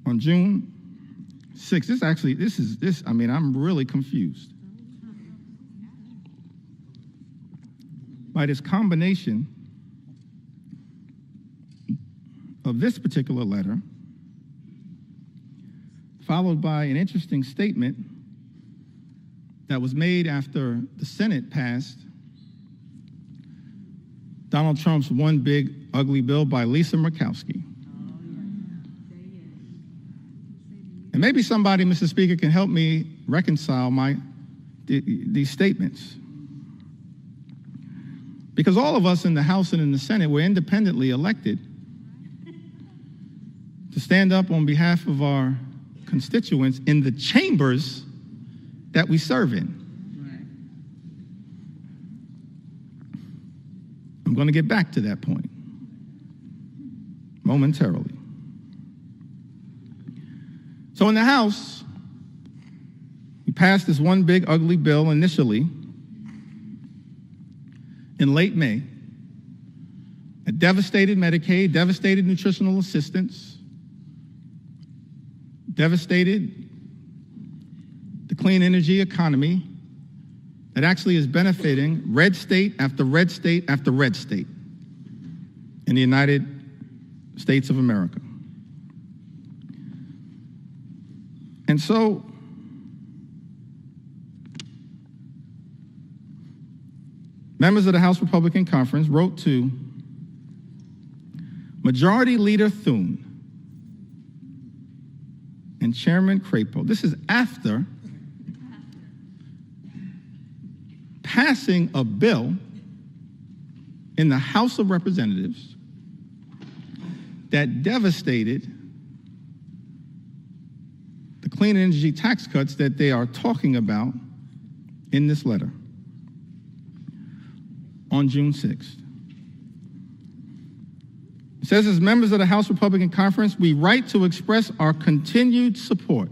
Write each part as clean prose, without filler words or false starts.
on June 6th, I'm really confused by this combination of this particular letter, followed by an interesting statement that was made after the Senate passed Donald Trump's one big ugly bill by Lisa Murkowski. And maybe somebody, Mr. Speaker, can help me reconcile these statements. Because all of us in the House and in the Senate were independently elected to stand up on behalf of our constituents in the chambers that we serve in. I'm going to get back to that point momentarily. So in the House, we passed this one big ugly bill initially in late May. It devastated Medicaid, devastated nutritional assistance, devastated the clean energy economy that actually is benefiting red state after red state after red state in the United States of America. And so, members of the House Republican Conference wrote to Majority Leader Thune and Chairman Crapo. This is after passing a bill in the House of Representatives that devastated the clean energy tax cuts that they are talking about in this letter on June 6th. It says, as members of the House Republican Conference, we write to express our continued support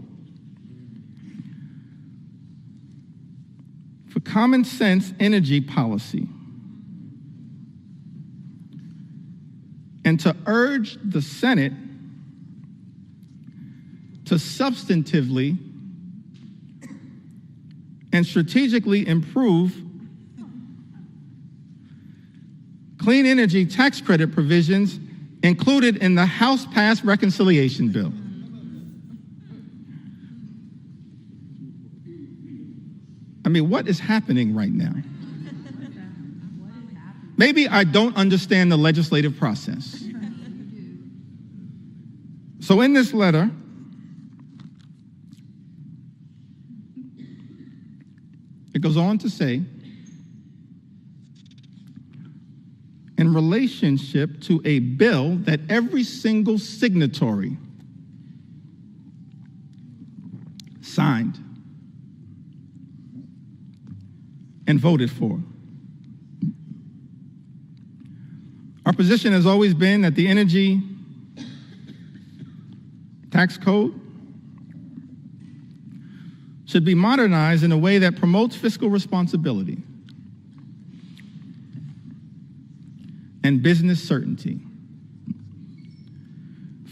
for common sense energy policy and to urge the Senate to substantively and strategically improve clean energy tax credit provisions included in the House-passed reconciliation bill. I mean, what is happening right now? Maybe I don't understand the legislative process. So in this letter, it goes on to say, in relationship to a bill that every single signatory signed and voted for. Our position has always been that the energy tax code should be modernized in a way that promotes fiscal responsibility and business certainty.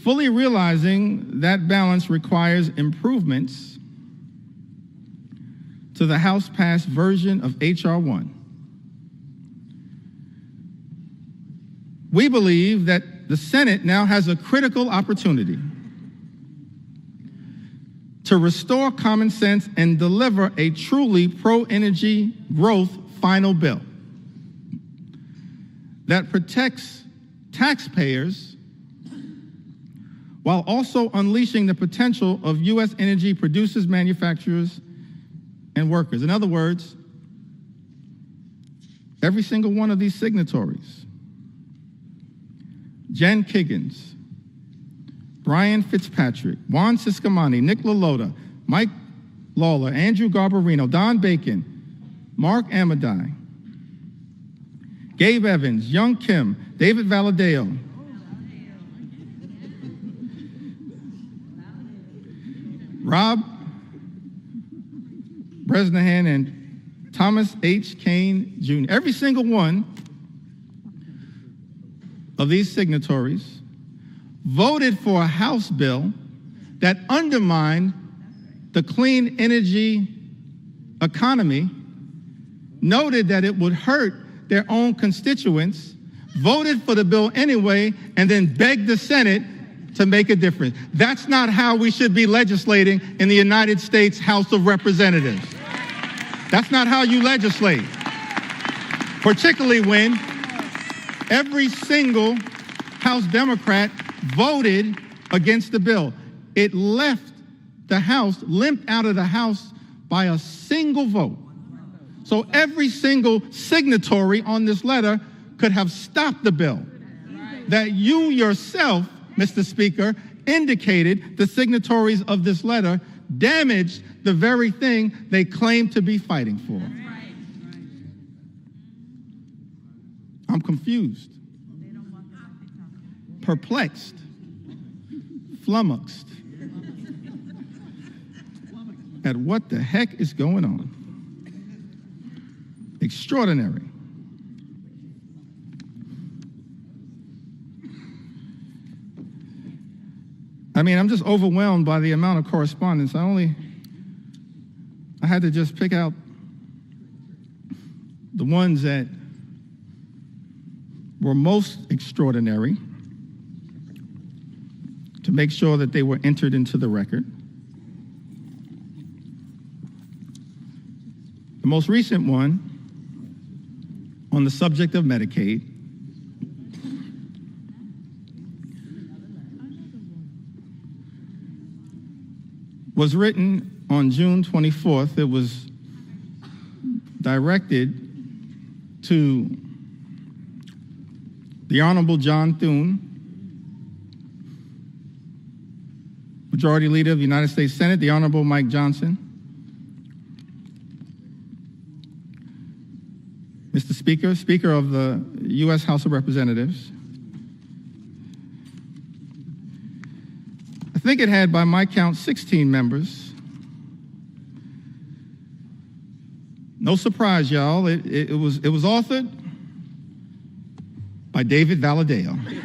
Fully realizing that balance requires improvements to the House-passed version of H.R. 1. We believe that the Senate now has a critical opportunity to restore common sense and deliver a truly pro-energy growth final bill that protects taxpayers while also unleashing the potential of U.S. energy producers, manufacturers, and workers. In other words, every single one of these signatories, Jen Kiggins, Brian Fitzpatrick, Juan Ciscomani, Nick LaLota, Mike Lawler, Andrew Garbarino, Don Bacon, Mark Amadei, Gabe Evans, Young Kim, David Valadeo, Rob Bresnahan, and Thomas H. Kane, Jr. Every single one of these signatories voted for a House bill that undermine the clean energy economy, noted that it would hurt their own constituents, voted for the bill anyway, and then begged the Senate to make a difference. That's not how we should be legislating in the United States House of Representatives. That's not how you legislate, particularly when every single House Democrat voted against the bill. It left the House, limped out of the House by a single vote. So every single signatory on this letter could have stopped the bill. That you yourself, Mr. Speaker, indicated the signatories of this letter damaged the very thing they claim to be fighting for. I'm confused, perplexed, flummoxed at what the heck is going on. Extraordinary. I mean, I'm just overwhelmed by the amount of correspondence. I had to just pick out the ones that were most extraordinary to make sure that they were entered into the record. The most recent one on the subject of Medicaid was written on June 24th. It was directed to the Honorable John Thune, Majority Leader of the United States Senate, the Honorable Mike Johnson. Mr. Speaker, Speaker of the U.S. House of Representatives. I think it had, by my count, 16 members. No surprise, y'all. It was authored by David Valadao.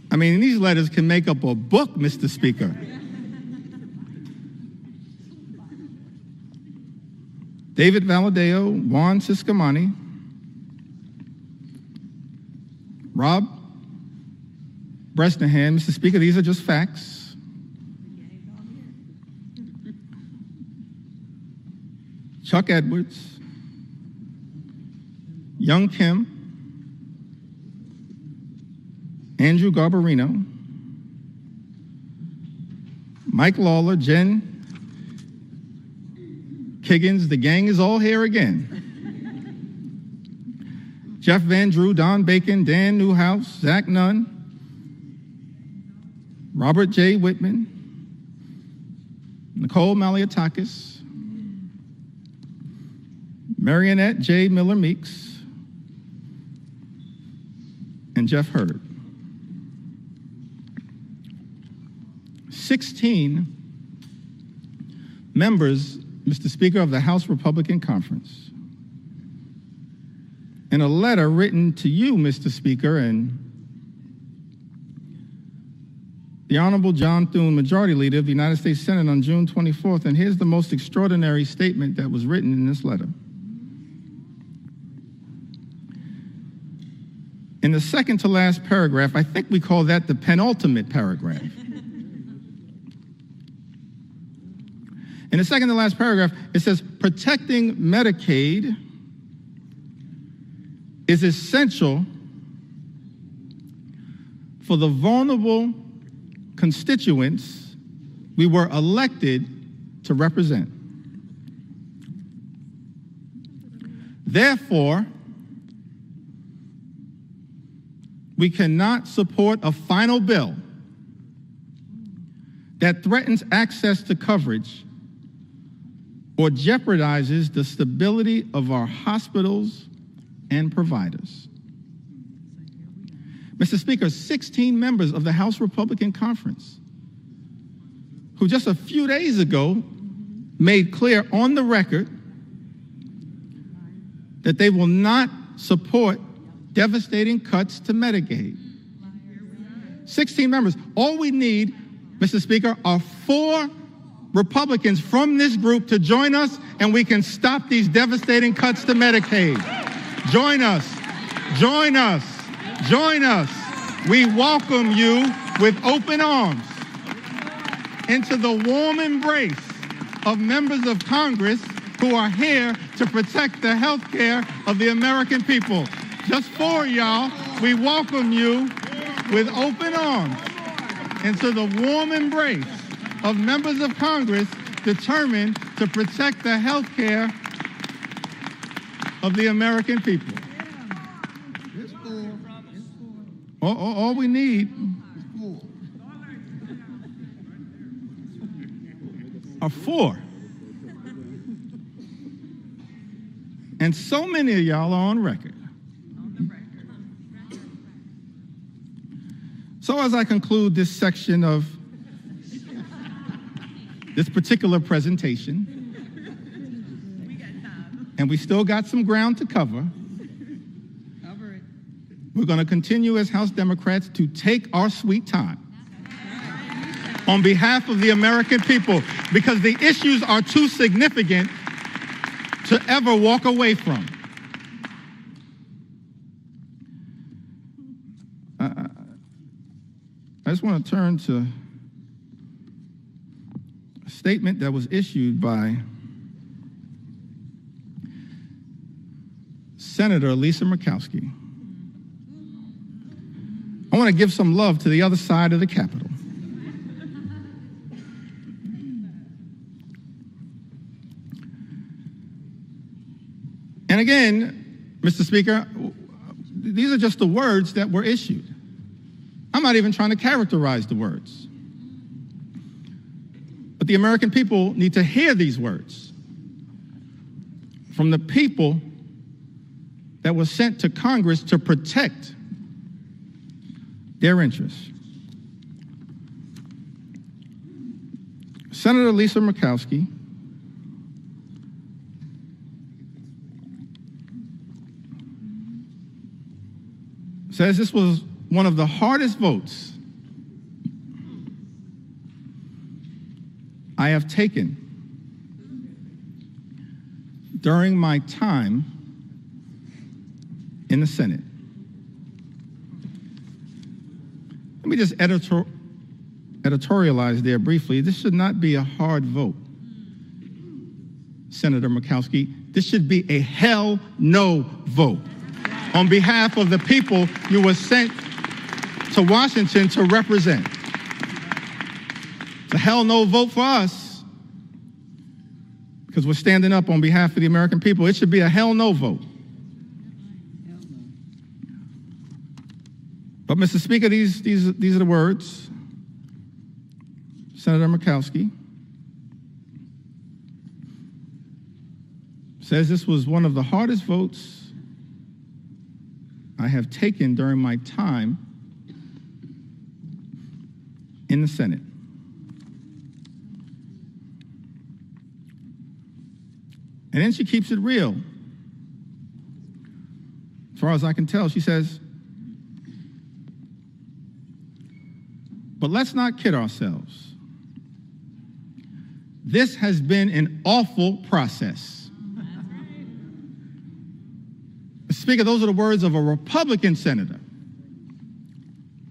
I mean, these letters can make up a book, Mr. Speaker. David Valadao, Juan Ciscomani, Rob Bresnahan. Mr. Speaker, these are just facts. Chuck Edwards, Young Kim, Andrew Garbarino, Mike Lawler, Jen Kiggins, the gang is all here again. Jeff Van Drew, Don Bacon, Dan Newhouse, Zach Nunn, Robert J. Whitman, Nicole Malliotakis, Marionette J. Miller Meeks, and Jeff Hurd. 16 members, Mr. Speaker, of the House Republican Conference. In a letter written to you, Mr. Speaker, and the Honorable John Thune, Majority Leader of the United States Senate, on June 24th, and here's the most extraordinary statement that was written in this letter. In the second to last paragraph, I think we call that the penultimate paragraph. In the second to last paragraph, it says, protecting Medicaid is essential for the vulnerable constituents we were elected to represent. Therefore, we cannot support a final bill that threatens access to coverage or jeopardizes the stability of our hospitals and providers. Mr. Speaker, 16 members of the House Republican Conference, who just a few days ago made clear on the record that they will not support devastating cuts to Medicaid. 16 members. All we need, Mr. Speaker, are 4 Republicans from this group to join us, and we can stop these devastating cuts to Medicaid. Join us. Join us. Join us. We welcome you with open arms into the warm embrace of members of Congress who are here to protect the health care of the American people. Just 4 y'all, we welcome you with open arms into the warm embrace of members of Congress determined to protect the health care of the American people. All we need are 4. And so many of y'all are on record. So as I conclude this section of this particular presentation, and we still got some ground to cover, we're going to continue as House Democrats to take our sweet time on behalf of the American people, because the issues are too significant to ever walk away from. I just want to turn to a statement that was issued by Senator Lisa Murkowski. I want to give some love to the other side of the Capitol. And again, Mr. Speaker, these are just the words that were issued. I'm not even trying to characterize the words. But the American people need to hear these words from the people that were sent to Congress to protect their interests. Senator Lisa Murkowski says this was one of the hardest votes I have taken during my time in the Senate. Let me just editorialize there briefly. This should not be a hard vote, Senator Murkowski. This should be a hell no vote on behalf of the people you were sent to Washington to represent. It's a hell no vote for us because we're standing up on behalf of the American people. It should be a hell no vote. But Mr. Speaker, these are the words. Senator Murkowski says this was one of the hardest votes I have taken during my time in the Senate. And then she keeps it real. As far as I can tell, she says, but let's not kid ourselves. This has been an awful process. Mr. Speaker, those are the words of a Republican senator,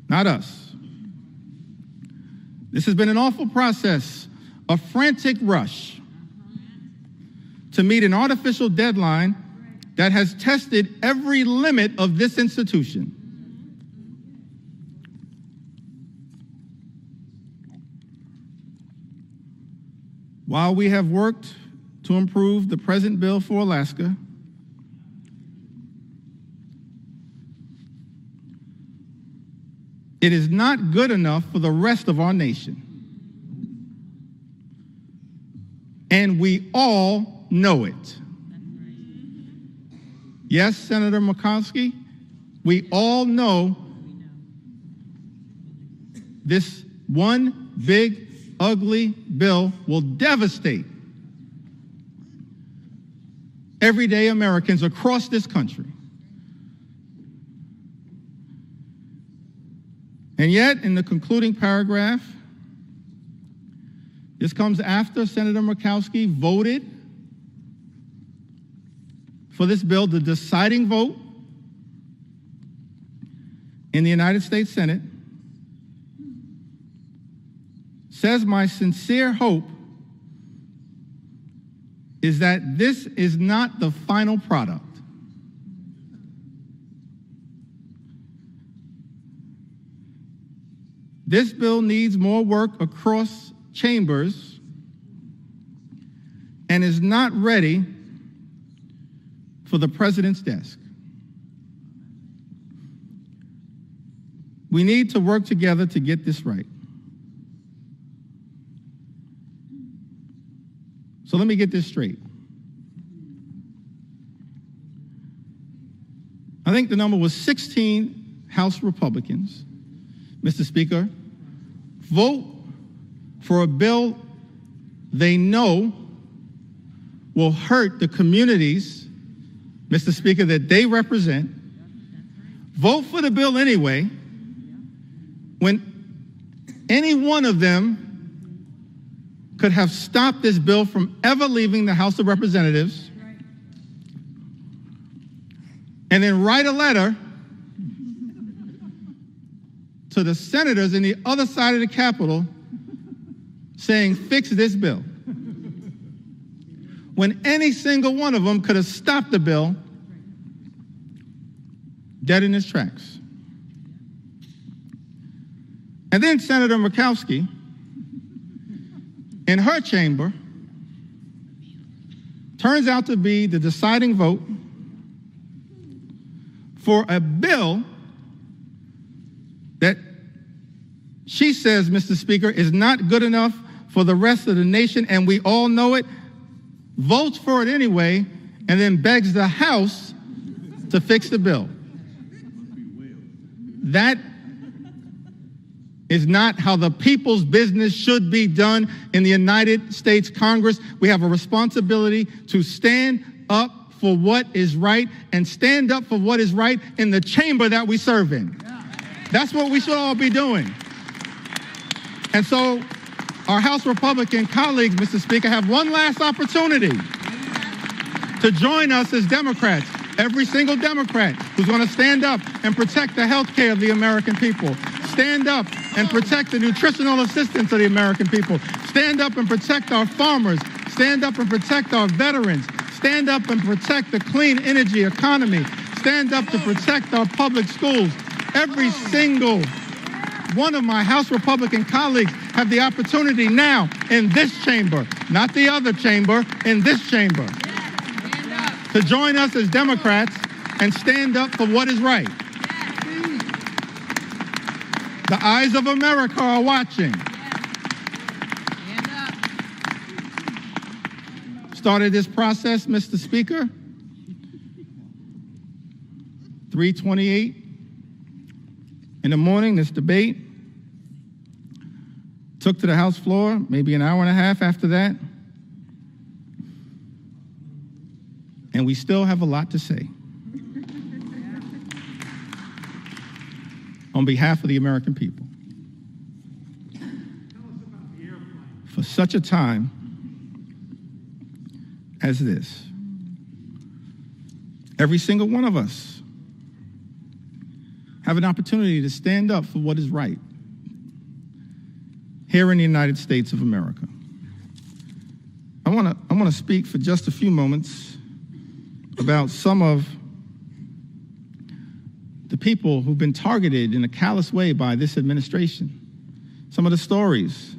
not us. This has been an awful process, a frantic rush to meet an artificial deadline that has tested every limit of this institution. While we have worked to improve the present bill for Alaska, it is not good enough for the rest of our nation. And we all know it. Yes, Senator Murkowski, we all know this one big, ugly bill will devastate everyday Americans across this country. And yet, in the concluding paragraph, this comes after Senator Murkowski voted for this bill, the deciding vote in the United States Senate, says, "My sincere hope is that this is not the final product. This bill needs more work across chambers and is not ready for the president's desk. We need to work together to get this right." So let me get this straight. I think the number was 16 House Republicans, Mr. Speaker, vote for a bill they know will hurt the communities, Mr. Speaker, that they represent. Vote for the bill anyway, when any one of them could have stopped this bill from ever leaving the House of Representatives, and then write a letter to the senators in the other side of the Capitol saying, "Fix this bill," when any single one of them could have stopped the bill dead in its tracks. And then Senator Murkowski, in her chamber, turns out to be the deciding vote for a bill that she says, Mr. Speaker, is not good enough for the rest of the nation, and we all know it, votes for it anyway, and then begs the House to fix the bill. That is not how the people's business should be done in the United States Congress. We have a responsibility to stand up for what is right, and stand up for what is right in the chamber that we serve in. That's what we should all be doing. And so our House Republican colleagues, Mr. Speaker, have one last opportunity to join us as Democrats. Every single Democrat who's going to stand up and protect the health care of the American people, stand up and protect the nutritional assistance of the American people, stand up and protect our farmers, stand up and protect our veterans, stand up and protect the clean energy economy, stand up to protect our public schools. Every single one of my House Republican colleagues have the opportunity now in this chamber, not the other chamber, in this chamber, to join us as Democrats and stand up for what is right. The eyes of America are watching. Started this process, Mr. Speaker, 3:28 in the morning, this debate. Took to the House floor, maybe an hour and a half after that. And we still have a lot to say. On behalf of the American people. For such a time as this, every single one of us have an opportunity to stand up for what is right here in the United States of America. I want to speak for just a few moments about some of the people who've been targeted in a callous way by this administration. Some of the stories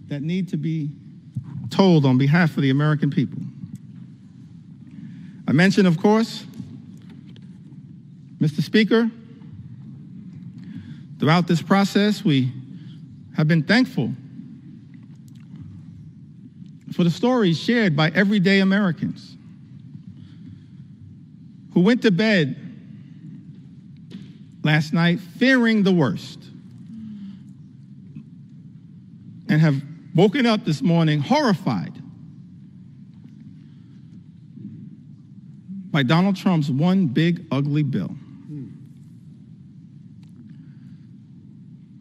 that need to be told on behalf of the American people. I mentioned, of course, Mr. Speaker, throughout this process, we have been thankful for the stories shared by everyday Americans who went to bed last night fearing the worst and have woken up this morning horrified by Donald Trump's one big ugly bill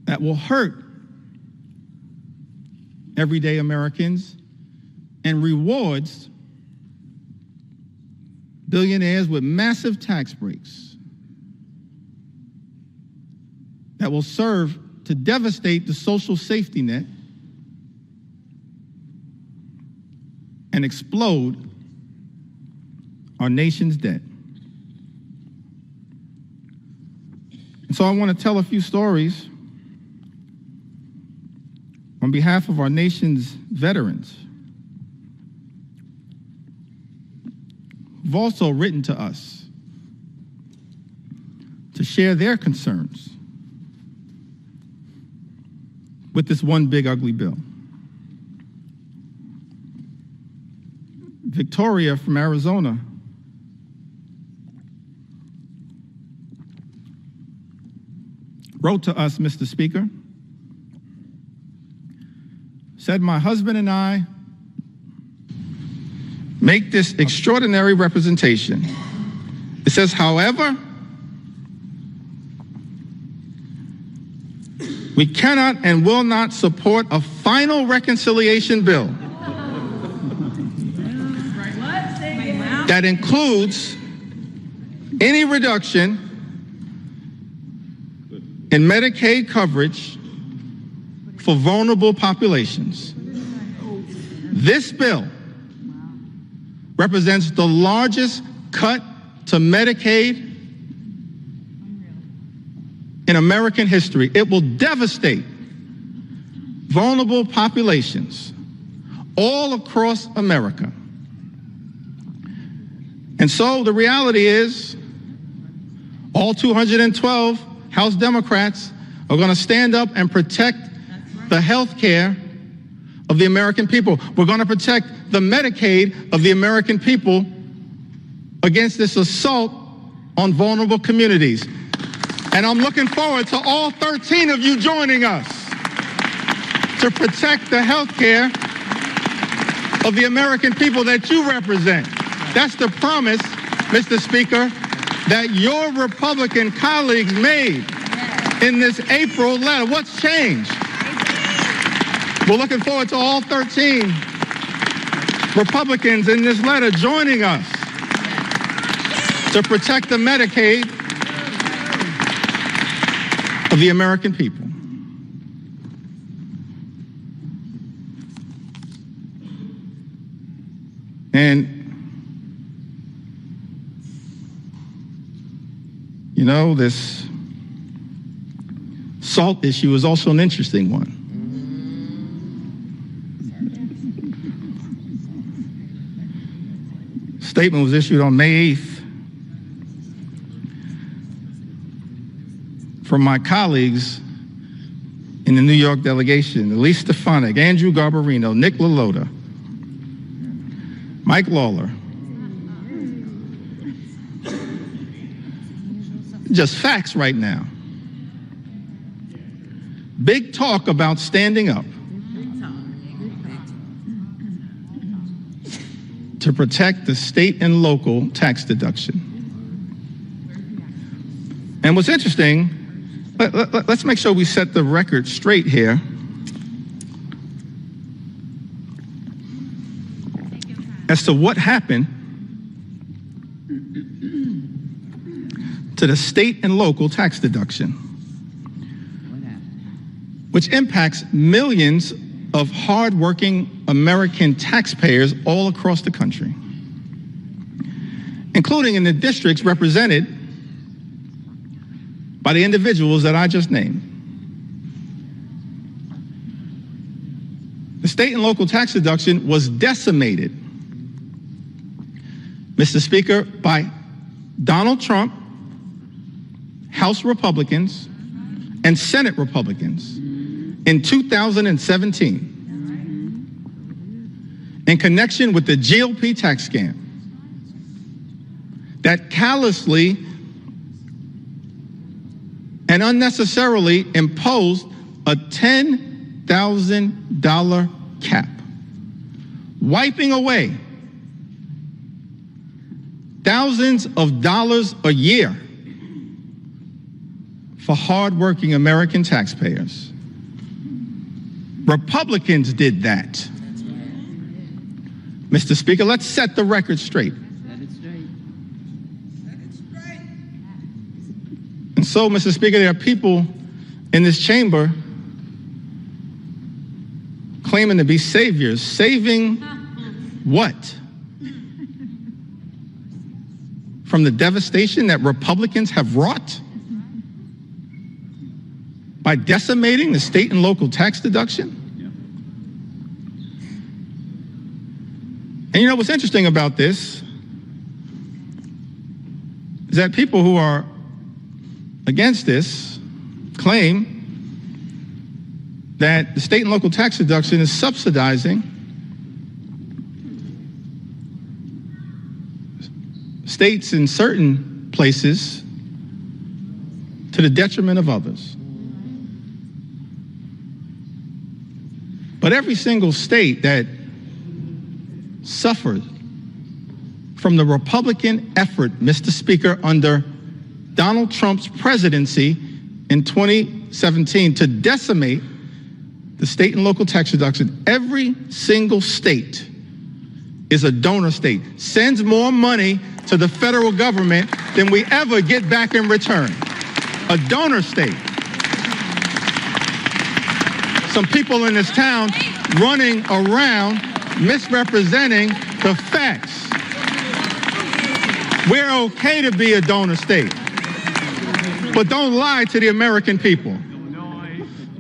that will hurt everyday Americans and rewards billionaires with massive tax breaks that will serve to devastate the social safety net and explode our nation's debt. And so I want to tell a few stories on behalf of our nation's veterans who've also written to us to share their concerns with this one big ugly bill. Victoria from Arizona wrote to us, Mr. Speaker, said, my husband and I make this extraordinary representation. It says, however, we cannot and will not support a final reconciliation bill that includes any reduction in Medicaid coverage for vulnerable populations. This bill represents the largest cut to Medicaid in American history. It will devastate vulnerable populations all across America. And so the reality is, all 212 House Democrats are going to stand up and protect the health care of the American people. We're going to protect the Medicaid of the American people against this assault on vulnerable communities. And I'm looking forward to all 13 of you joining us to protect the health care of the American people that you represent. That's the promise, Mr. Speaker, that your Republican colleagues made in this April letter. What's changed? We're looking forward to all 13 Republicans in this letter joining us to protect the Medicaid of the American people. And you know, this SALT issue is also an interesting one. Statement was issued on May 8th from my colleagues in the New York delegation, Elise Stefanik, Andrew Garbarino, Nick LaLota, Mike Lawler. Just facts right now. Big talk about standing up to protect the state and local tax deduction. And what's interesting, let's make sure we set the record straight here. As to what happened to the state and local tax deduction, which impacts millions of hardworking American taxpayers all across the country, including in the districts represented by the individuals that I just named. The state and local tax deduction was decimated, Mr. Speaker, by Donald Trump, House Republicans, and Senate Republicans in 2017 in connection with the GOP tax scam that callously and unnecessarily imposed a $10,000 cap, wiping away thousands of dollars a year for hardworking American taxpayers. Republicans did that. Mr. Speaker, let's set the record straight. And so, Mr. Speaker, there are people in this chamber claiming to be saviors. Saving what? From the devastation that Republicans have wrought by decimating the state and local tax deduction? And you know what's interesting about this is that people who are against this claim that the state and local tax deduction is subsidizing states in certain places to the detriment of others. But every single state that suffered from the Republican effort, Mr. Speaker, under Donald Trump's presidency in 2017 to decimate the state and local tax deduction, every single state is a donor state, sends more money to the federal government than we ever get back in return. A donor state. Some people in this town running around misrepresenting the facts. We're okay to be a donor state, but don't lie to the American people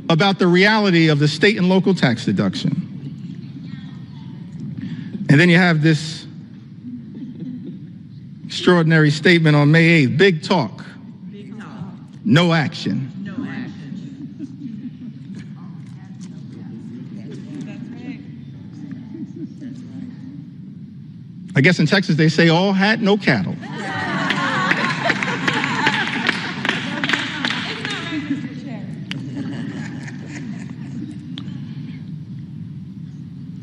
about the reality of the state and local tax deduction. And then you have this extraordinary statement on May 8th, big talk, no action. I guess in Texas they say all hat, no cattle.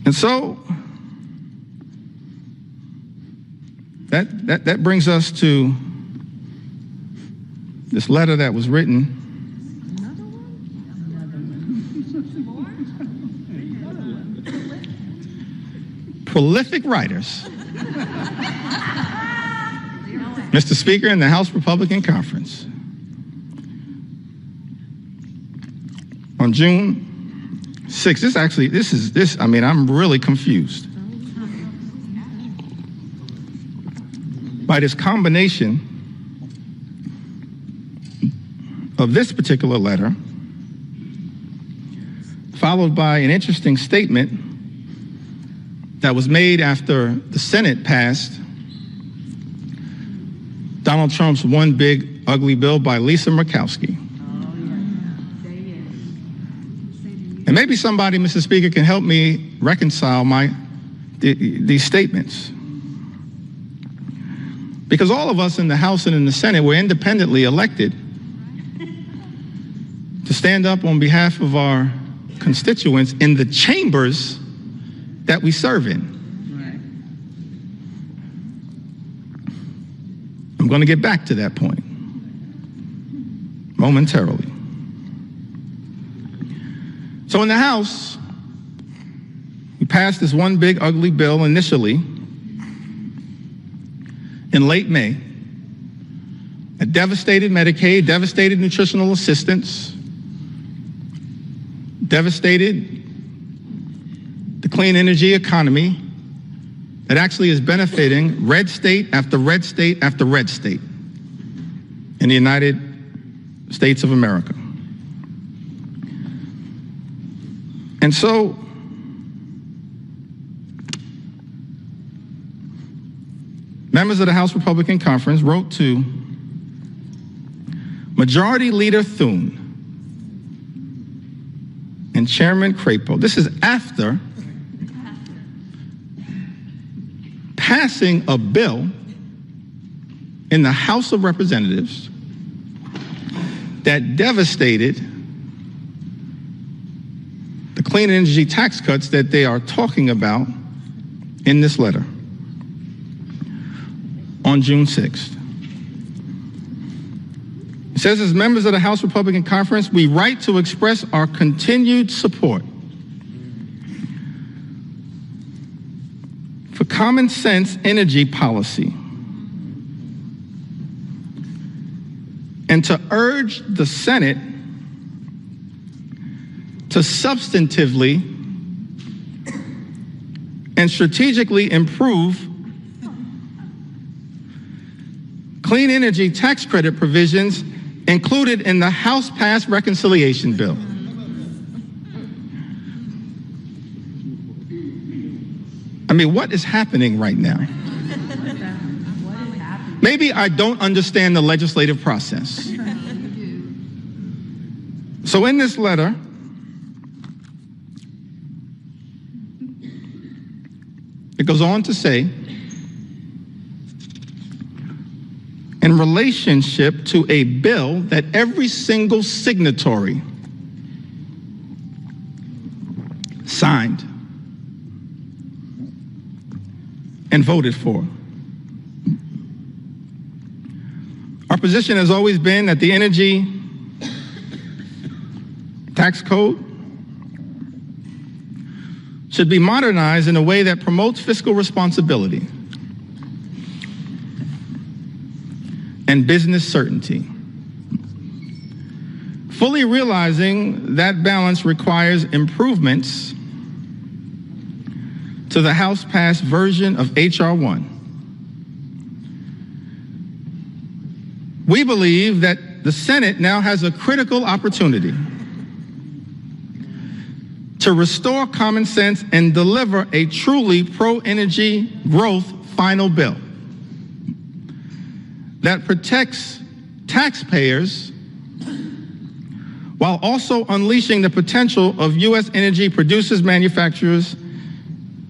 And so that brings us to this letter that was written prolific writers. Mr. Speaker, in the House Republican Conference on June 6th. I'm really confused by this combination of this particular letter, followed by an interesting statement that was made after the Senate passed Donald Trump's one big ugly bill by Lisa Murkowski. And maybe somebody, Mr. Speaker, can help me reconcile these statements. Because all of us in the House and in the Senate were independently elected to stand up on behalf of our constituents in the chambers that we serve in. I'm going to get back to that point momentarily. So in the House, we passed this one big ugly bill initially in late May that devastated Medicaid, devastated nutritional assistance, devastated the clean energy economy that actually is benefiting red state after red state after red state in the United States of America. And so members of the House Republican Conference wrote to Majority Leader Thune and Chairman Crapo. This is after passing a bill in the House of Representatives that devastated the clean energy tax cuts that they are talking about in this letter. on June 6th. It says, as members of the House Republican Conference, we write to express our continued support for common sense energy policy and to urge the Senate to substantively and strategically improve clean energy tax credit provisions included in the House-passed reconciliation bill. I mean, what is happening right now? Maybe I don't understand the legislative process. So in this letter, it goes on to say, in relationship to a bill that every single signatory signed and voted for. Our position has always been that the energy tax code should be modernized in a way that promotes fiscal responsibility and business certainty. Fully realizing that balance requires improvements to the House-passed version of H.R. 1. We believe that the Senate now has a critical opportunity to restore common sense and deliver a truly pro-energy growth final bill that protects taxpayers while also unleashing the potential of U.S. energy producers, manufacturers,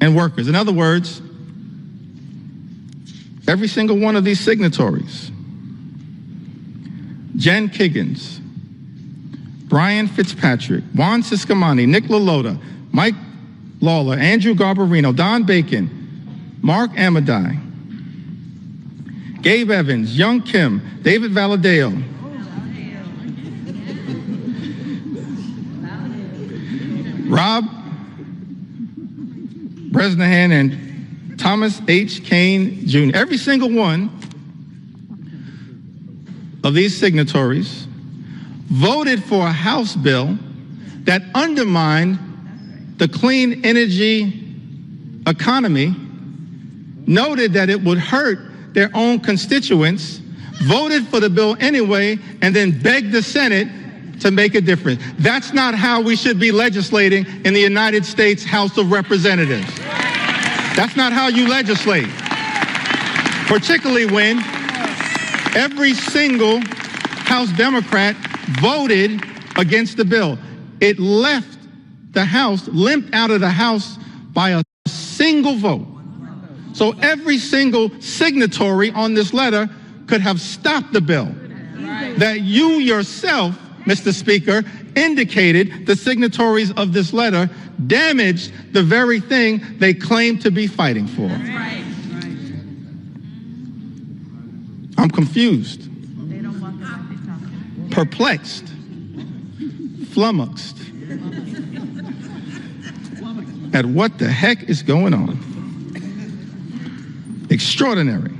and workers. In other words, every single one of these signatories, Jen Kiggins, Brian Fitzpatrick, Juan Ciscomani, Nick LaLota, Mike Lawler, Andrew Garbarino, Don Bacon, Mark Amadei, Gabe Evans, Young Kim, David Valadeo, Rob Bresnahan, and Thomas H. Kane Jr. Every single one of these signatories voted for a House bill that undermined the clean energy economy, noted that it would hurt their own constituents, voted for the bill anyway, and then begged the Senate to make a difference. That's not how we should be legislating in the United States House of Representatives. That's not how you legislate, particularly when every single House Democrat voted against the bill. It left the House, limped out of the House by a single vote. So every single signatory on this letter could have stopped the bill that you yourself, Mr. Speaker, indicated the signatories of this letter damaged the very thing they claim to be fighting for. I'm confused, perplexed, flummoxed at what the heck is going on. Extraordinary.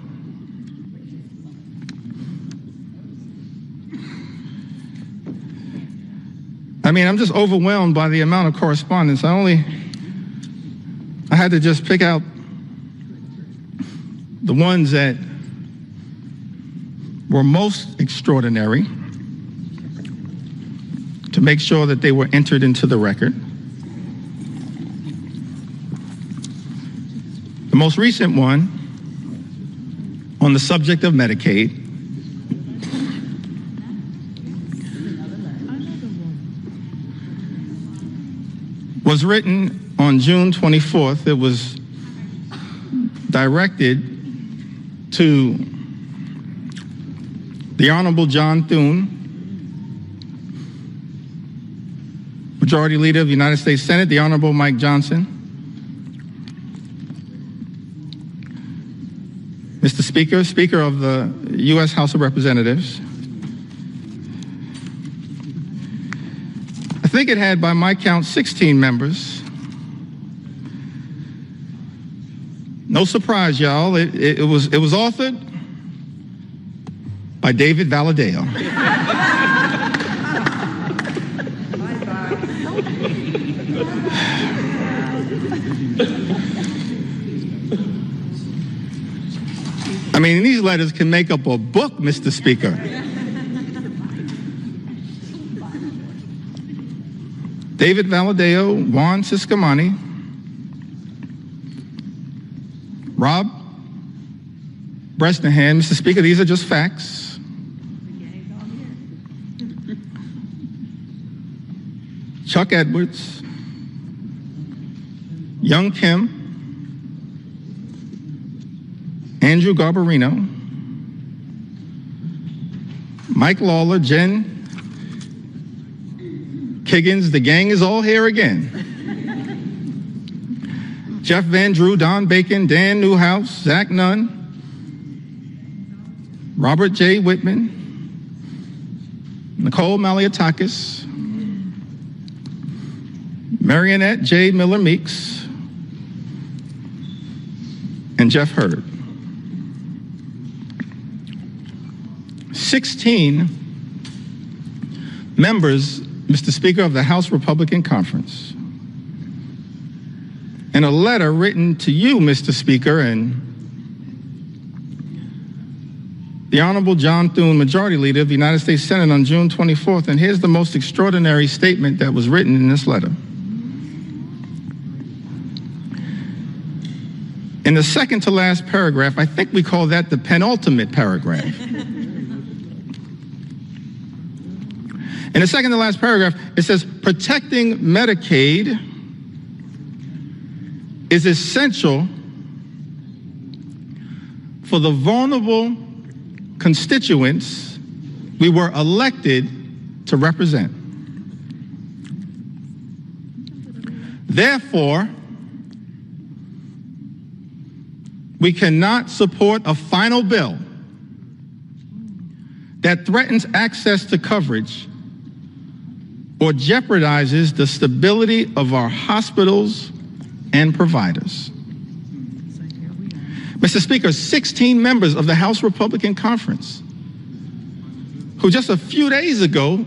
I mean, I'm just overwhelmed by the amount of correspondence. I had to just pick out the ones that were most extraordinary to make sure that they were entered into the record. The most recent one on the subject of Medicaid was written on June 24th. It was directed to the Honorable John Thune, Majority Leader of the United States Senate, the Honorable Mike Johnson, Mr. Speaker, Speaker of the U.S. House of Representatives, I think it had, by my count, 16 members. No surprise, y'all. It was authored by David Valadao. I mean, these letters can make up a book, Mr. Speaker. David Valadao, Juan Ciscomani, Rob Bresnahan. Mr. Speaker, these are just facts. Chuck Edwards, Young Kim, Andrew Garbarino, Mike Lawler, Jen Kiggins, the gang is all here again. Jeff Van Drew, Don Bacon, Dan Newhouse, Zach Nunn, Robert J. Whitman, Nicole Maliatakis, Marionette J. Miller Meeks, and Jeff Hurd. 16 members, Mr. Speaker, of the House Republican Conference. In a letter written to you, Mr. Speaker, and the Honorable John Thune, Majority Leader of the United States Senate, on June 24th, and here's the most extraordinary statement that was written in this letter. In the second to last paragraph, I think we call that the penultimate paragraph. In the second to last paragraph, it says, protecting Medicaid is essential for the vulnerable constituents we were elected to represent. Therefore, we cannot support a final bill that threatens access to coverage or jeopardizes the stability of our hospitals and providers. Mr. Speaker, 16 members of the House Republican Conference, who just a few days ago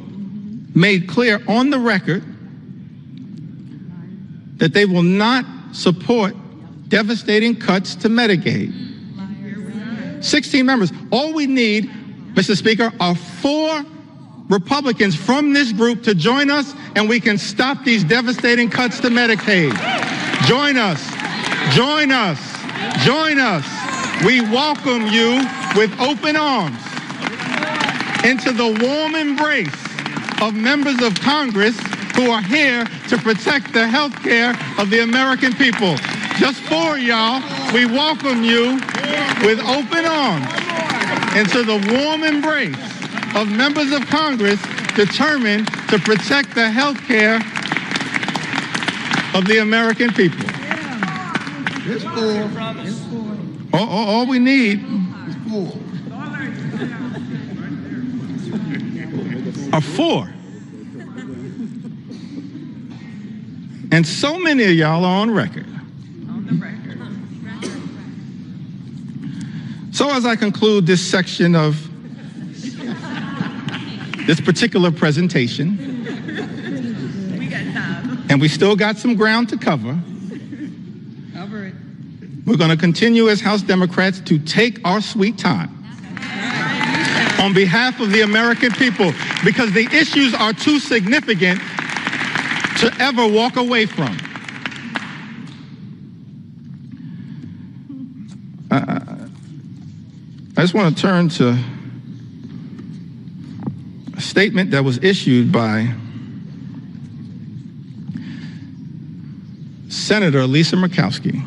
made clear on the record that they will not support devastating cuts to Medicaid. 16 members. All we need, Mr. Speaker, are 4 Republicans from this group to join us, and we can stop these devastating cuts to Medicaid. Join us. Join us. Join us. We welcome you with open arms into the warm embrace of members of Congress who are here to protect the health care of the American people. Just 4 y'all, we welcome you with open arms into the warm embrace of members of Congress determined to protect the health care of the American people. It's 4. All we need are 4. And so many of y'all are on record. So as I conclude this section of this particular presentation, and we still got some ground to cover, we're going to continue as House Democrats to take our sweet time on behalf of the American people, because the issues are too significant to ever walk away from. I just want to turn to a statement that was issued by Senator Lisa Murkowski.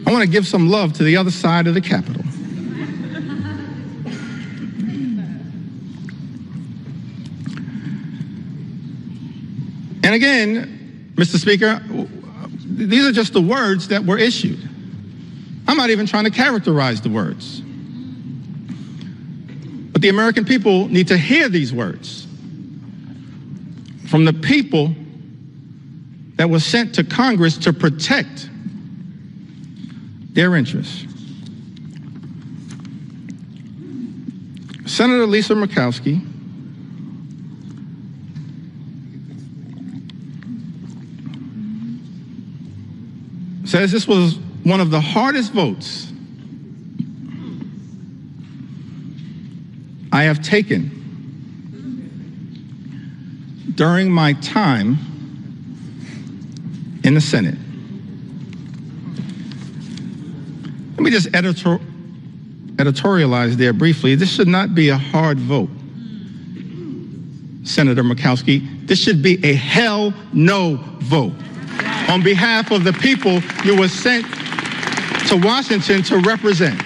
I want to give some love to the other side of the Capitol. And again, Mr. Speaker, these are just the words that were issued. I'm not even trying to characterize the words. But the American people need to hear these words from the people that was sent to Congress to protect their interests. Senator Lisa Murkowski says this was one of the hardest votes I have taken during my time in the Senate. Let me just editorialize there briefly. This should not be a hard vote, Senator Murkowski. This should be a hell no vote on behalf of the people you were sent to Washington to represent.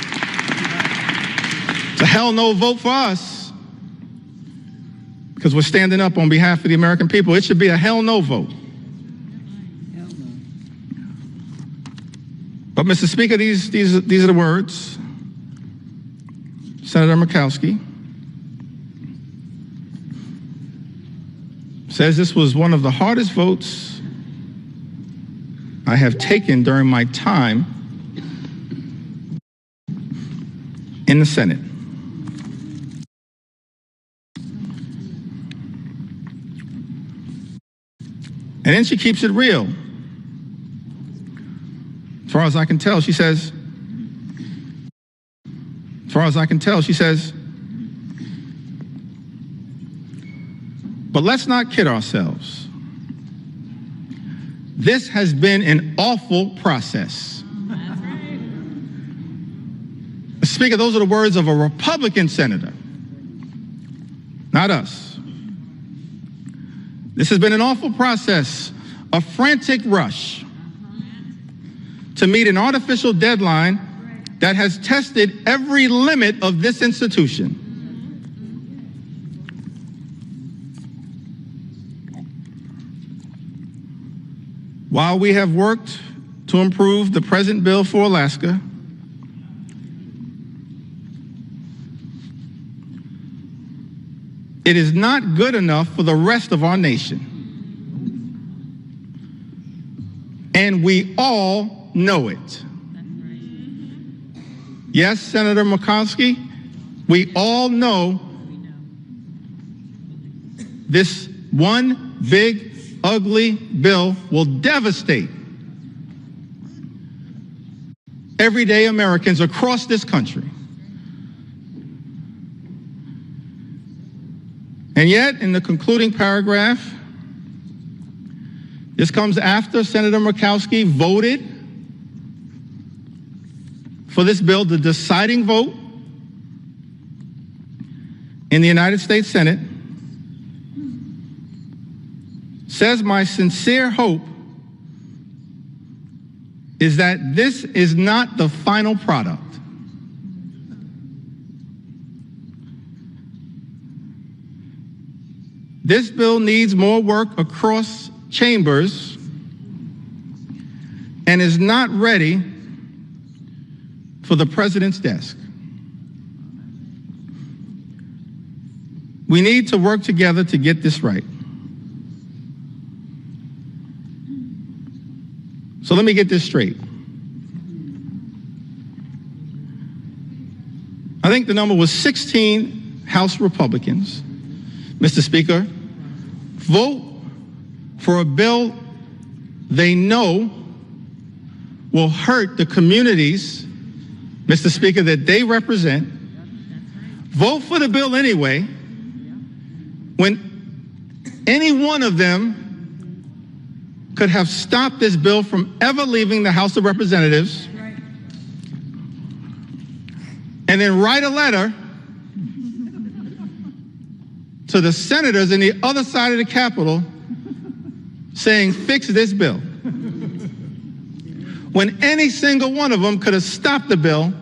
It's a hell no vote for us because we're standing up on behalf of the American people. It should be a hell no vote. But, Mr. Speaker, these are the words. Senator Murkowski says this was one of the hardest votes I have taken during my time in the Senate. And then she keeps it real. As far as I can tell, she says, but let's not kid ourselves. This has been an awful process. That's right. Speaker, those are the words of a Republican senator, not us. This has been an awful process, a frantic rush to meet an artificial deadline that has tested every limit of this institution. While we have worked to improve the present bill for Alaska, it is not good enough for the rest of our nation. And we all know it. Yes, Senator Murkowski, we all know this one big, ugly bill will devastate everyday Americans across this country. And yet, in the concluding paragraph, this comes after Senator Murkowski voted for this bill, the deciding vote in the United States Senate, says my sincere hope is that this is not the final product. This bill needs more work across chambers and is not ready for the president's desk. We need to work together to get this right. So let me get this straight. I think the number was 16 House Republicans, Mr. Speaker, vote for a bill they know will hurt the communities, Mr. Speaker, that they represent. Vote for the bill anyway, when any one of them could have stopped this bill from ever leaving the House of Representatives, and then write a letter to the senators in the other side of the Capitol saying, fix this bill. When any single one of them could have stopped the bill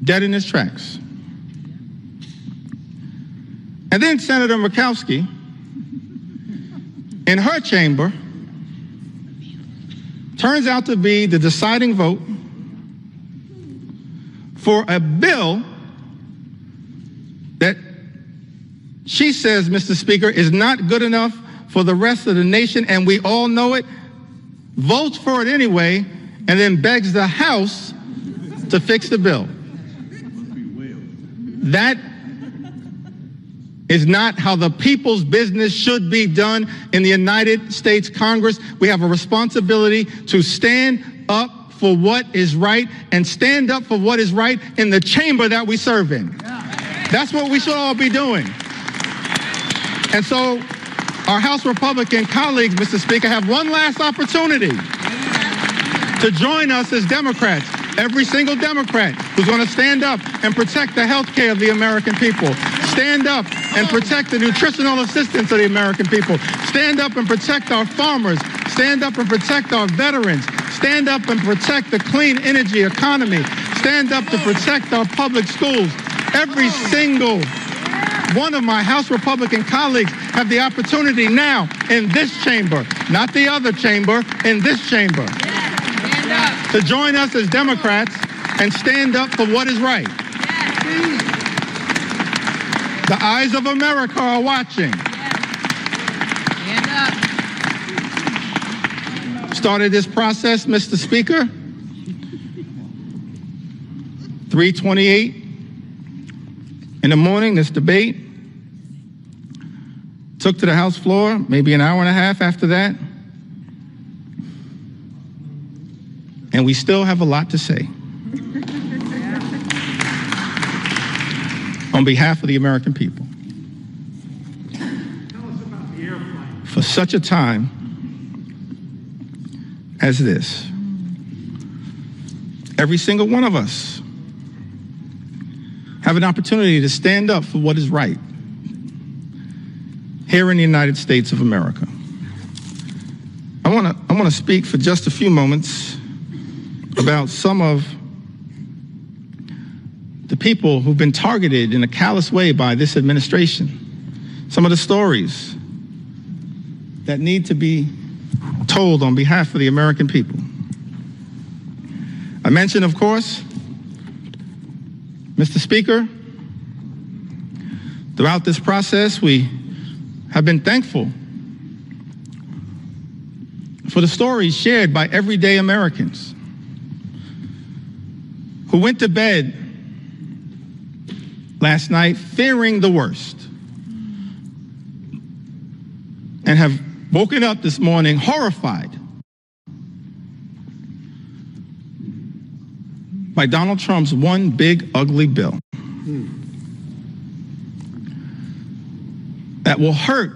dead in its tracks. And then Senator Murkowski, in her chamber, turns out to be the deciding vote for a bill that she says, Mr. Speaker, is not good enough for the rest of the nation, and we all know it, votes for it anyway, and then begs the House to fix the bill. That is not how the people's business should be done in the United States Congress. We have a responsibility to stand up for what is right and stand up for what is right in the chamber that we serve in. That's what we should all be doing. And so our House Republican colleagues, Mr. Speaker, have one last opportunity to join us as Democrats. Every single Democrat who's going to stand up and protect the health care of the American people, stand up and protect the nutritional assistance of the American people, stand up and protect our farmers, stand up and protect our veterans, stand up and protect the clean energy economy, stand up to protect our public schools. Every single one of my House Republican colleagues have the opportunity now in this chamber, not the other chamber, in this chamber, to join us as Democrats and stand up for what is right. The eyes of America are watching. Started this process, Mr. Speaker, 3:28 in the morning, this debate. Took to the House floor, maybe an hour and a half after that. And we still have a lot to say. On behalf of the American people. Tell us about the airplane. For such a time as this, every single one of us have an opportunity to stand up for what is right here in the United States of America. I want to speak for just a few moments about some of the people who've been targeted in a callous way by this administration. Some of the stories that need to be told on behalf of the American people. I mentioned, of course, Mr. Speaker, throughout this process, we have been thankful for the stories shared by everyday Americans who went to bed last night fearing the worst and have woken up this morning horrified by Donald Trump's one big ugly bill that will hurt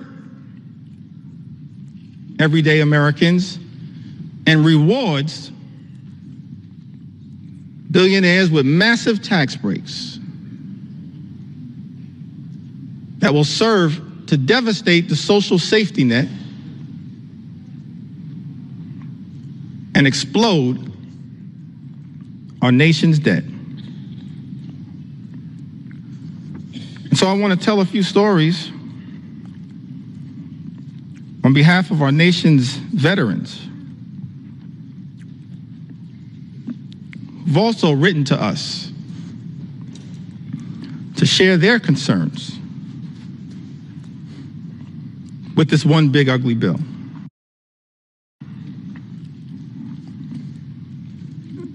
everyday Americans and rewards billionaires with massive tax breaks that will serve to devastate the social safety net and explode our nation's debt. And so I want to tell a few stories on behalf of our nation's veterans who've also written to us to share their concerns with this one big ugly bill.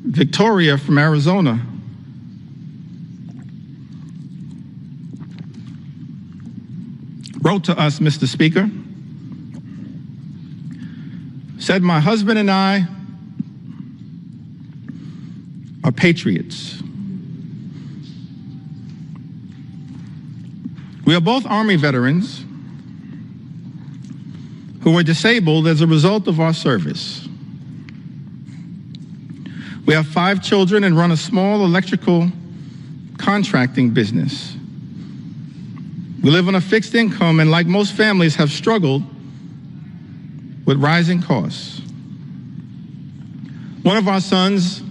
Victoria from Arizona wrote to us, Mr. Speaker, said, "My husband and I are patriots. We are both Army veterans who were disabled as a result of our service. We have 5 children and run a small electrical contracting business. We live on a fixed income and, like most families, have struggled with rising costs. One of our sons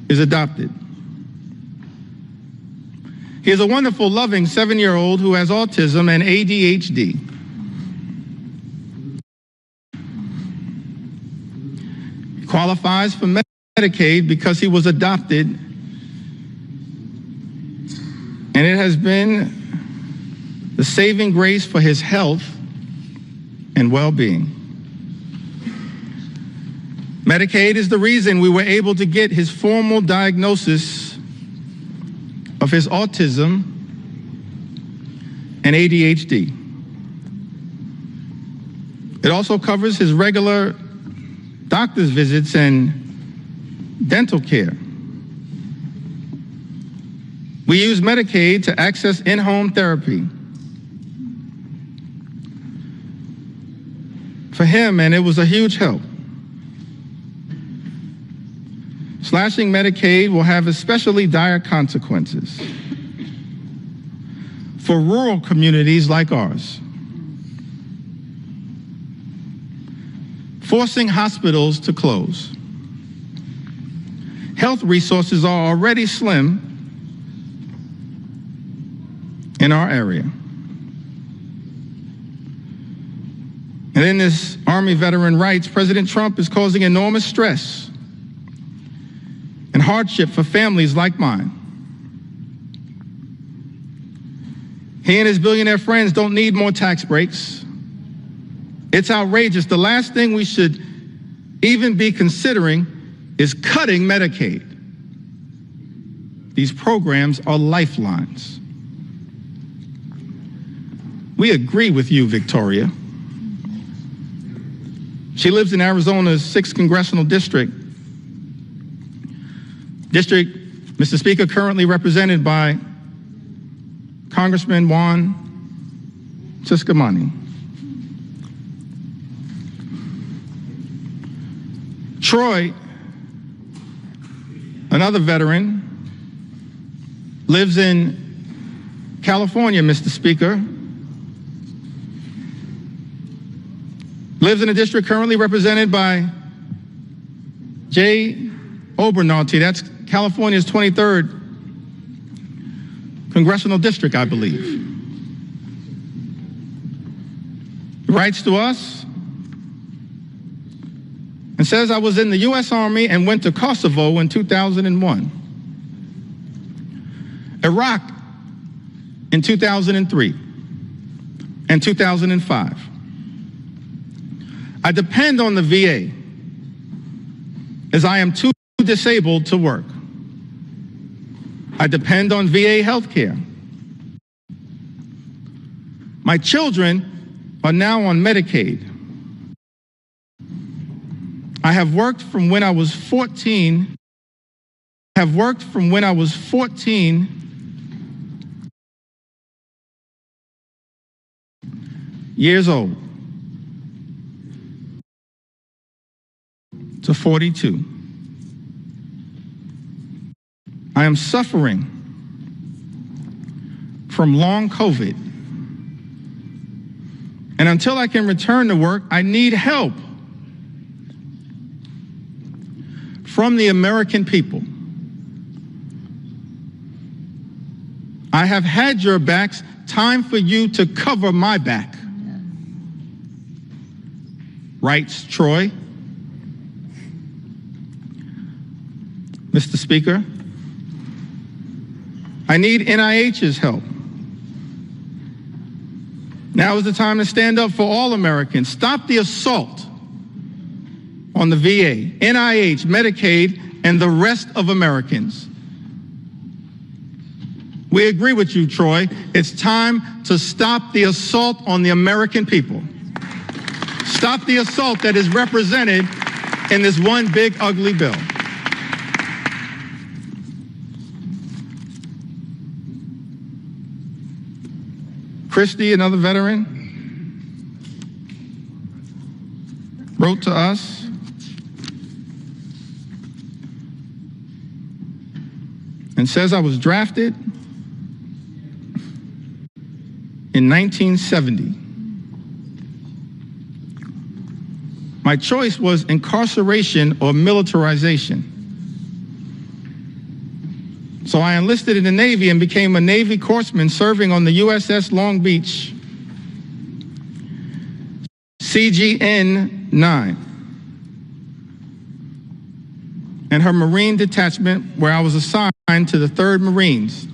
is adopted. He is a wonderful, loving 7-year-old who has autism and ADHD. qualifies for Medicaid because he was adopted, and it has been the saving grace for his health and well-being. Medicaid is the reason we were able to get his formal diagnosis of his autism and ADHD. It also covers his regular doctor's visits and dental care. We use Medicaid to access in-home therapy for him, and it was a huge help. Slashing Medicaid will have especially dire consequences for rural communities like ours. Forcing hospitals to close. Health resources are already slim in our area. And in this Army veteran rights, President Trump is causing enormous stress and hardship for families like mine. He and his billionaire friends don't need more tax breaks. It's outrageous. The last thing we should even be considering is cutting Medicaid. These programs are lifelines. We agree with you, Victoria. She lives in Arizona's 6th Congressional District. Mr. Speaker, currently represented by Congressman Juan Ciscomani. Troy, another veteran, lives in California, Mr. Speaker. Lives in a district currently represented by Jay Obernolte. That's California's 23rd congressional district, I believe. He writes to us and says, I was in the U.S. Army and went to Kosovo in 2001, Iraq in 2003, and 2005. I depend on the VA as I am too disabled to work. I depend on VA health care. My children are now on Medicaid. I have worked from when I was 14. Years old to 42. I am suffering from long COVID. And until I can return to work, I need help from the American people. I have had your backs. Time for you to cover my back. Writes Troy. Mr. Speaker, I need NIH's help. Now is the time to stand up for all Americans. Stop the assault on the VA, NIH, Medicaid, and the rest of Americans. We agree with you, Troy. It's time to stop the assault on the American people. Stop the assault that is represented in this one big ugly bill. Christy, another veteran, wrote to us and says, I was drafted in 1970. My choice was incarceration or militarization. So I enlisted in the Navy and became a Navy corpsman serving on the USS Long Beach, CGN-9. and her Marine detachment, where I was assigned to the 3rd Marines,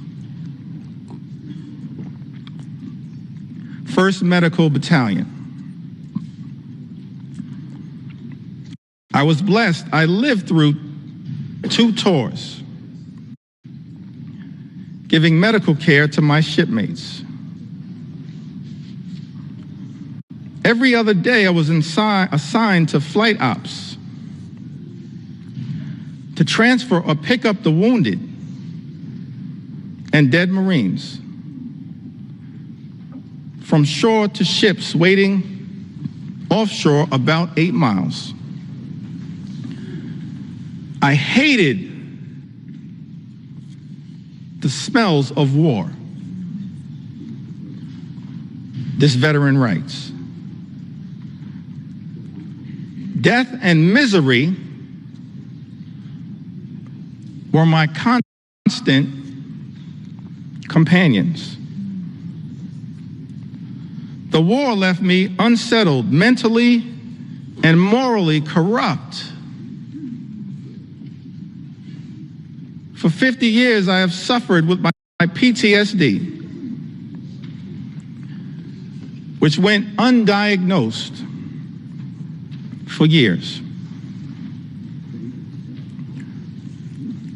1st Medical Battalion. I was blessed. I lived through 2 tours, giving medical care to my shipmates. Every other day, I was assigned to flight ops to transfer or pick up the wounded and dead Marines from shore to ships waiting offshore about 8 miles. I hated the smells of war. This veteran writes, death and misery were my constant companions. The war left me unsettled, mentally and morally corrupt. For 50 years, I have suffered with my PTSD, which went undiagnosed for years.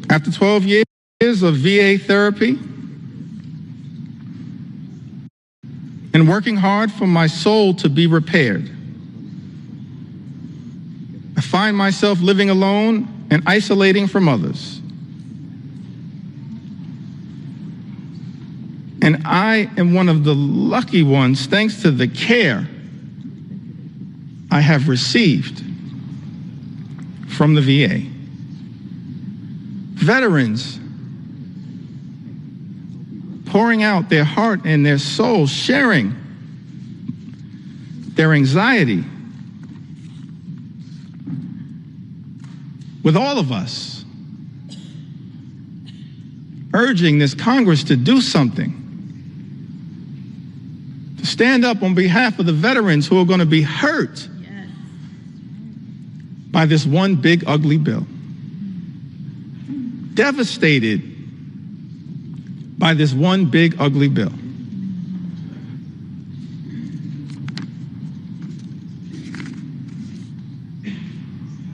After 12 years of VA therapy and working hard for my soul to be repaired, I find myself living alone and isolating from others. And I am one of the lucky ones, thanks to the care I have received from the VA. Veterans pouring out their heart and their soul, sharing their anxiety with all of us, urging this Congress to do something, to stand up on behalf of the veterans who are going to be hurt by this one big ugly bill. Devastated by this one big ugly bill.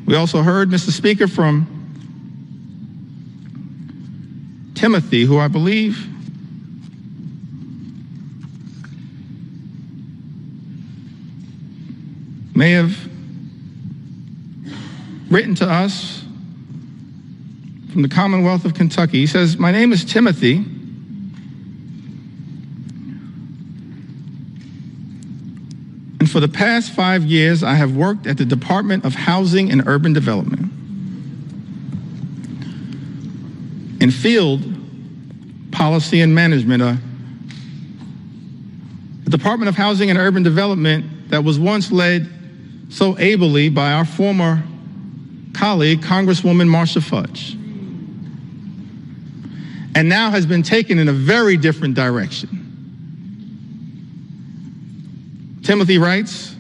We also heard, Mr. Speaker, from Timothy, who I believe may have written to us from the Commonwealth of Kentucky. He says, my name is Timothy, and for the past 5 years, I have worked at the Department of Housing and Urban Development in field policy and management, the Department of Housing and Urban Development that was once led so ably by our former colleague, Congresswoman Marcia Fudge, and now has been taken in a very different direction. Timothy writes,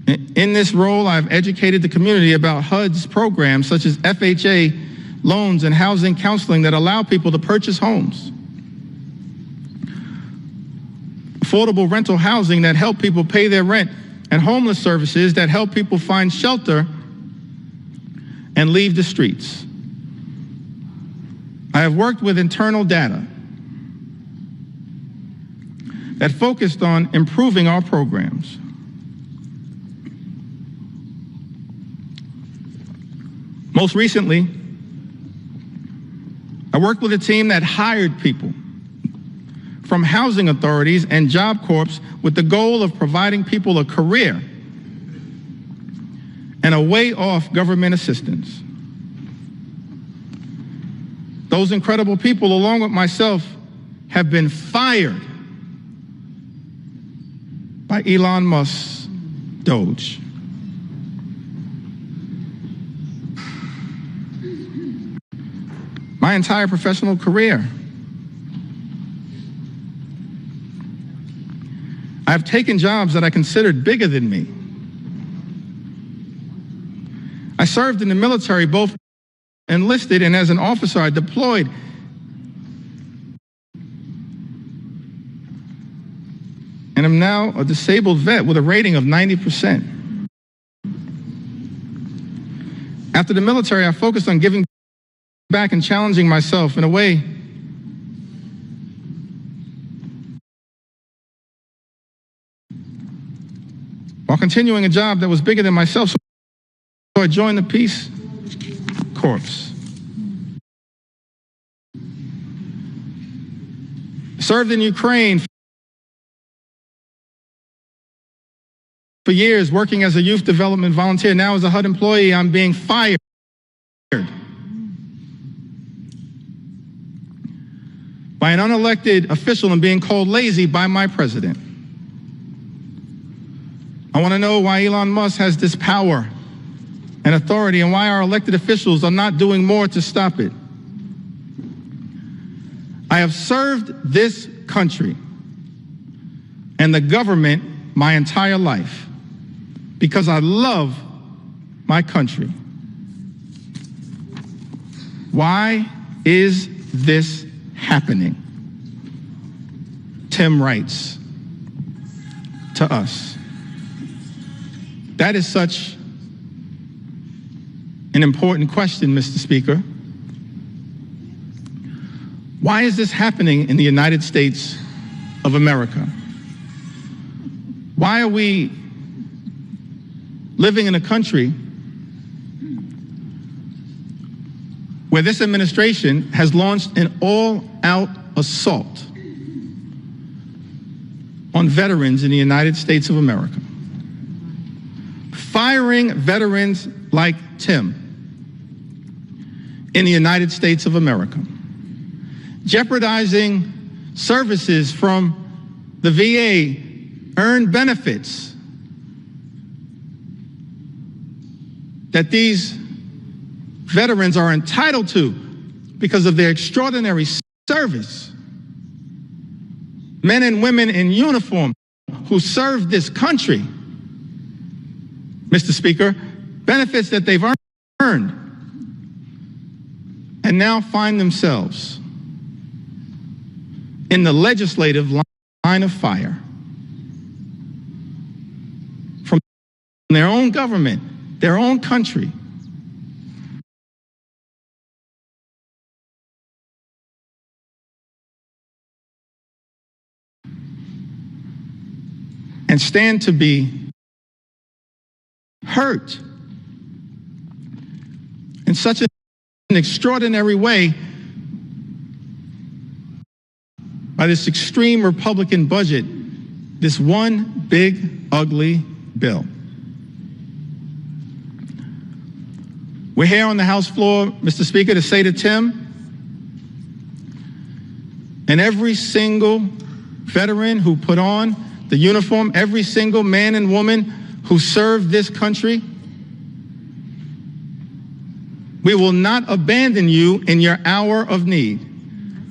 in this role, I've educated the community about HUD's programs such as FHA loans and housing counseling that allow people to purchase homes. Affordable rental housing that help people pay their rent, and homeless services that help people find shelter and leave the streets. I have worked with internal data that focused on improving our programs. Most recently, I worked with a team that hired people from housing authorities and Job Corps with the goal of providing people a career and a way off government assistance. Those incredible people, along with myself, have been fired by Elon Musk's Doge. My entire professional career, I've taken jobs that I considered bigger than me. I served in the military, both enlisted and as an officer. I deployed. And I'm now a disabled vet with a rating of 90%. After the military, I focused on giving back and challenging myself in a way while continuing a job that was bigger than myself. So I joined the Peace Corps. Served in Ukraine for years, working as a youth development volunteer. Now as a HUD employee, I'm being fired by an unelected official and being called lazy by my president. I want to know why Elon Musk has this power and authority and why our elected officials are not doing more to stop it. I have served this country and the government my entire life because I love my country. Why is this happening? Tim writes to us. That is such an important question, Mr. Speaker. Why is this happening in the United States of America? Why are we living in a country where this administration has launched an all-out assault on veterans in the United States of America? Firing veterans like Tim in the United States of America, jeopardizing services from the VA, earned benefits that these veterans are entitled to because of their extraordinary service. Men and women in uniform who serve this country, Mr. Speaker, benefits that they've earned, and now find themselves in the legislative line of fire from their own government, their own country. And stand to be hurt in such an extraordinary way by this extreme Republican budget, this one big, ugly bill. We're here on the House floor, Mr. Speaker, to say to Tim and every single veteran who put on the uniform, every single man and woman who served this country, we will not abandon you in your hour of need.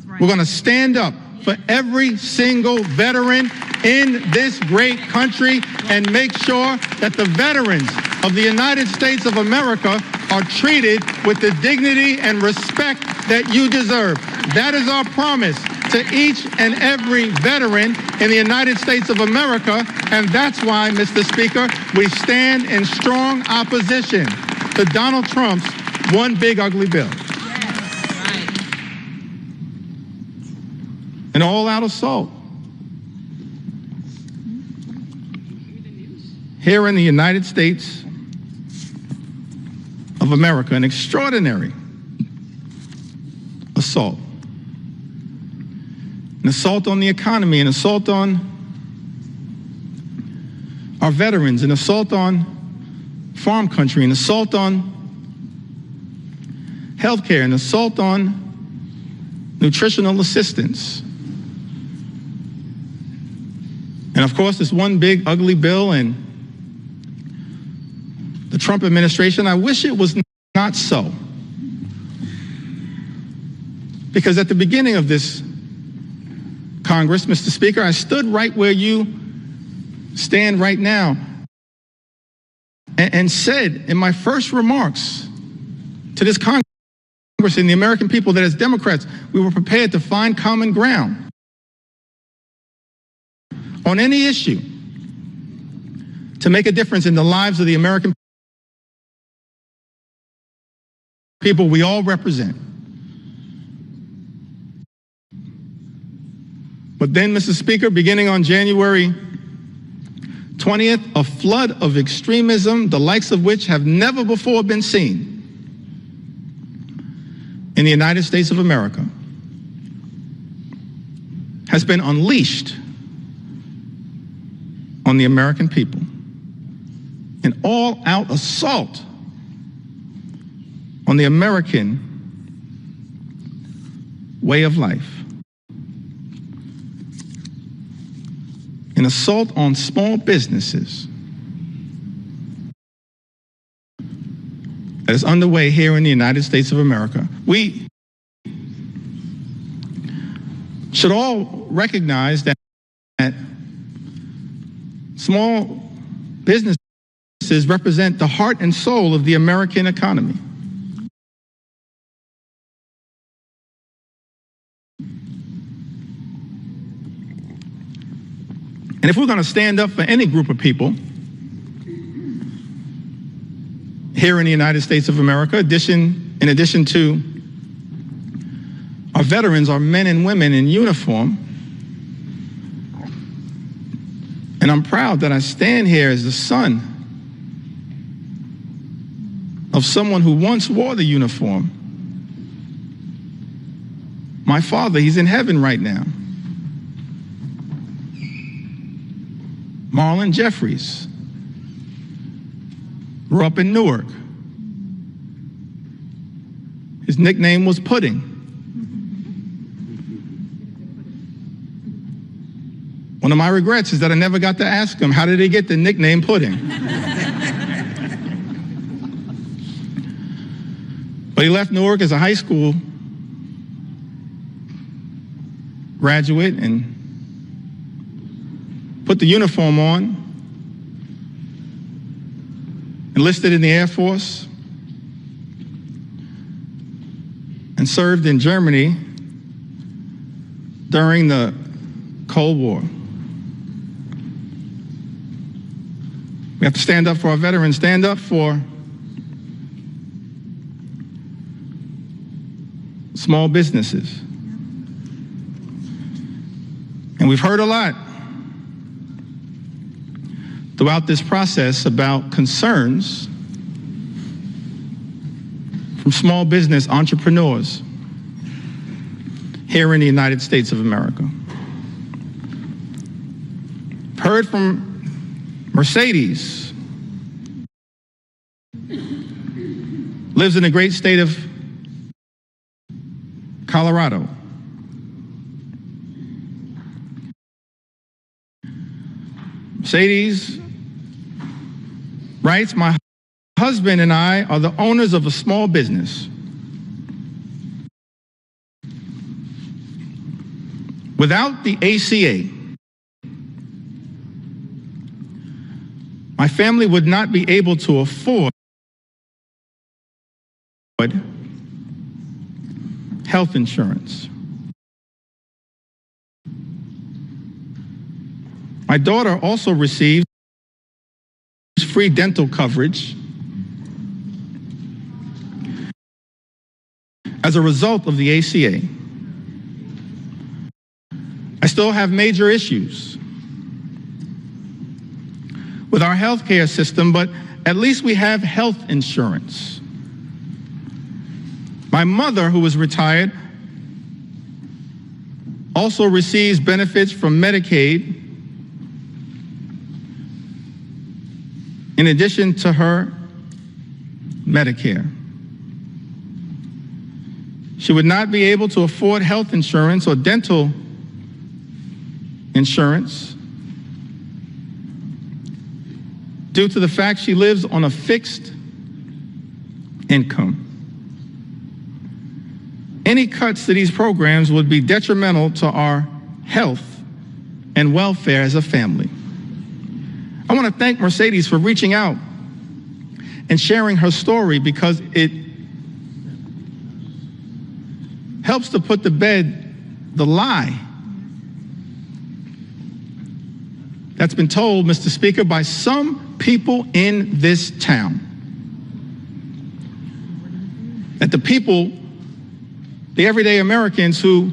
Right. We're going to stand up for every single veteran in this great country and make sure that the veterans of the United States of America are treated with the dignity and respect that you deserve. That is our promise to each and every veteran in the United States of America, and that's why, Mr. Speaker, we stand in strong opposition to Donald Trump's one big ugly bill. Yes, right. An all-out assault. Here in the United States of America, an extraordinary assault. An assault on the economy, an assault on our veterans, an assault on farm country, an assault on healthcare, an assault on nutritional assistance. And of course, this one big ugly bill and the Trump administration, I wish it was not so. Because at the beginning of this Congress, Mr. Speaker, I stood right where you stand right now. and said in my first remarks to this Congress and the American people that as Democrats, we were prepared to find common ground on any issue to make a difference in the lives of the American people we all represent. But then, Mr. Speaker, beginning on January 20th, a flood of extremism, the likes of which have never before been seen in the United States of America, has been unleashed on the American people. An all-out assault on the American way of life. An assault on small businesses that is underway here in the United States of America. We should all recognize that small businesses represent the heart and soul of the American economy. And if we're going to stand up for any group of people here in the United States of America, in addition to our veterans, our men and women in uniform, and I'm proud that I stand here as the son of someone who once wore the uniform. My father, he's in heaven right now. Marlon Jeffries grew up in Newark. His nickname was Pudding. One of my regrets is that I never got to ask him, how did he get the nickname Pudding? But he left Newark as a high school graduate and put the uniform on, enlisted in the Air Force, and served in Germany during the Cold War. We have to stand up for our veterans, stand up for small businesses. And we've heard a lot throughout this process about concerns from small business entrepreneurs here in the United States of America. Heard from Mercedes, lives in the great state of Colorado. Mercedes writes, my husband and I are the owners of a small business. Without the ACA, my family would not be able to afford health insurance. My daughter also receives free dental coverage as a result of the ACA. I still have major issues with our healthcare system, but at least we have health insurance. My mother, who is retired, also receives benefits from Medicaid in addition to her Medicare. She would not be able to afford health insurance or dental insurance due to the fact she lives on a fixed income. Any cuts to these programs would be detrimental to our health and welfare as a family. I want to thank Mercedes for reaching out and sharing her story because it helps to put to bed the lie that's been told, Mr. Speaker, by some people in this town. That the people, the everyday Americans who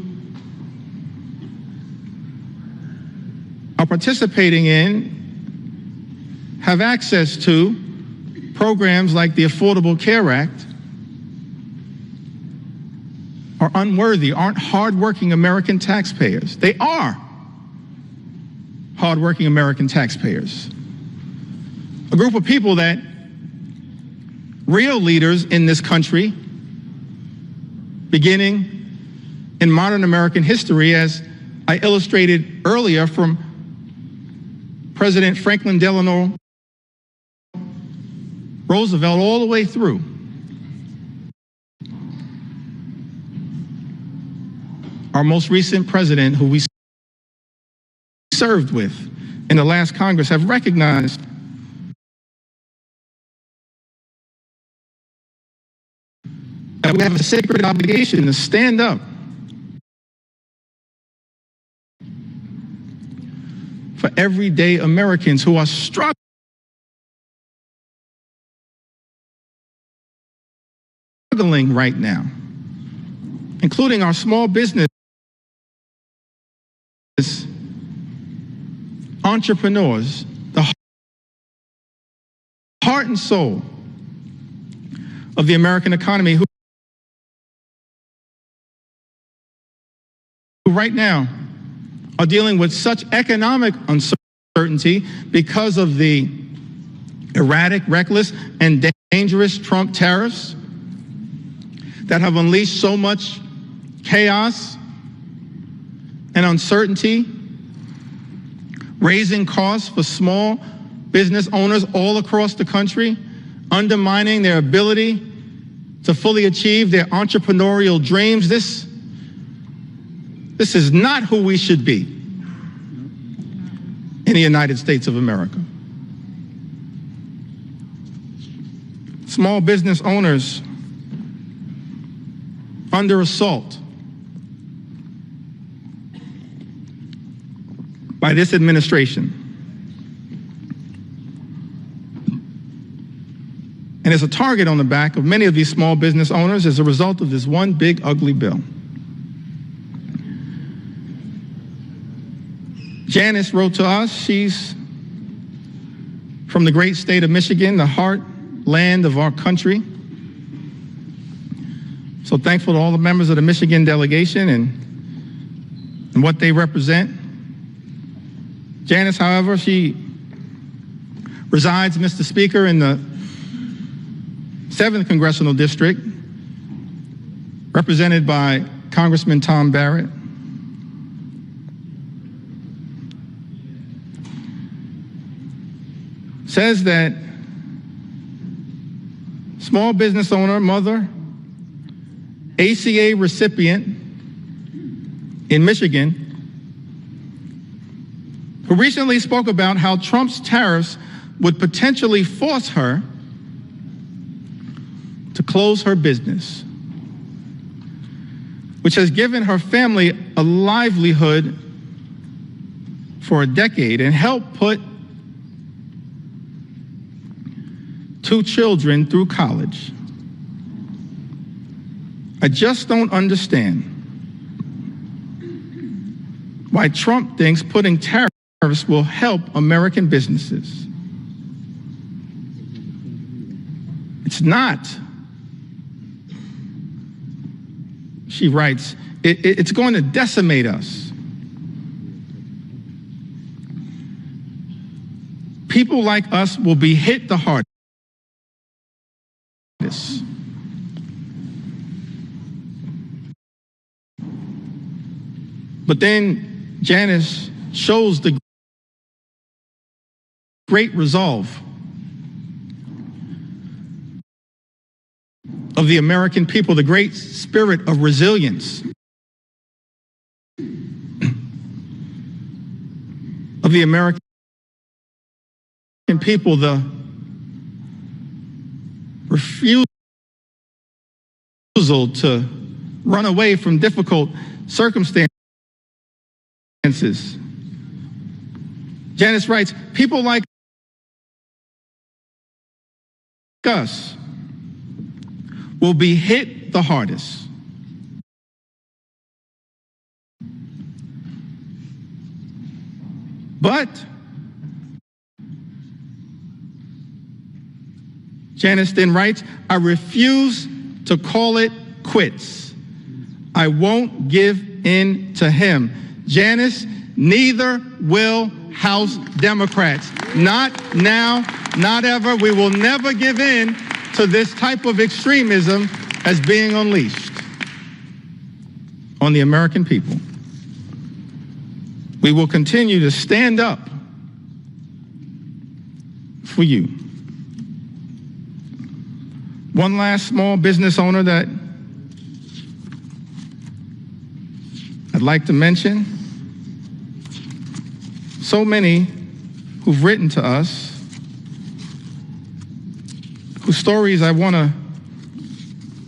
are participating in, have access to programs like the Affordable Care Act, are unworthy, aren't hardworking American taxpayers. They are hardworking American taxpayers. A group of people that real leaders in this country, beginning in modern American history, as I illustrated earlier from President Franklin Delano Roosevelt all the way through, our most recent president, who we served with in the last Congress, have recognized that we have a sacred obligation to stand up for everyday Americans who are struggling right now, including our small business entrepreneurs, the heart and soul of the American economy, who right now are dealing with such economic uncertainty because of the erratic, reckless, and dangerous Trump tariffs that have unleashed so much chaos and uncertainty, raising costs for small business owners all across the country, undermining their ability to fully achieve their entrepreneurial dreams. This is not who we should be in the United States of America. Small business owners under assault by this administration. And there's a target on the back of many of these small business owners as a result of this one big ugly bill. Janice wrote to us. She's from the great state of Michigan, the heartland of our country. So thankful to all the members of the Michigan delegation and what they represent. Janice, however, she resides, Mr. Speaker, in the 7th Congressional District, represented by Congressman Tom Barrett. Says that small business owner, mother, ACA recipient in Michigan, who recently spoke about how Trump's tariffs would potentially force her to close her business, which has given her family a livelihood for a decade and helped put 2 children through college. I just don't understand why Trump thinks putting tariffs will help American businesses. It's not. She writes, it's going to decimate us. People like us will be hit the hardest. But then Janice shows the great resolve of the American people, the great spirit of resilience of the American people, the refusal to run away from difficult circumstances. Janice writes, people like us will be hit the hardest. But Janice then writes, I refuse to call it quits. I won't give in to him. Janice, neither will House Democrats. Not now, not ever. We will never give in to this type of extremism as being unleashed on the American people. We will continue to stand up for you. One last small business owner that I'd like to mention. So many who've written to us, whose stories I want to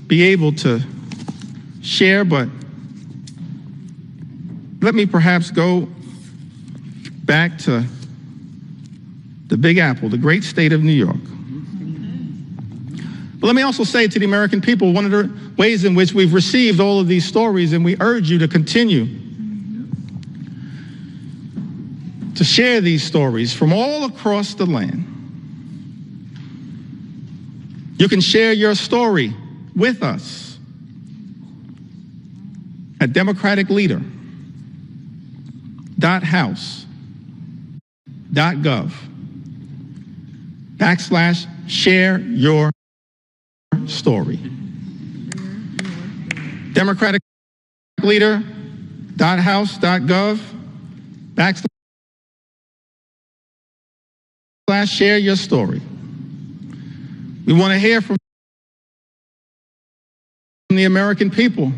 be able to share, but let me perhaps go back to the Big Apple, the great state of New York. But let me also say to the American people, one of the ways in which we've received all of these stories, and we urge you to continue to share these stories from all across the land. You can share your story with us at democraticleader.house.gov/share your story. democraticleader.house.gov/share your story. We want to hear from the American people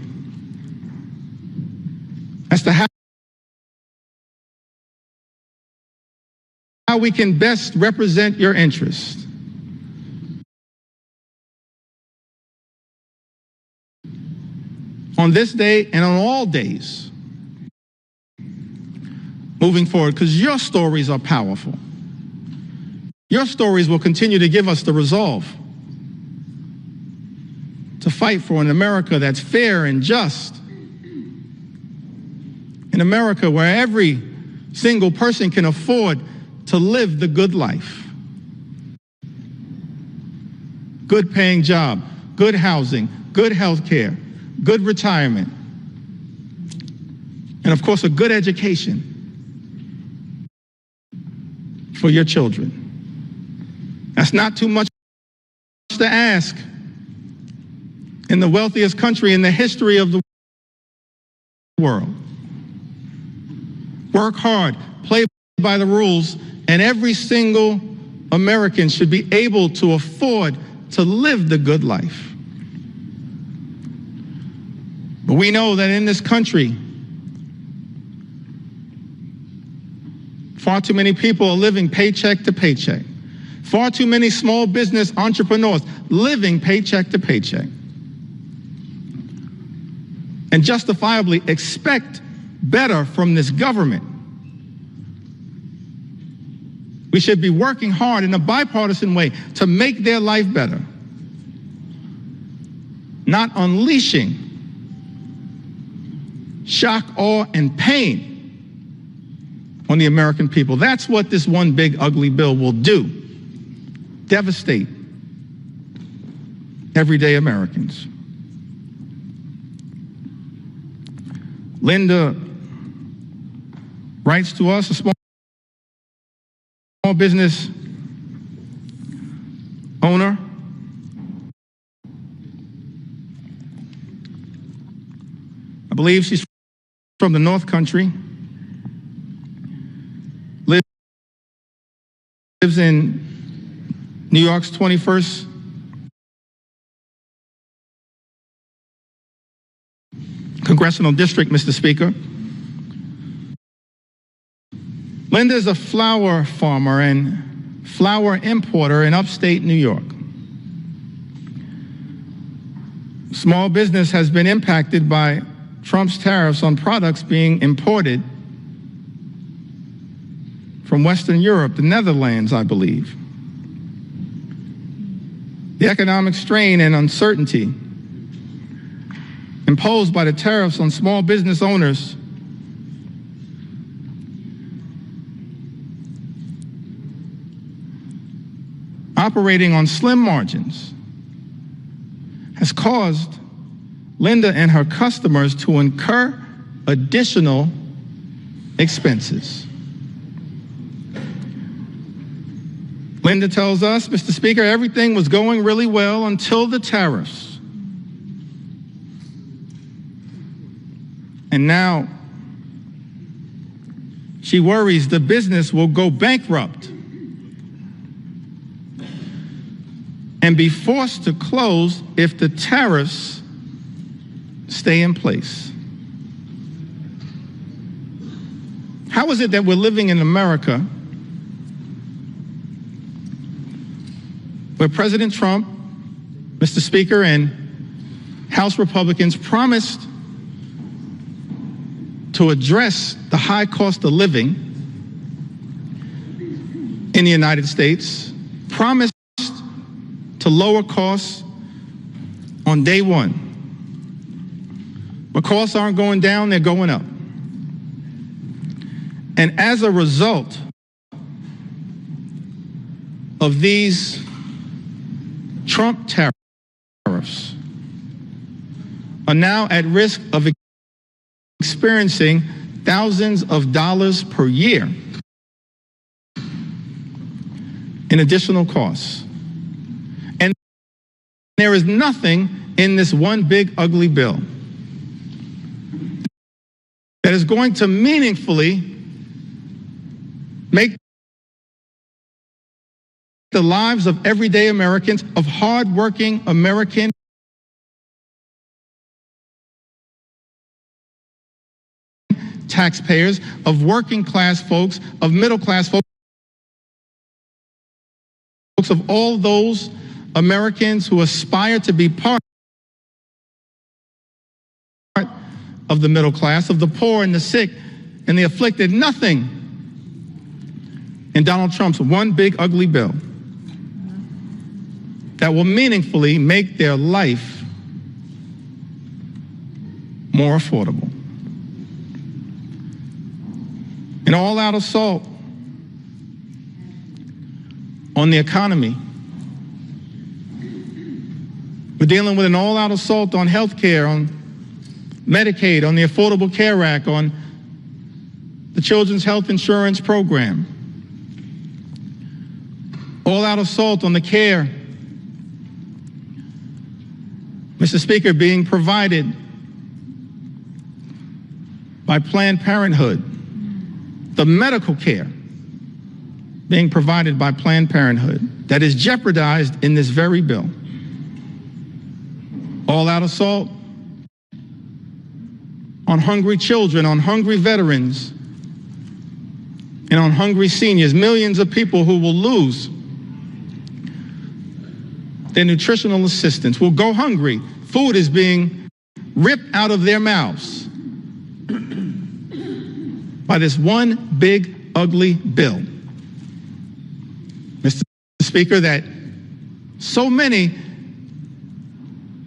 as to how we can best represent your interests. On this day and on all days moving forward, because your stories are powerful. Your stories will continue to give us the resolve to fight for an America that's fair and just. An America where every single person can afford to live the good life. Good paying job, good housing, good health care, good retirement, and of course a good education for your children. That's not too much to ask in the wealthiest country in the history of the world. Work hard, play by the rules, and every single American should be able to afford to live the good life. But we know that in this country, far too many people are living paycheck to paycheck. Far too many small business entrepreneurs living paycheck to paycheck. And justifiably expect better from this government. We should be working hard in a bipartisan way to make their life better, not unleashing shock, awe, and pain on the American people. That's what this one big ugly bill will do. Devastate everyday Americans. Linda writes to us, a small business owner. I believe she's from the North Country, lives in New York's 21st Congressional District, Mr. Speaker. Linda is a flower farmer and flower importer in upstate New York. Small business has been impacted by Trump's tariffs on products being imported from Western Europe, the Netherlands, I believe. The economic strain and uncertainty imposed by the tariffs on small business owners operating on slim margins has caused Linda and her customers to incur additional expenses. Linda tells us, Mr. Speaker, everything was going really well until the tariffs. And now she worries the business will go bankrupt and be forced to close if the tariffs stay in place. How is it that we're living in America where President Trump, Mr. Speaker, and House Republicans promised to address the high cost of living in the United States, promised to lower costs on day one? But costs aren't going down, they're going up. And as a result of these Trump tariffs are now at risk of experiencing thousands of dollars per year in additional costs. And there is nothing in this one big ugly bill that is going to meaningfully make the lives of everyday Americans, of hardworking American taxpayers, of working class folks, of middle class folks, of all those Americans who aspire to be part of the middle class, of the poor and the sick and the afflicted. Nothing in Donald Trump's one big ugly bill that will meaningfully make their life more affordable. An all-out assault on the economy. We're dealing with an all-out assault on health care, on Medicaid, on the Affordable Care Act, on the Children's Health Insurance Program. All-out assault on the care, Mr. Speaker, being provided by Planned Parenthood, the medical care being provided by Planned Parenthood that is jeopardized in this very bill. All-out assault on hungry children, on hungry veterans, and on hungry seniors, millions of people who will lose their nutritional assistance, will go hungry. Food is being ripped out of their mouths by this one big, ugly bill. Mr. Speaker, that so many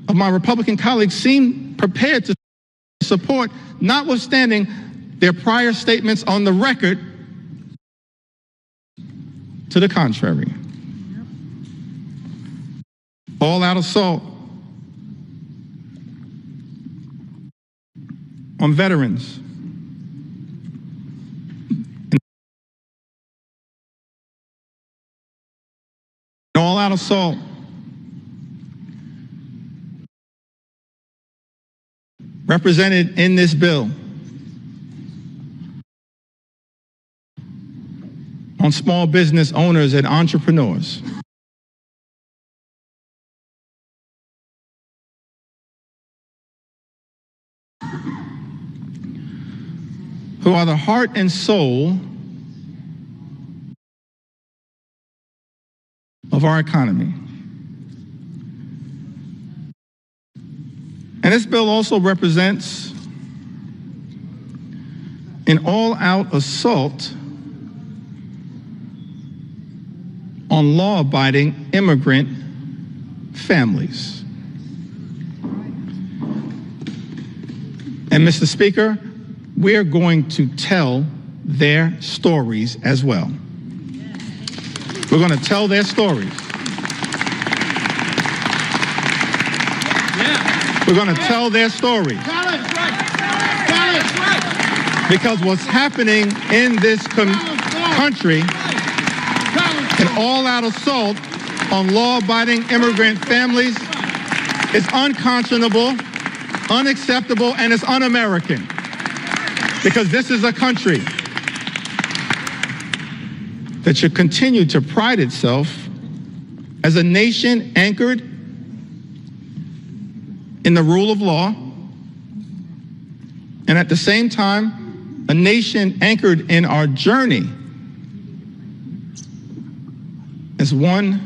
of my Republican colleagues seem prepared to support, notwithstanding their prior statements on the record to the contrary. All-out assault on veterans. An all-out assault represented in this bill on small business owners and entrepreneurs. Who are the heart and soul of our economy. And this bill also represents an all-out assault on law-abiding immigrant families. And Mr. Speaker, we're going to tell their stories as well. We're going to tell their stories. We're going to tell their stories. Because what's happening in this country, an all-out assault on law-abiding immigrant families, is unconscionable, unacceptable, and it's un-American. Because this is a country that should continue to pride itself as a nation anchored in the rule of law, and at the same time, a nation anchored in our journey as one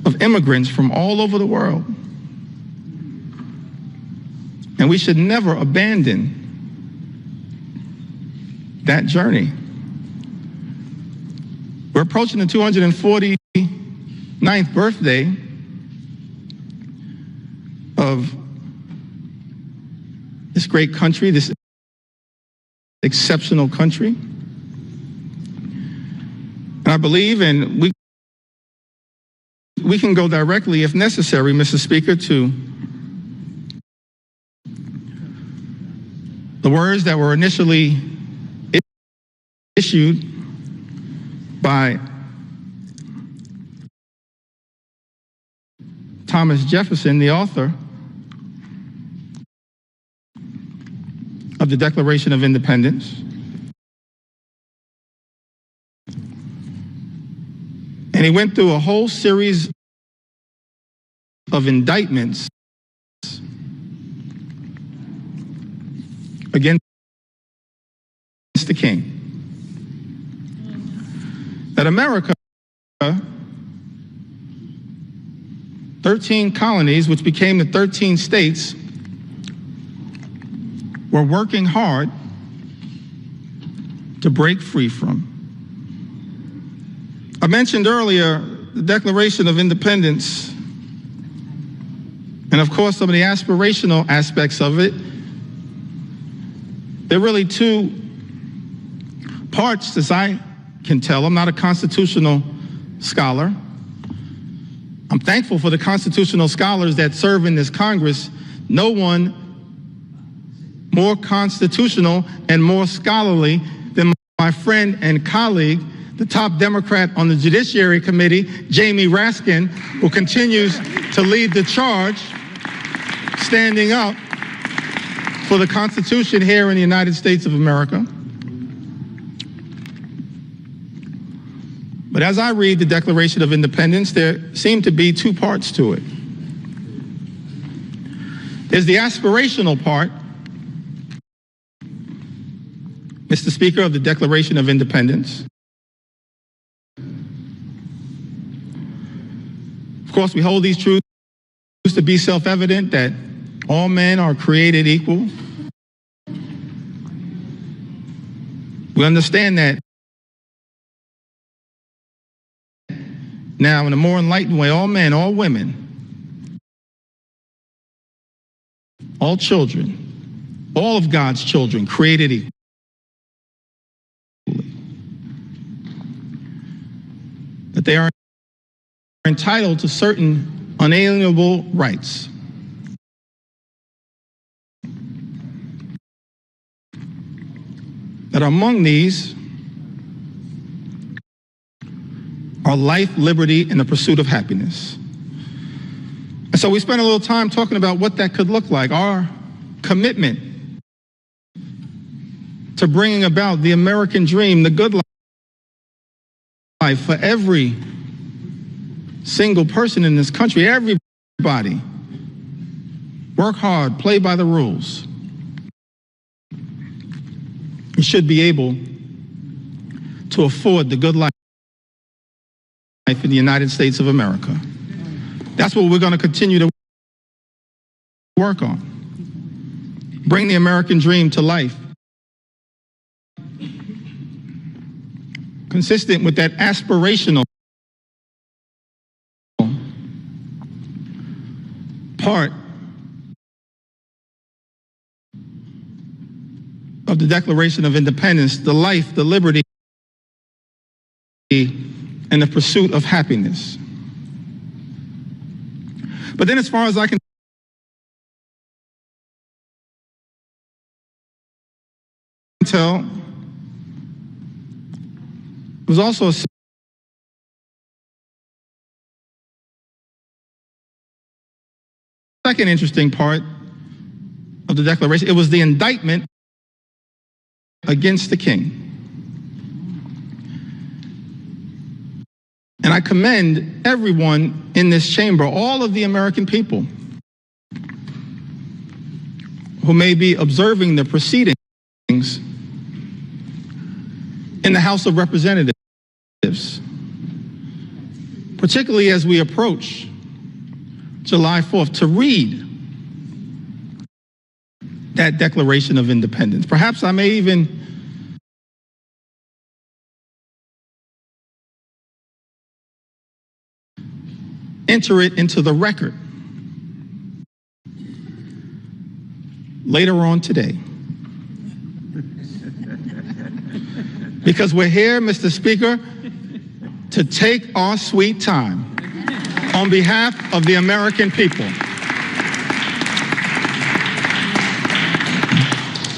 of immigrants from all over the world. And we should never abandon that journey. We're approaching the 249th birthday of this great country, this exceptional country. And I believe, and we can go directly, if necessary, Mr. Speaker, to the words that were initially issued by Thomas Jefferson, the author of the Declaration of Independence. And he went through a whole series of indictments against the king. That America, 13 colonies, which became the 13 states, were working hard to break free from. I mentioned earlier the Declaration of Independence, and of course some of the aspirational aspects of it. There are really two parts, as I can tell. I'm not a constitutional scholar. I'm thankful for the constitutional scholars that serve in this Congress. No one more constitutional and more scholarly than my friend and colleague, the top Democrat on the Judiciary Committee, Jamie Raskin, who continues to lead the charge, standing up for the Constitution here in the United States of America. But as I read the Declaration of Independence, there seem to be two parts to it. There's the aspirational part, Mr. Speaker, of the Declaration of Independence. Of course, we hold these truths to be self-evident, that all men are created equal. We understand that now in a more enlightened way. All men, all women, all children, all of God's children created equal. That they are entitled to certain unalienable rights. That among these are life, liberty, and the pursuit of happiness. And so we spent a little time talking about what that could look like, our commitment to bringing about the American dream, the good life for every single person in this country, everybody. Work hard, play by the rules. You should be able to afford the good life in the United States of America. That's what we're going to continue to work on. Bring the American dream to life. Consistent with that aspirational part of the Declaration of Independence, the life, the liberty, and the pursuit of happiness. But then as far as I can tell, it was also a second interesting part of the Declaration. It was the indictment against the king. And I commend everyone in this chamber, all of the American people who may be observing the proceedings in the House of Representatives, particularly as we approach July 4th, to read that Declaration of Independence. Perhaps I may even enter it into the record later on today. Because we're here, Mr. Speaker, to take our sweet time on behalf of the American people,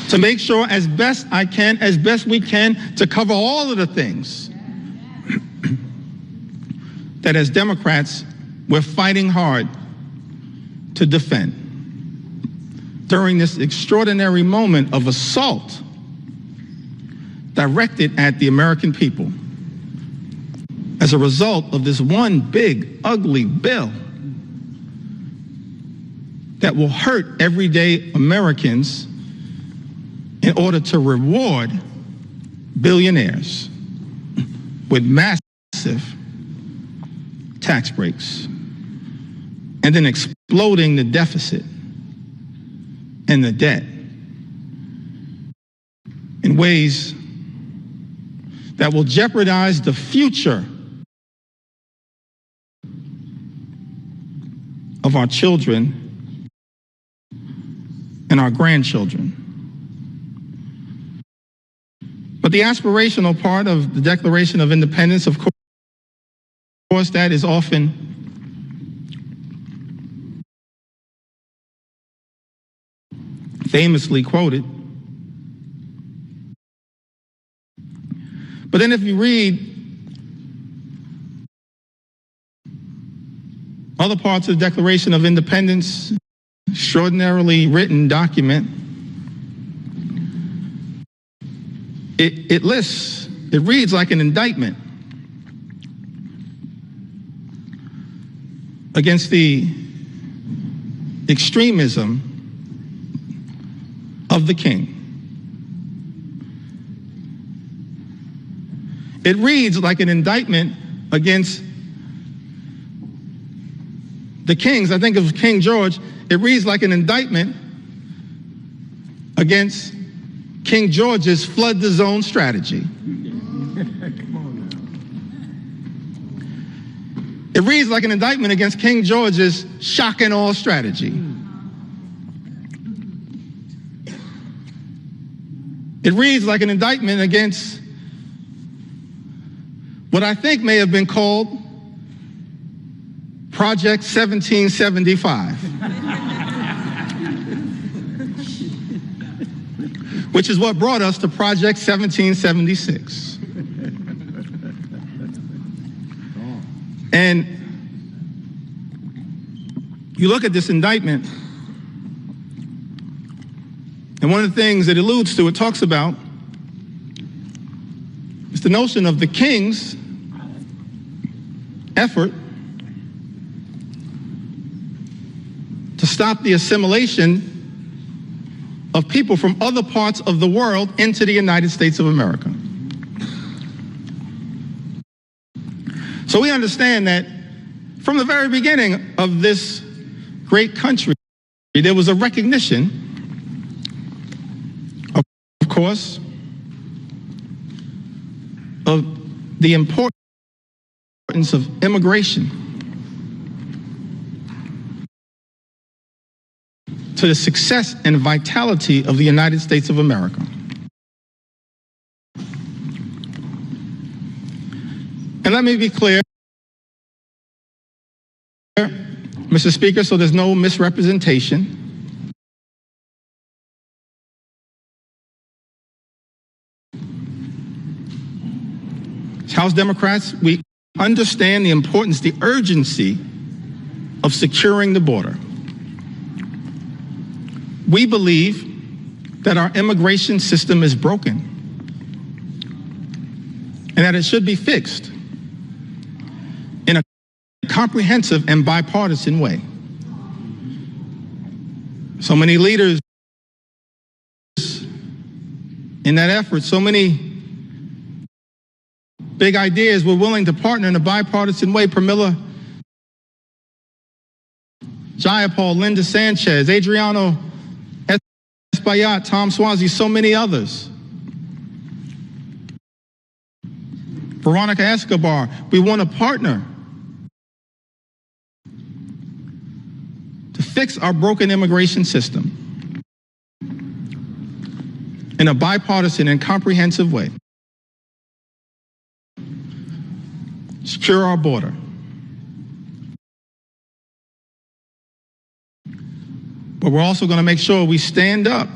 to make sure as best we can, to cover all of the things that as Democrats, we're fighting hard to defend during this extraordinary moment of assault directed at the American people as a result of this one big, ugly bill that will hurt everyday Americans in order to reward billionaires with massive tax breaks, and then exploding the deficit and the debt in ways that will jeopardize the future of our children and our grandchildren. But the aspirational part of the Declaration of Independence, of course, that is often famously quoted. But then if you read other parts of the Declaration of Independence, extraordinarily written document, it reads like an indictment against the extremism of the king. It reads like an indictment against the kings. I think of King George. It reads like an indictment against King George's flood the zone strategy. It reads like an indictment against King George's shock and awe strategy. It reads like an indictment against what I think may have been called Project 1775, which is what brought us to Project 1776. And you look at this indictment, and one of the things it alludes to, it talks about, is the notion of the king's effort to stop the assimilation of people from other parts of the world into the United States of America. So we understand that from the very beginning of this great country, there was a recognition, of course, of the importance of immigration to the success and vitality of the United States of America. And let me be clear, Mr. Speaker, so there's no misrepresentation. As House Democrats, we understand the importance, the urgency of securing the border. We believe that our immigration system is broken and that it should be fixed in a comprehensive and bipartisan way. So many leaders in that effort, so many big ideas were willing to partner in a bipartisan way. Pramila Jayapal, Linda Sanchez, Adriano Espaillat, Tom Swazi, so many others. Veronica Escobar, we want to partner to fix our broken immigration system in a bipartisan and comprehensive way. Secure our border. But we're also going to make sure we stand up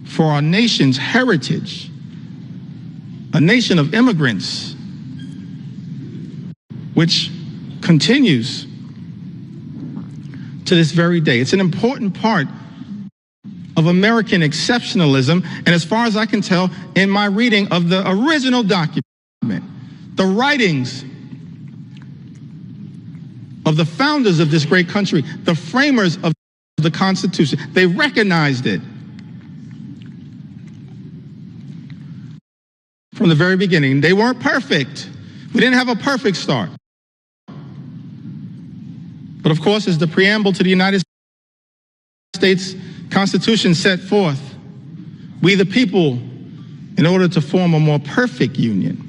for our nation's heritage, a nation of immigrants, which continues to this very day. It's an important part of American exceptionalism, and as far as I can tell, in my reading of the original document, the writings of the founders of this great country, the framers of the Constitution, they recognized it from the very beginning. They weren't perfect. We didn't have a perfect start. But of course, as the preamble to the United States Constitution set forth, we the people, in order to form a more perfect union.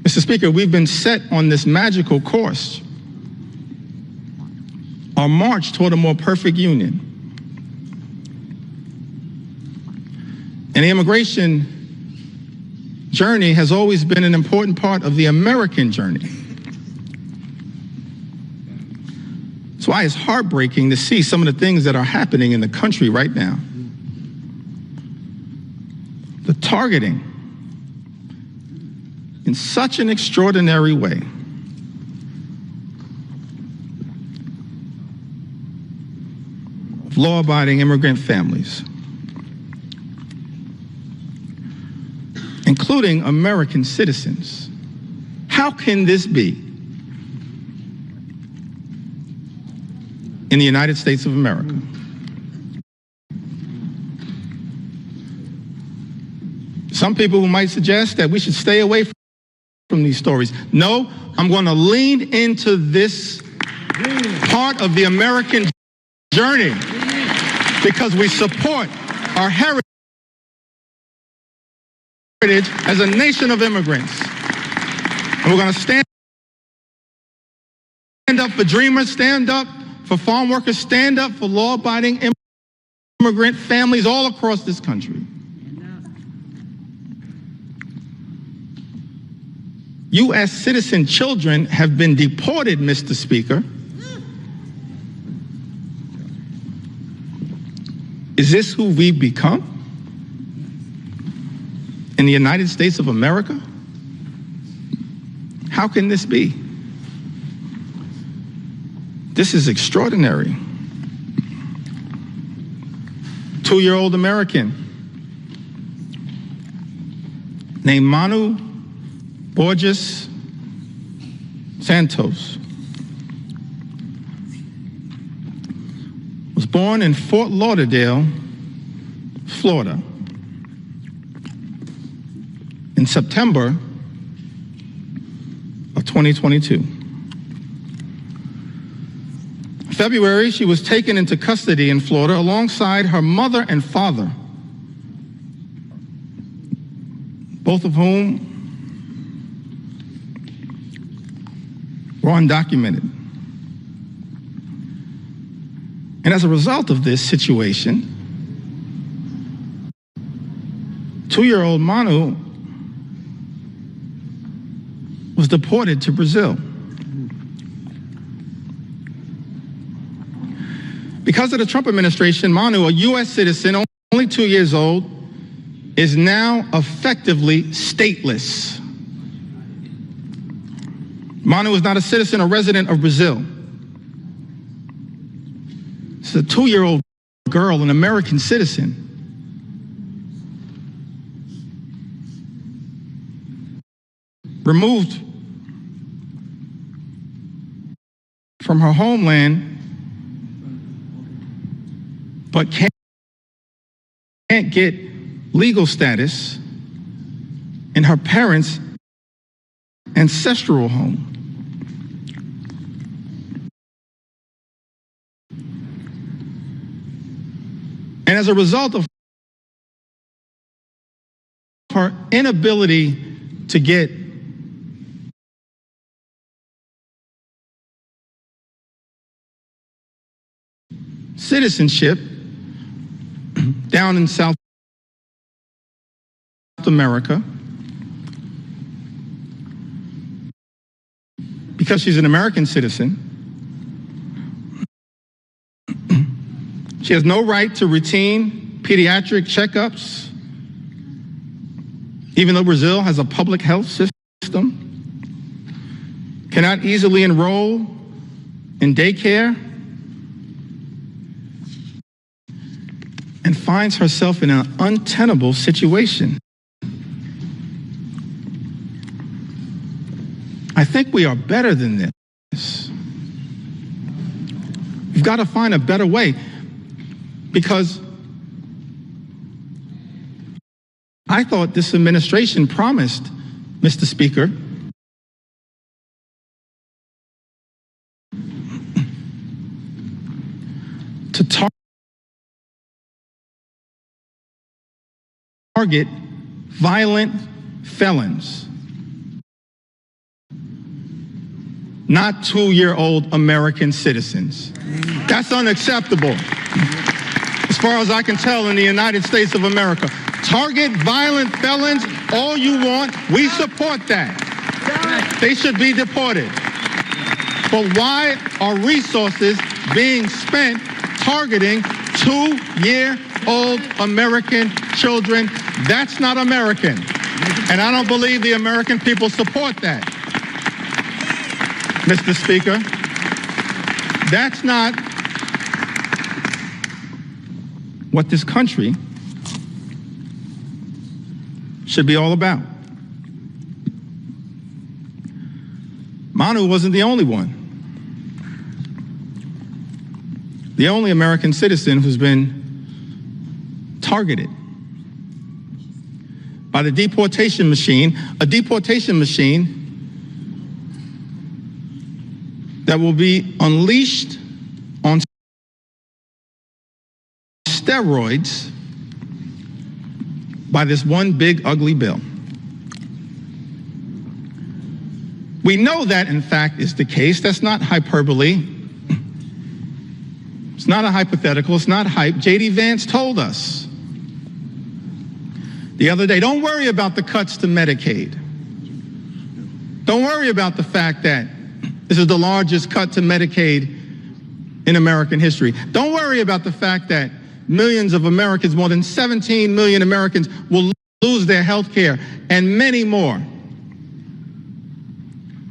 Mr. Speaker, we've been set on this magical course, our march toward a more perfect union. And the immigration journey has always been an important part of the American journey. That's why it's heartbreaking to see some of the things that are happening in the country right now. The targeting in such an extraordinary way. Of law-abiding immigrant families, including American citizens. How can this be in the United States of America? Some people who might suggest that we should stay away from these stories. No, I'm going to lean into this part of the American journey because we support our heritage as a nation of immigrants. And we're going to stand up for dreamers, stand up for farm workers, stand up for law-abiding immigrant families all across this country. U.S. citizen children have been deported, Mr. Speaker. Is this who we've become in the United States of America? How can this be? This is extraordinary. 2-year-old American named Manu Borges Santos was born in Fort Lauderdale, Florida, in September of 2022. February, she was taken into custody in Florida alongside her mother and father, both of whom were undocumented. And as a result of this situation, 2-year-old Manu was deported to Brazil. Because of the Trump administration, Manu, a U.S. citizen, only 2 years old, is now effectively stateless. Manu is not a citizen or resident of Brazil. It's a 2-year-old girl, an American citizen. Removed from her homeland, but can't get legal status in her parents' ancestral home. And as a result of her inability to get citizenship down in South America, because she's an American citizen, she has no right to routine pediatric checkups, even though Brazil has a public health system, cannot easily enroll in daycare, and finds herself in an untenable situation. I think we are better than this. We've got to find a better way, because I thought this administration promised, Mr. Speaker, to target violent felons, not 2-year-old American citizens. That's unacceptable, as far as I can tell, in the United States of America. Target violent felons all you want. We support that. They should be deported. But why are resources being spent targeting 2-year-old American children? That's not American. And I don't believe the American people support that, Mr. Speaker. That's not what this country should be all about. Manu wasn't the only one. The only American citizen who's been targeted by the deportation machine, a deportation machine that will be unleashed on steroids by this one big ugly bill. We know that, in fact, is the case. That's not hyperbole. It's not a hypothetical. It's not hype. J.D. Vance told us the other day, don't worry about the cuts to Medicaid. Don't worry about the fact that this is the largest cut to Medicaid in American history. Don't worry about the fact that millions of Americans, more than 17 million Americans, will lose their health care, and many more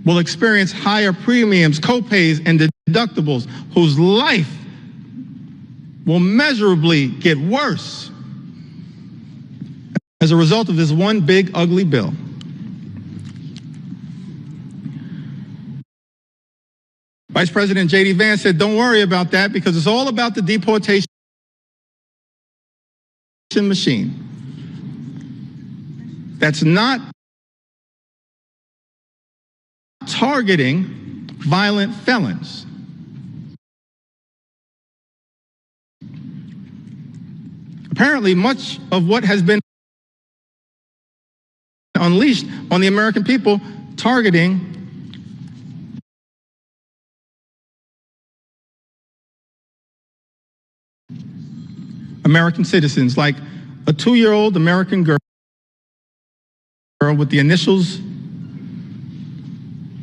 will experience higher premiums, co-pays, and deductibles, whose life will measurably get worse as a result of this one big ugly bill. Vice President J.D. Vance said, don't worry about that, because it's all about the deportation machine. That's not targeting violent felons. Apparently, much of what has been unleashed on the American people targeting American citizens, like a 2-year-old American girl with the initials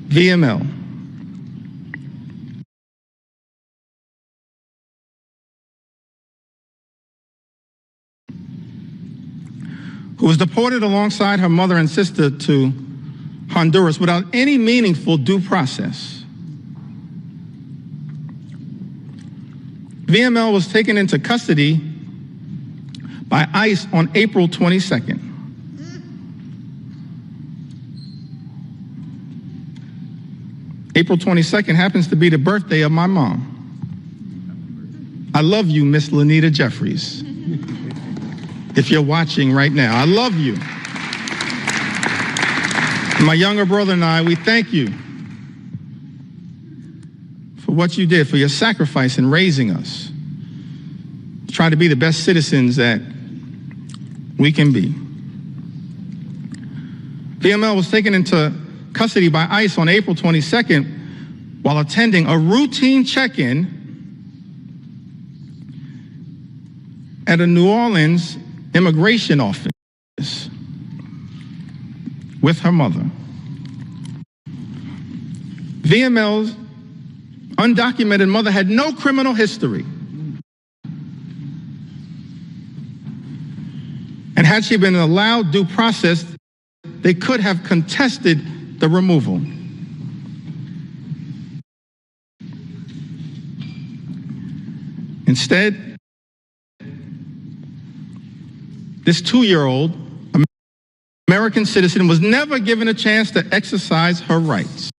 VML. Who was deported alongside her mother and sister to Honduras without any meaningful due process. VML was taken into custody by ICE on April 22nd. April 22nd happens to be the birthday of my mom. I love you, Miss Lanita Jeffries. If you're watching right now, I love you. My younger brother and I, we thank you for what you did, for your sacrifice in raising us, trying to be the best citizens that we can be. VML was taken into custody by ICE on April 22nd while attending a routine check-in at a New Orleans immigration office with her mother. VML's undocumented mother had no criminal history. And had she been allowed due process, they could have contested the removal. Instead, this 2-year-old American citizen was never given a chance to exercise her rights.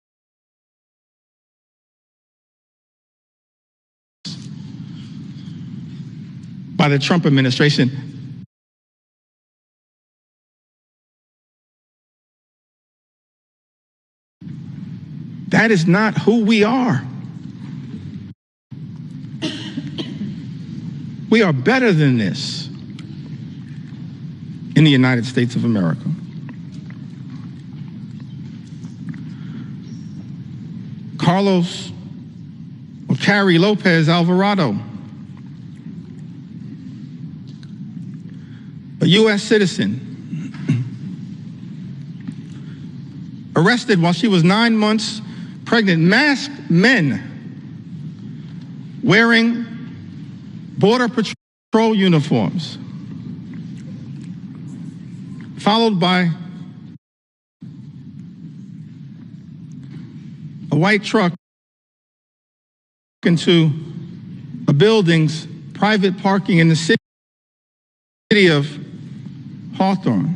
By the Trump administration. That is not who we are. We are better than this in the United States of America. Carlos or Carrie Lopez Alvarado, a U.S. citizen, arrested while she was 9 months pregnant, masked men wearing Border Patrol uniforms, followed by a white truck into a building's private parking in the city of Hawthorne.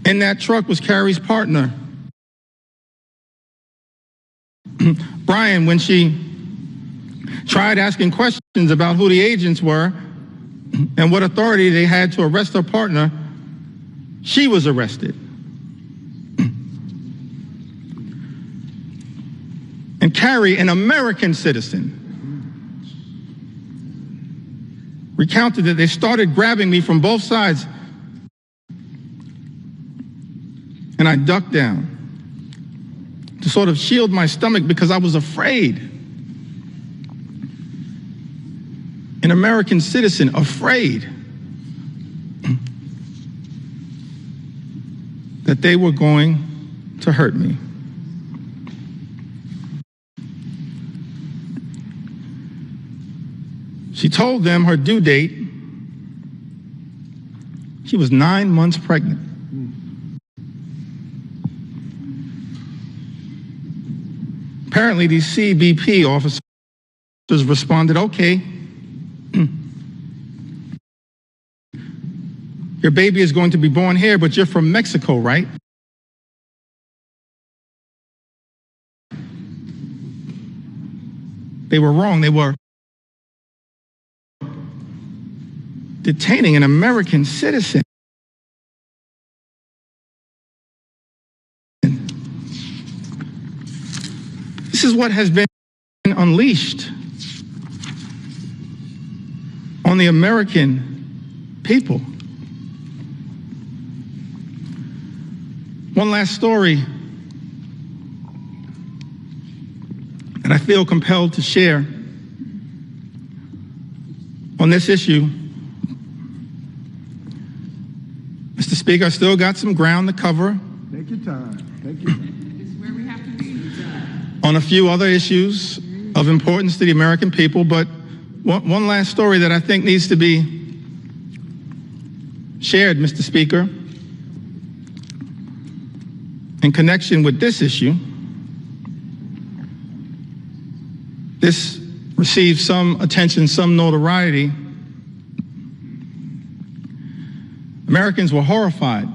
In that truck was Carrie's partner, Brian. When she tried asking questions about who the agents were and what authority they had to arrest her partner, she was arrested. And Carrie, an American citizen, recounted that they started grabbing me from both sides, and I ducked down to sort of shield my stomach because I was afraid. An American citizen, afraid that they were going to hurt me. She told them her due date. She was 9 months pregnant. Apparently, these CBP officers responded, okay, your baby is going to be born here, but you're from Mexico, right? They were wrong. They were detaining an American citizen. This is what has been unleashed on the American people. One last story that I feel compelled to share on this issue. Mr. Speaker, I still got some ground to cover. Take your time. Take your time. This is where we have to be. On a few other issues of importance to the American people, but one last story that I think needs to be shared, Mr. Speaker, in connection with this issue. This received some attention, some notoriety. Americans were horrified,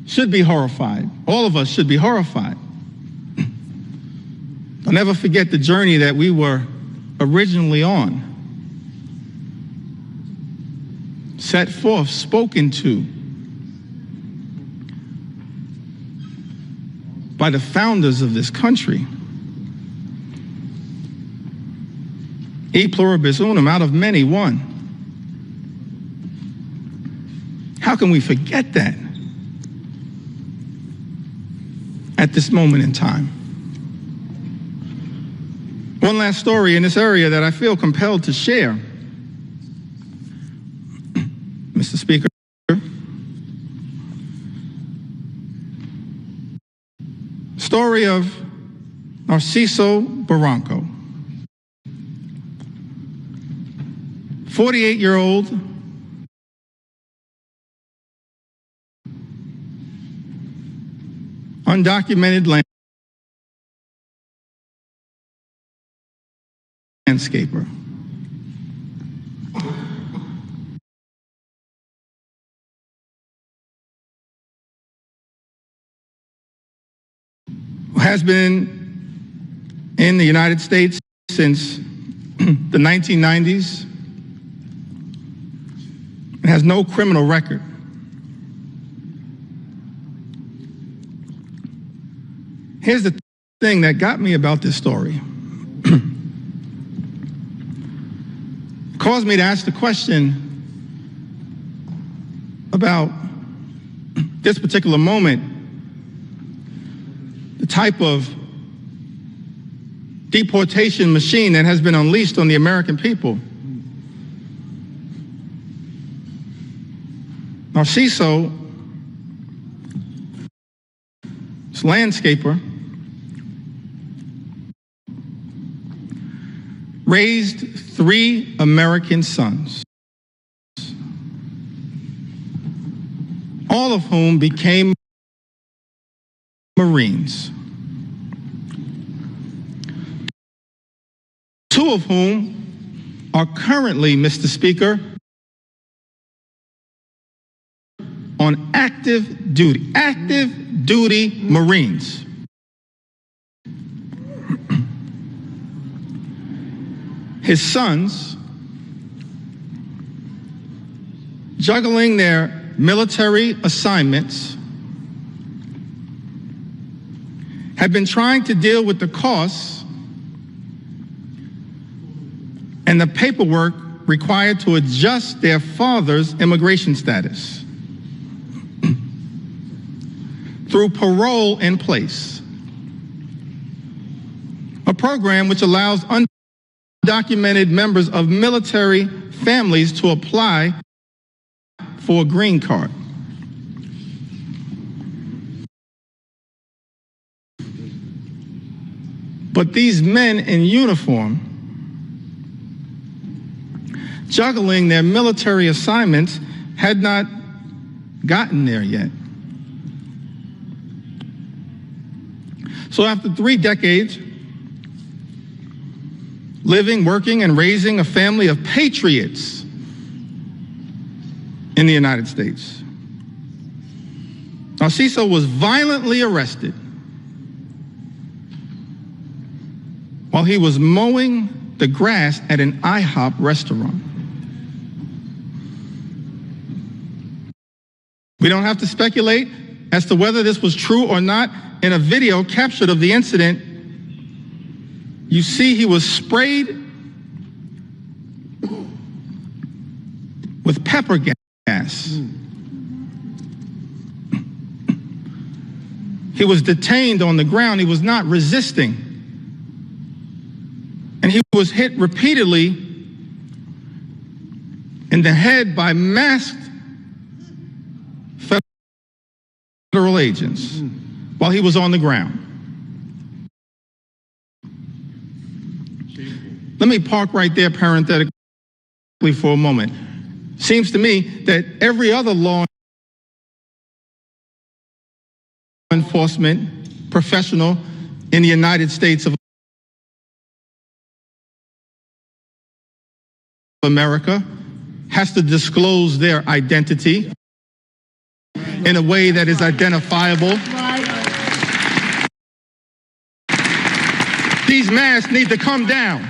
should be horrified. All of us should be horrified. I'll never forget the journey that we were originally on. Set forth, spoken to by the founders of this country. E pluribus unum, out of many, one. How can we forget that at this moment in time? One last story in this area that I feel compelled to share, Mr. Speaker. Story of Narciso Barranco, 48-year-old undocumented landscaper. Has been in the United States since the 1990s and has no criminal record. Here's the thing that got me about this story. Caused me to ask the question about this particular moment, the type of deportation machine that has been unleashed on the American people. Narciso, this landscaper, raised 3 American sons, all of whom became Marines, 2 of whom are currently, Mr. Speaker, on active duty Marines. His sons, juggling their military assignments, have been trying to deal with the costs and the paperwork required to adjust their father's immigration status through parole in place, a program which allows undocumented members of military families to apply for a green card. But these men in uniform, juggling their military assignments, had not gotten there yet. So after 3 decades, living, working, and raising a family of patriots in the United States, Narciso was violently arrested while he was mowing the grass at an IHOP restaurant. We don't have to speculate as to whether this was true or not. In a video captured of the incident, you see he was sprayed with pepper gas. He was detained on the ground. He was not resisting. And he was hit repeatedly in the head by masked federal agents while he was on the ground. Let me park right there parenthetically for a moment. Seems to me that every other law enforcement professional in the United States of America has to disclose their identity in a way that is identifiable. These masks need to come down.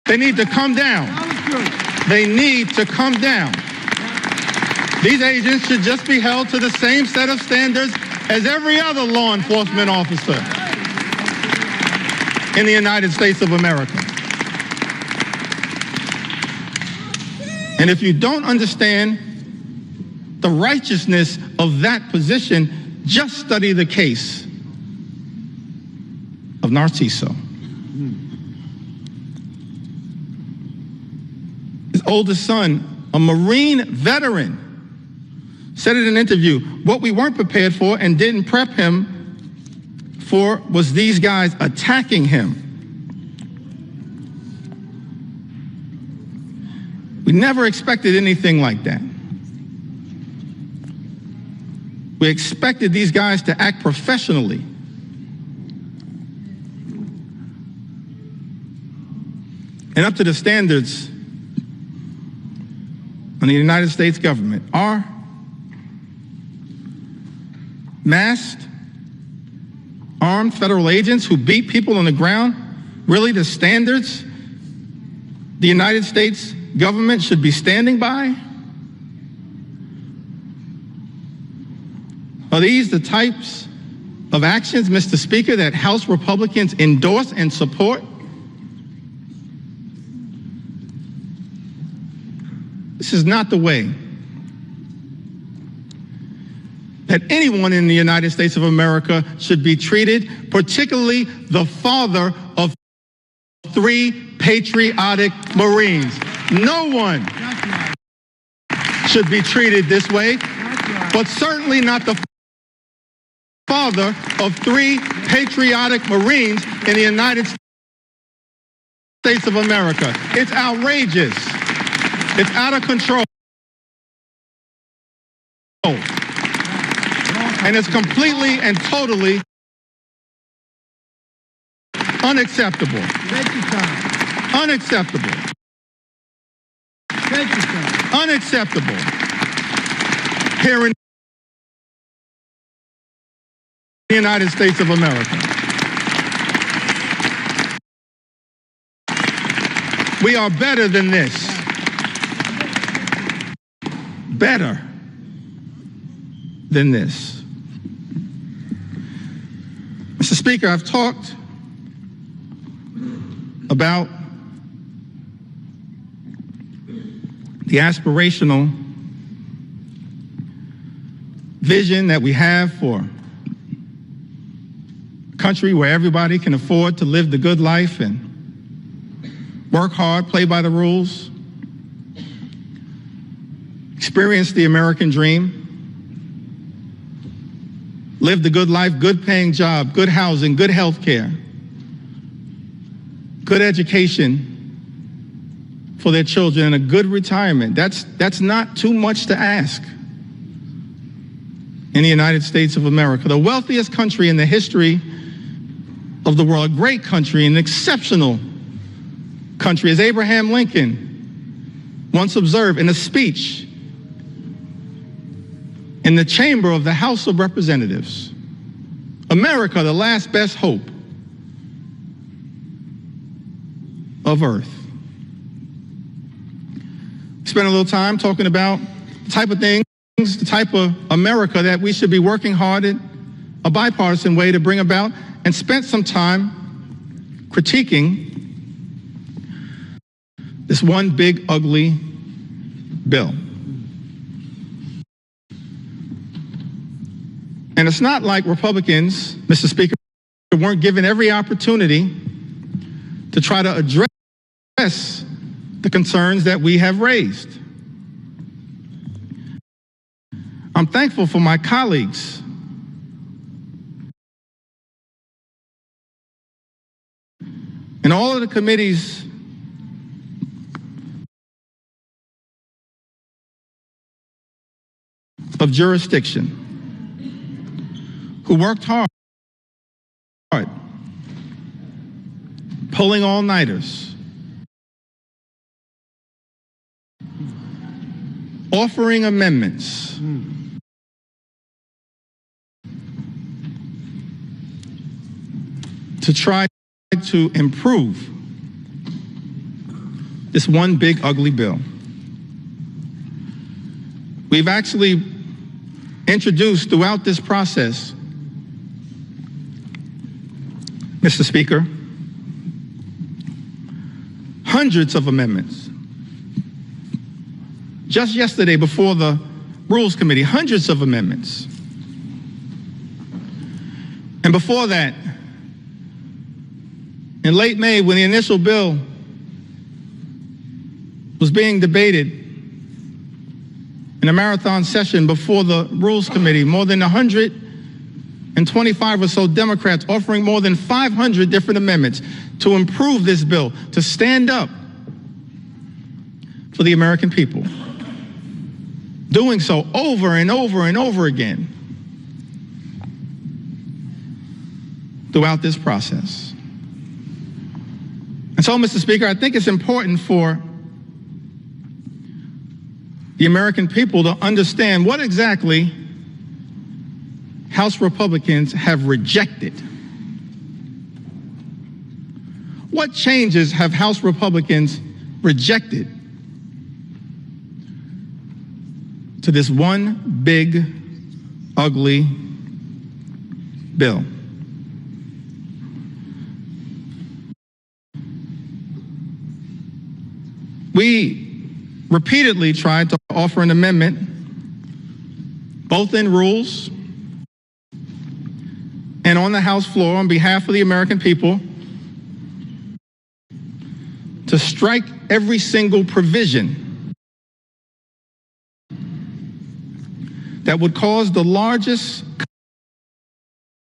They need to come down. They need to come down. These agents should just be held to the same set of standards as every other law enforcement officer in the United States of America. And if you don't understand the righteousness of that position, just study the case of Narciso. His oldest son, a Marine veteran, said in an interview, what we weren't prepared for and didn't prep him for was these guys attacking him. We never expected anything like that. We expected these guys to act professionally. And up to the standards of the United States government. Are masked, armed federal agents who beat people on the ground really the standards the United States government should be standing by? Are these the types of actions, Mr. Speaker, that House Republicans endorse and support? This is not the way that anyone in the United States of America should be treated, particularly the father of 3 patriotic Marines. No one should be treated this way, but certainly not the father of 3 patriotic Marines in the United States of America. It's outrageous. It's out of control. And it's completely and totally unacceptable. Unacceptable. Unacceptable. Here in the United States of America. We are better than this. Better than this. Mr. Speaker, I've talked about the aspirational vision that we have for a country where everybody can afford to live the good life and work hard, play by the rules, experience the American dream, live the good life, good paying job, good housing, good health care, good education for their children, and a good retirement. That's not too much to ask in the United States of America, the wealthiest country in the history of the world, a great country, an exceptional country, as Abraham Lincoln once observed in a speech in the chamber of the House of Representatives. America, the last best hope of Earth. Spent a little time talking about the type of things, the type of America that we should be working hard in a bipartisan way to bring about, and spent some time critiquing this one big, ugly bill. And it's not like Republicans, Mr. Speaker, weren't given every opportunity to try to address the concerns that we have raised. I'm thankful for my colleagues in all of the committees of jurisdiction who worked hard, pulling all-nighters, offering amendments, to try to improve this one big ugly bill. We've actually introduced throughout this process, Mr. Speaker, hundreds of amendments. Just yesterday before the Rules Committee, hundreds of amendments. And before that, in late May, when the initial bill was being debated in a marathon session before the Rules Committee, more than 125 or so Democrats offering more than 500 different amendments to improve this bill, to stand up for the American people. Doing so over and over and over again throughout this process. And so, Mr. Speaker, I think it's important for the American people to understand what exactly House Republicans have rejected. What changes have House Republicans rejected to this one big, ugly bill? We repeatedly tried to offer an amendment, both in rules and on the House floor on behalf of the American people, to strike every single provision that would cause the largest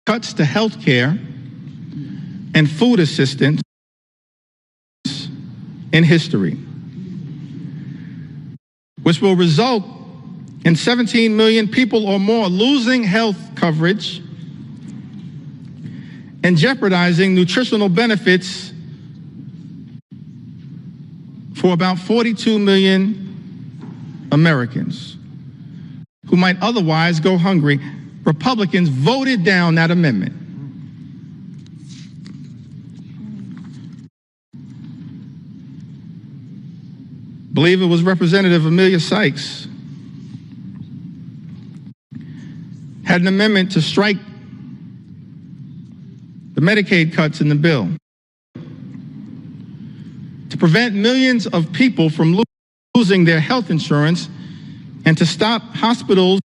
cuts to health care and food assistance in history, which will result in 17 million people or more losing health coverage and jeopardizing nutritional benefits for about 42 million Americans who might otherwise go hungry. Republicans voted down that amendment. I believe it was Representative Amelia Sykes had an amendment to strike the Medicaid cuts in the bill to prevent millions of people from losing their health insurance and to stop hospitals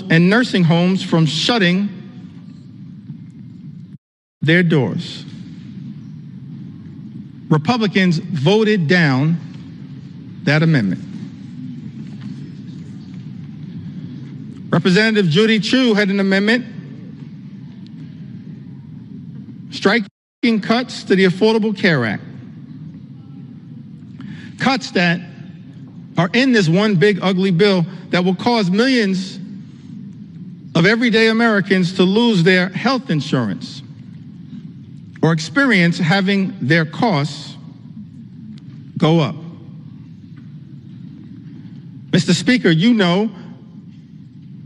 and nursing homes from shutting their doors. Republicans voted down that amendment. Representative Judy Chu had an amendment striking cuts to the Affordable Care Act. Cuts that are in this one big ugly bill that will cause millions of everyday Americans to lose their health insurance or experience having their costs go up. Mr. Speaker, you know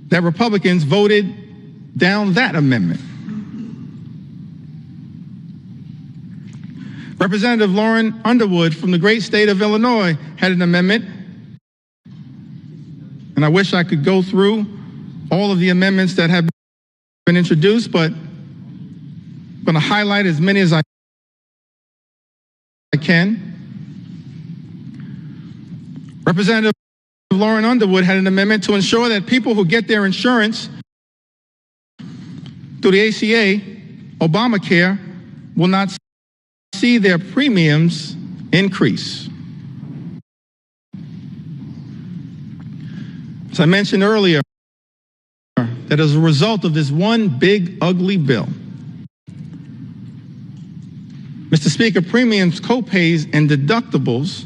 that Republicans voted down that amendment. Representative Lauren Underwood from the great state of Illinois had an amendment, and I wish I could go through all of the amendments that have been introduced, but I'm going to highlight as many as I can. Representative Lauren Underwood had an amendment to ensure that people who get their insurance through the ACA, Obamacare, will not see their premiums increase. As I mentioned earlier, that as a result of this one big, ugly bill, Mr. Speaker, premiums, copays, and deductibles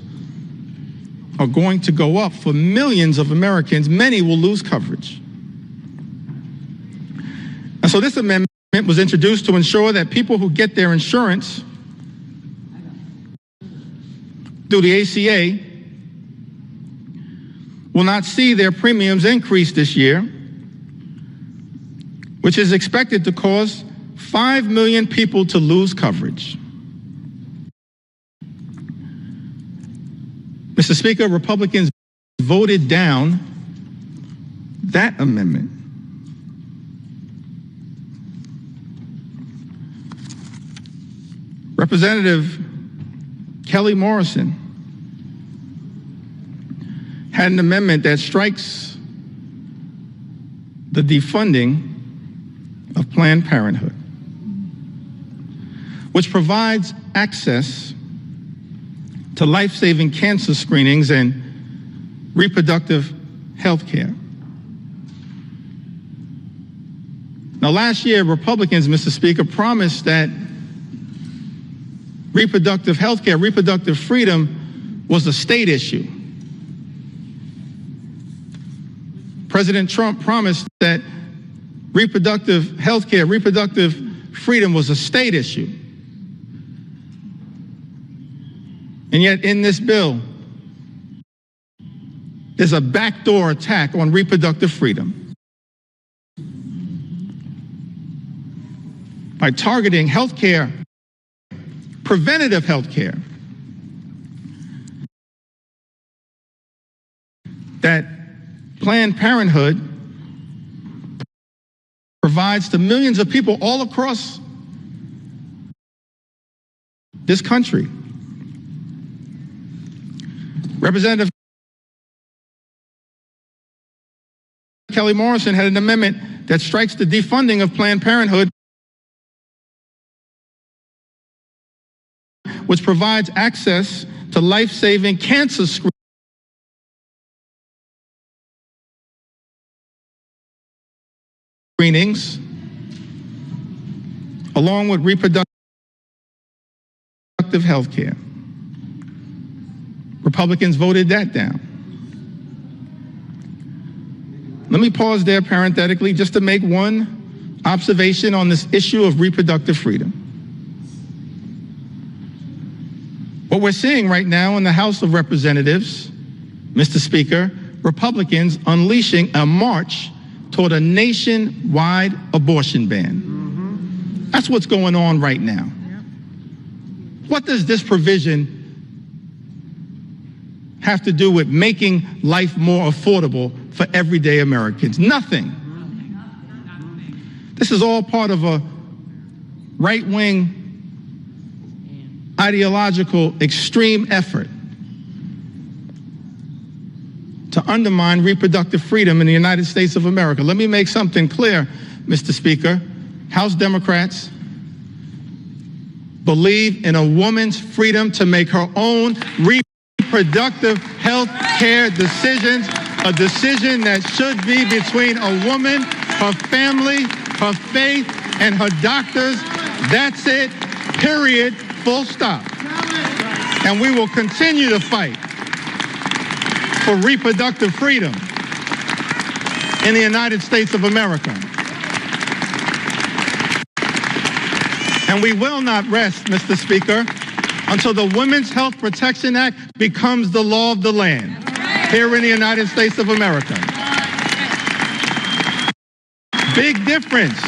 are going to go up for millions of Americans. Many will lose coverage. And so this amendment was introduced to ensure that people who get their insurance through the ACA will not see their premiums increase this year, which is expected to cause 5 million people to lose coverage. Mr. Speaker, Republicans voted down that amendment. Representative Kelly Morrison had an amendment that strikes the defunding of Planned Parenthood, which provides access to life-saving cancer screenings and reproductive health care. Now, last year, Republicans, Mr. Speaker, promised that reproductive health care, reproductive freedom was a state issue. President Trump promised that reproductive health care, reproductive freedom was a state issue. And yet in this bill, there's a backdoor attack on reproductive freedom by targeting health care, preventative health care, that Planned Parenthood provides to millions of people all across this country. Representative Kelly Morrison had an amendment that strikes the defunding of Planned Parenthood, which provides access to life-saving cancer screenings, along with reproductive health care. Republicans voted that down. Let me pause there parenthetically just to make one observation on this issue of reproductive freedom. What we're seeing right now in the House of Representatives, Mr. Speaker, Republicans unleashing a march toward a nationwide abortion ban. That's what's going on right now. What does this provision have to do with making life more affordable for everyday Americans? Nothing. This is all part of a right-wing ideological extreme effort to undermine reproductive freedom in the United States of America. Let me make something clear, Mr. Speaker. House Democrats believe in a woman's freedom to make her own reproductive health care decisions, a decision that should be between a woman, her family, her faith, and her doctors. That's it, period, full stop. And we will continue to fight for reproductive freedom in the United States of America. And we will not rest, Mr. Speaker, until the Women's Health Protection Act becomes the law of the land here in the United States of America. Big difference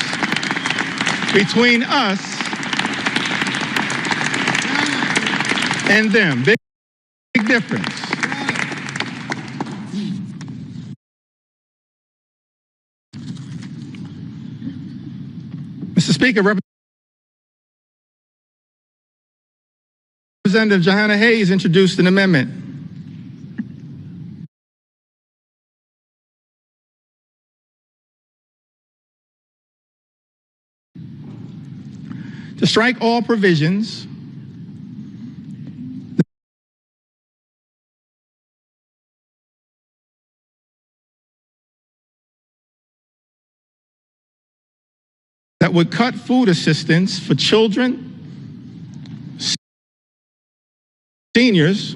between us and them. Big difference. Mr. Speaker, Representative Johanna Hayes introduced an amendment to strike all provisions that would cut food assistance for children, seniors,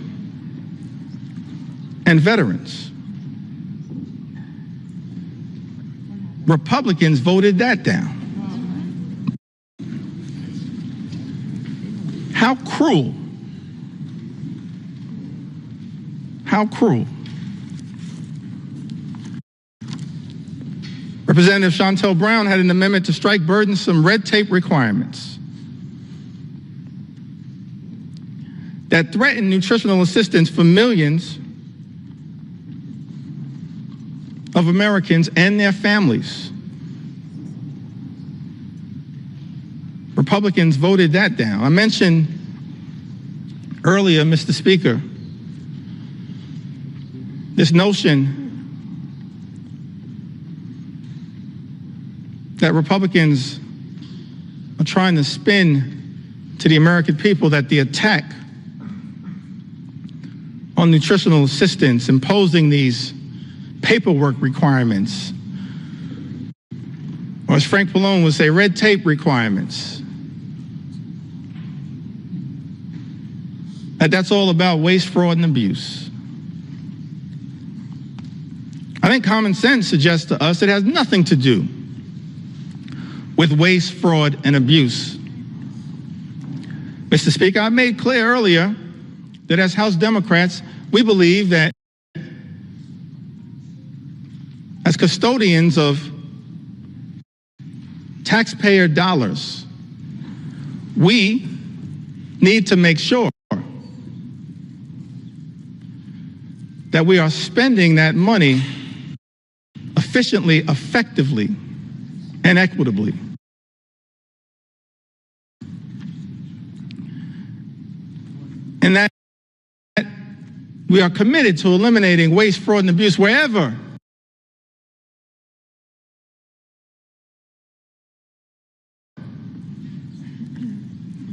and veterans. Republicans voted that down. How cruel. How cruel. Representative Chantel Brown had an amendment to strike burdensome red tape requirements that threaten nutritional assistance for millions of Americans and their families. Republicans voted that down. I mentioned earlier, Mr. Speaker, this notion that Republicans are trying to spin to the American people that the attack on nutritional assistance, imposing these paperwork requirements, or as Frank Pallone would say, red tape requirements, that's all about waste, fraud, and abuse. I think common sense suggests to us it has nothing to do with waste, fraud, and abuse. Mr. Speaker, I made clear earlier that as House Democrats, we believe that as custodians of taxpayer dollars, we need to make sure that we are spending that money efficiently, effectively, and equitably. And that we are committed to eliminating waste, fraud, and abuse wherever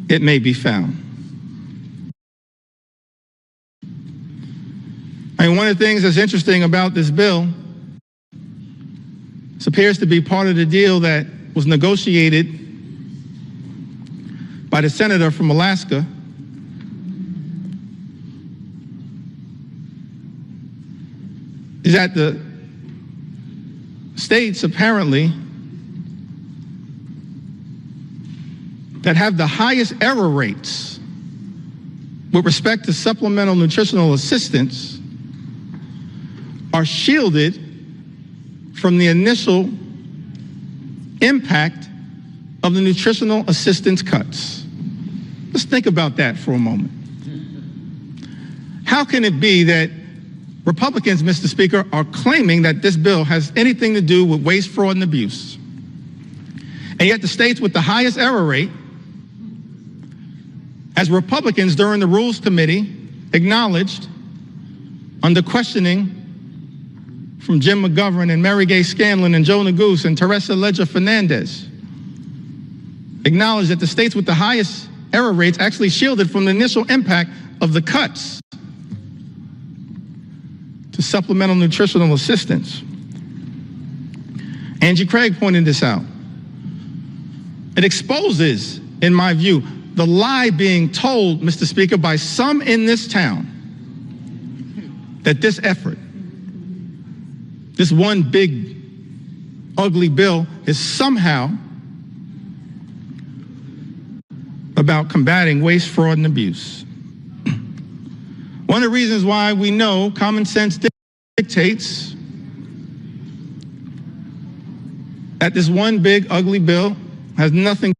it may be found. I mean, one of the things that's interesting about this bill, this appears to be part of the deal that was negotiated by the senator from Alaska, is that the states apparently that have the highest error rates with respect to supplemental nutritional assistance are shielded from the initial impact of the nutritional assistance cuts. Let's think about that for a moment. How can it be that Republicans, Mr. Speaker, are claiming that this bill has anything to do with waste, fraud, and abuse, and yet the states with the highest error rate, as Republicans during the Rules Committee acknowledged under questioning from Jim McGovern and Mary Gay Scanlon and Joe Neguse and Teresa Leger Fernandez, acknowledged that the states with the highest error rates actually shielded from the initial impact of the cuts to supplemental nutritional assistance. Angie Craig pointed this out. It exposes, in my view, the lie being told, Mr. Speaker, by some in this town that this effort, this one big, ugly bill, is somehow about combating waste, fraud, and abuse. One of the reasons why we know common sense dictates that this one big, ugly bill has nothing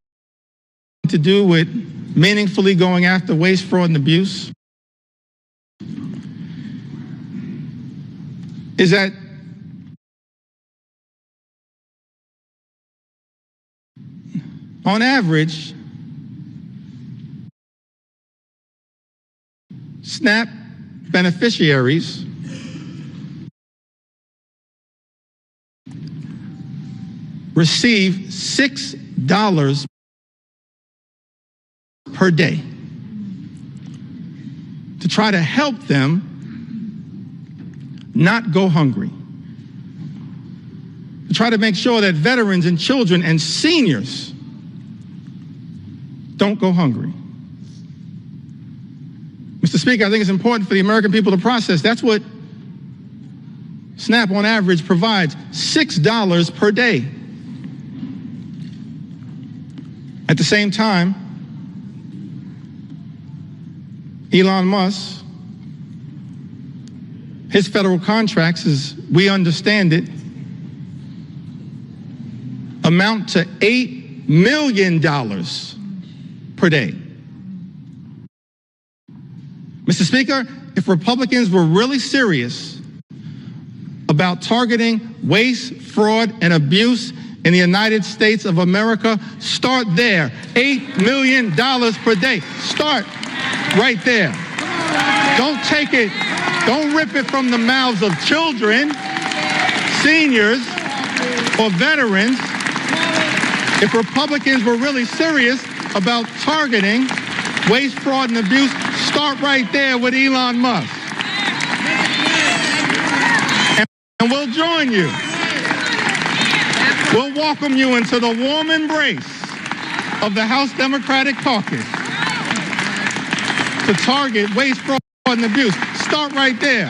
to do with meaningfully going after waste, fraud, and abuse is that on average, SNAP beneficiaries receive $6 per day to try to help them not go hungry. To try to make sure that veterans and children and seniors don't go hungry. Mr. Speaker, I think it's important for the American people to process. That's what SNAP on average provides, $6 per day. At the same time, Elon Musk, his federal contracts, as we understand it, amount to $8 million per day. Mr. Speaker, if Republicans were really serious about targeting waste, fraud, and abuse in the United States of America, start there. $8 million per day. Start right there. Don't take it, don't rip it from the mouths of children, seniors, or veterans. If Republicans were really serious about targeting waste, fraud, and abuse, start right there with Elon Musk. And we'll join you. We'll welcome you into the warm embrace of the House Democratic Caucus to target waste, fraud, and abuse. Start right there.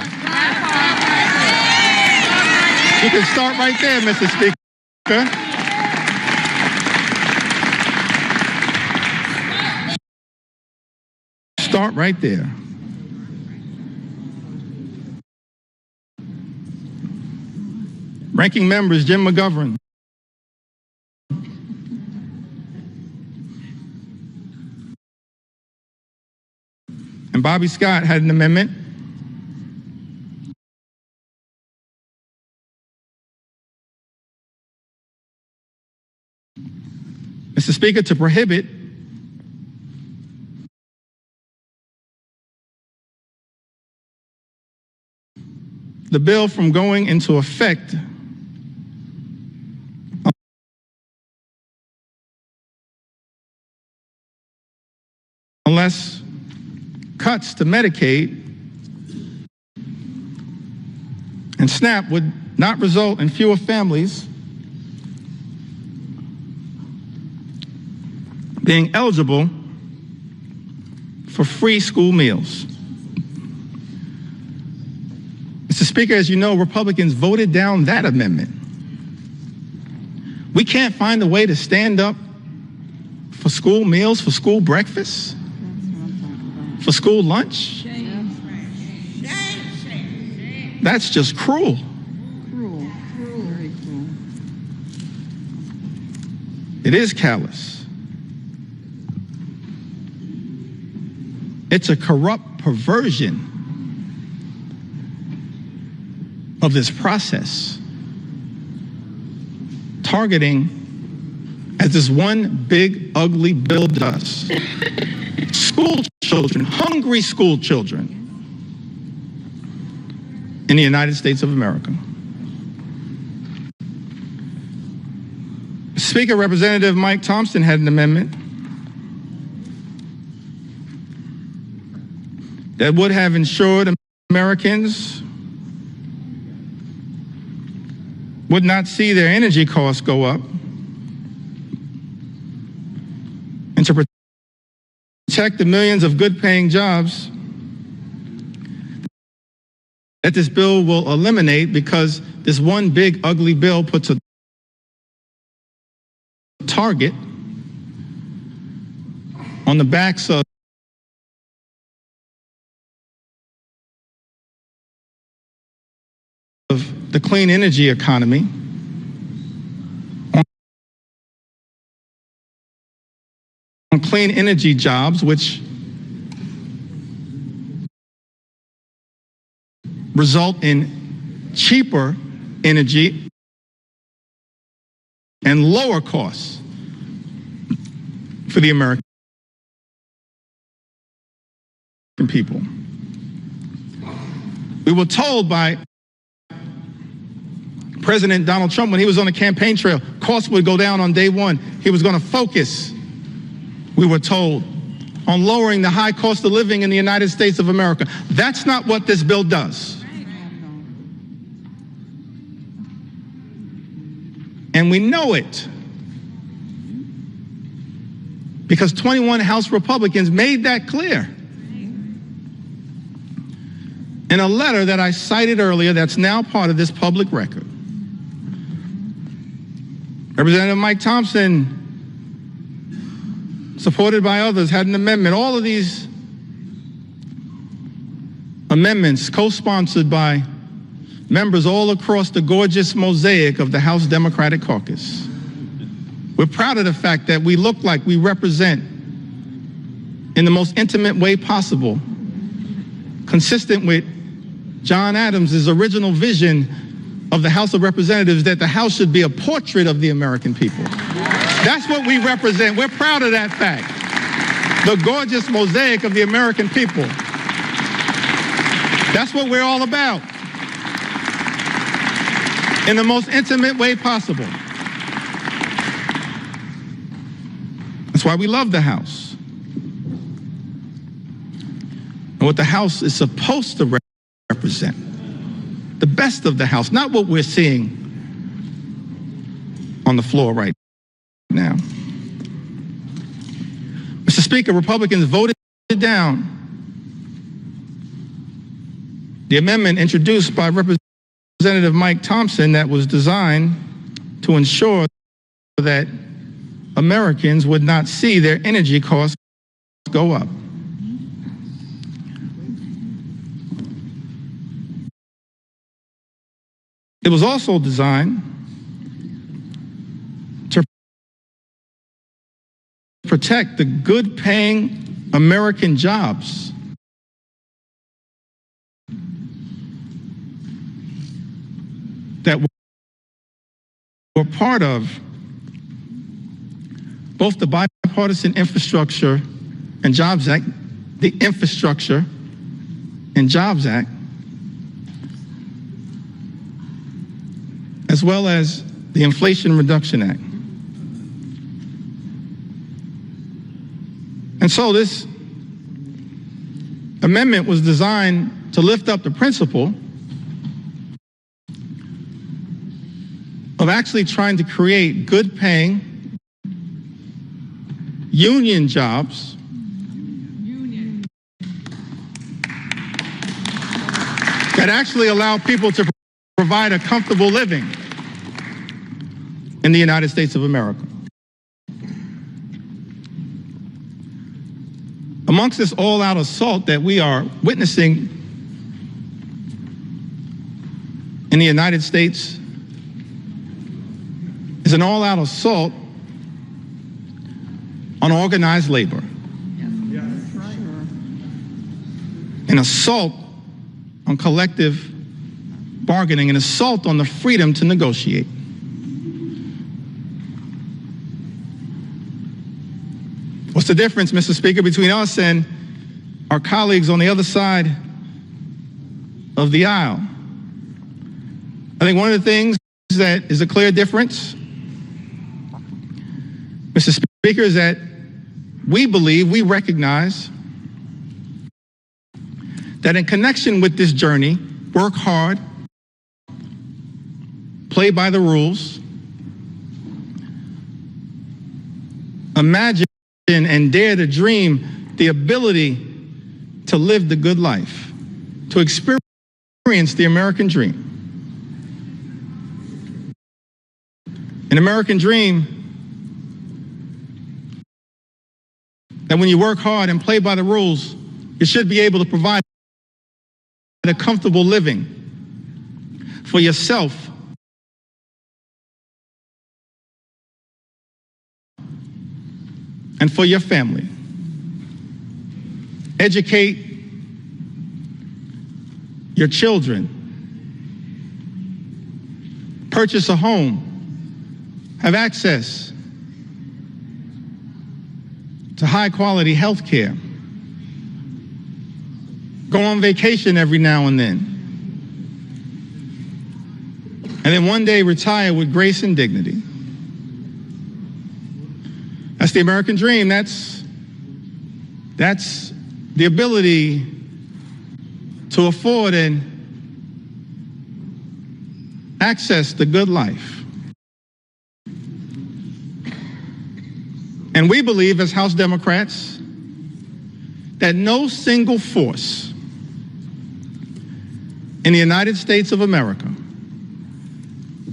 You can start right there, Mr. Speaker. Start right there. Ranking members Jim McGovern, and Bobby Scott had an amendment Mr. Speaker, to prohibit the bill from going into effect unless cuts to Medicaid and SNAP would not result in fewer families being eligible for free school meals. Mr. Speaker, as you know, Republicans voted down that amendment. We can't find a way to stand up for school meals, for school breakfast, for school lunch. That's just cruel. Cruel, very cruel. It is callous. It's a corrupt perversion of this process, targeting, as this one big ugly bill does, school children, hungry school children in the United States of America. Speaker, Representative Mike Thompson had an amendment that would have ensured Americans would not see their energy costs go up, and to protect the millions of good-paying jobs that this bill will eliminate, because this one big ugly bill puts a target on the backs of the clean energy economy, on clean energy jobs, which result in cheaper energy and lower costs for the American people. We were told by President Donald Trump, when he was on the campaign trail, costs would go down on day one. He was going to focus, we were told, on lowering the high cost of living in the United States of America. That's not what this bill does. And we know it because 21 House Republicans made that clear in a letter that I cited earlier that's now part of this public record. Representative Mike Thompson, supported by others, had an amendment. All of these amendments co-sponsored by members all across the gorgeous mosaic of the House Democratic Caucus. We're proud of the fact that we look like we represent in the most intimate way possible, consistent with John Adams' original vision of the House of Representatives, that the House should be a portrait of the American people. That's what we represent. We're proud of that fact. The gorgeous mosaic of the American people. That's what we're all about. In the most intimate way possible. That's why we love the House. And what the House is supposed to represent. The best of the House, not what we're seeing on the floor right now. Mr. Speaker, Republicans voted down the amendment introduced by Representative Mike Thompson that was designed to ensure that Americans would not see their energy costs go up. It was also designed to protect the good-paying American jobs that were part of both the Bipartisan Infrastructure and Jobs Act, the Infrastructure and Jobs Act, as well as the Inflation Reduction Act. And so this amendment was designed to lift up the principle of actually trying to create good-paying union jobs that actually allow people to provide a comfortable living in the United States of America. Amongst this all-out assault that we are witnessing in the United States is an all-out assault on organized labor. An assault on collective bargaining, an assault on the freedom to negotiate. What's the difference, Mr. Speaker, between us and our colleagues on the other side of the aisle? I think one of the things that is a clear difference, Mr. Speaker, is that we believe, we recognize that in connection with this journey, work hard, play by the rules, imagine and dare to dream the ability to live the good life, to experience the American dream. An American dream that when you work hard and play by the rules, you should be able to provide a comfortable living for yourself and for your family. Educate your children. Purchase a home. Have access to high quality health care. Go on vacation every now and then. And then one day retire with grace and dignity. That's the American dream. That's That's the ability to afford and access the good life. And we believe as House Democrats that no single force in the United States of America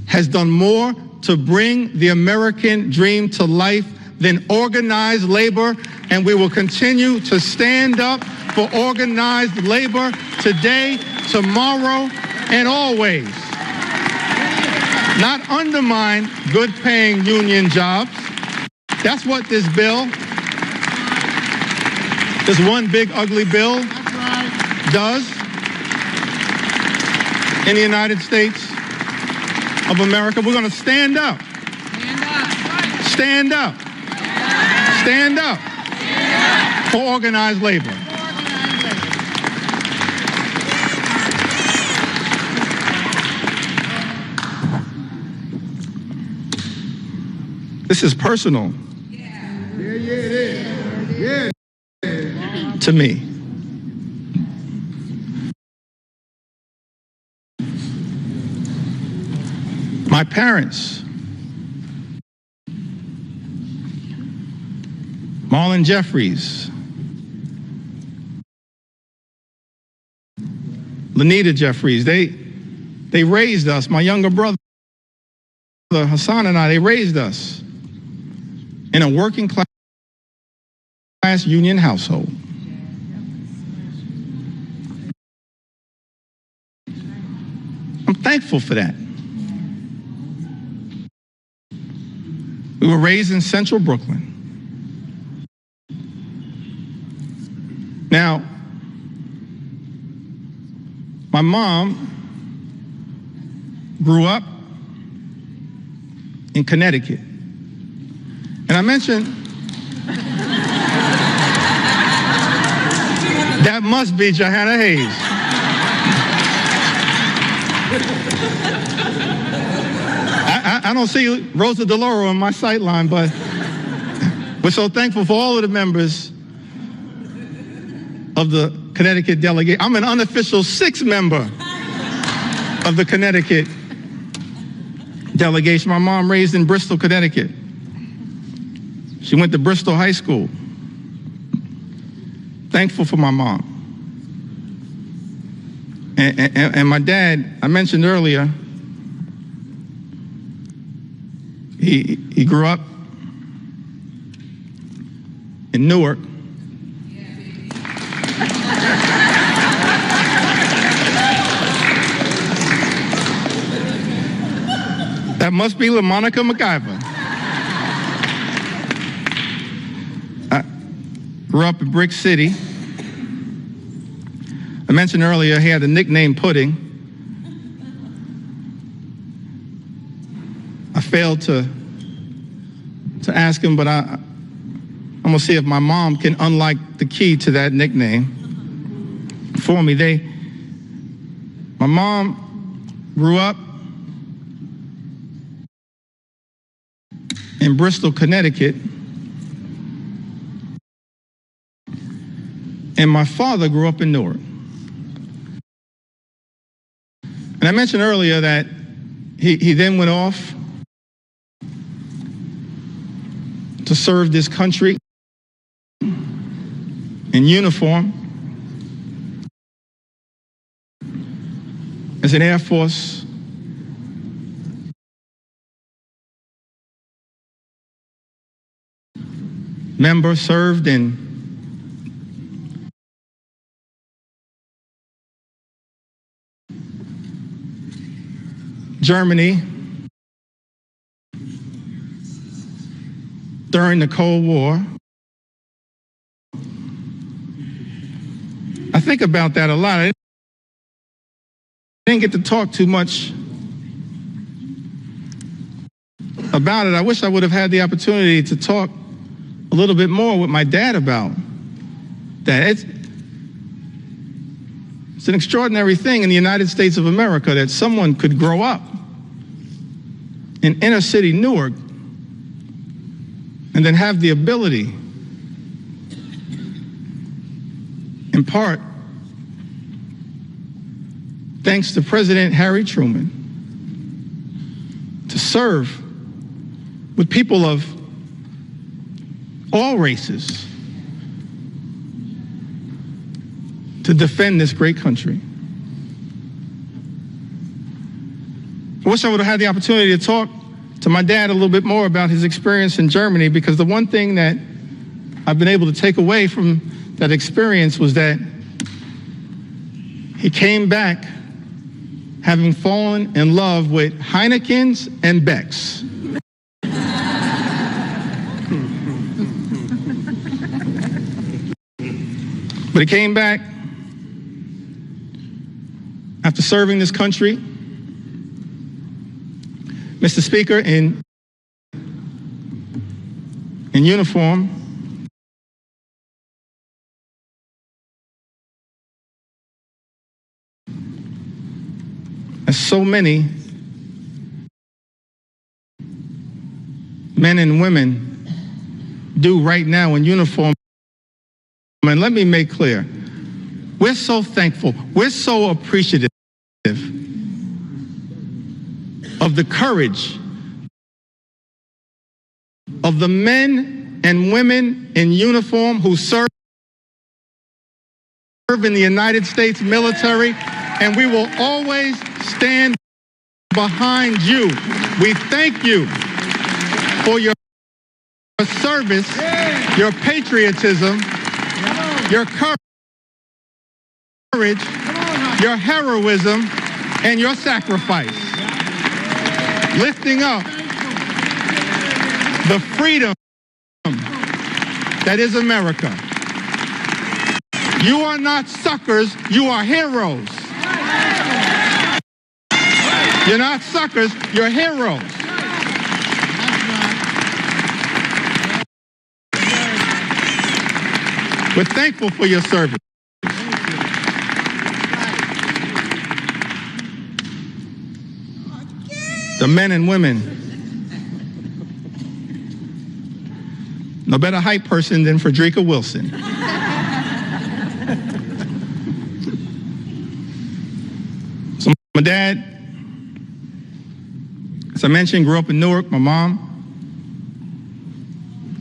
has done more to bring the American dream to life than organized labor, and we will continue to stand up for organized labor today, tomorrow, and always. Not undermine good-paying union jobs. That's what this bill, this one big ugly bill, does in the United States of America. We're going to stand up. Stand up. Stand up for organized labor. This is personal to me. My parents, Marlon Jeffries, Lanita Jeffries, they raised us. My younger brother, Hassan, and I, they raised us in a working class union household. I'm thankful for that. We were raised in central Brooklyn. Now, my mom grew up in Connecticut. And I mentioned that must be Johanna Hayes. I don't see Rosa DeLauro in my sight line, but we're so thankful for all of the members of the Connecticut delegate. I'm an unofficial 6th member of the Connecticut delegation. My mom raised in Bristol, Connecticut. She went to Bristol High School. Thankful for my mom. And my dad, I mentioned earlier, he grew up in Newark. That must be LaMonica MacGyver. I grew up in Brick City. I mentioned earlier he had the nickname Pudding. I failed to ask him, but I'm gonna see if my mom can unlock the key to that nickname for me. My mom grew up in Bristol, Connecticut, and my father grew up in Newark. And I mentioned earlier that he then went off to serve this country in uniform as an Air Force member, served in Germany during the Cold War. I think about that a lot. I didn't get to talk too much about it. I wish I would have had the opportunity to talk a little bit more with my dad about that. It's an extraordinary thing in the United States of America that someone could grow up in inner city Newark and then have the ability in part thanks to President Harry Truman, to serve with people of all races to defend this great country. I wish I would have had the opportunity to talk to my dad a little bit more about his experience in Germany, because the one thing that I've been able to take away from that experience was that he came back having fallen in love with Heineken's and Beck's. But he came back after serving this country, Mr. Speaker, in uniform, as so many men and women do right now in uniform. And let me make clear, we're so thankful, we're so appreciative of the courage of the men and women in uniform who serve in the United States military, and we will always stand behind you. We thank you for your service, your patriotism, your courage, your heroism, and your sacrifice. Lifting up the freedom that is America. You are not suckers, you are heroes. You're not suckers, you're heroes. We're thankful for your service. The men and women, no better hype person than Frederica Wilson. So my dad, as I mentioned, grew up in Newark. My mom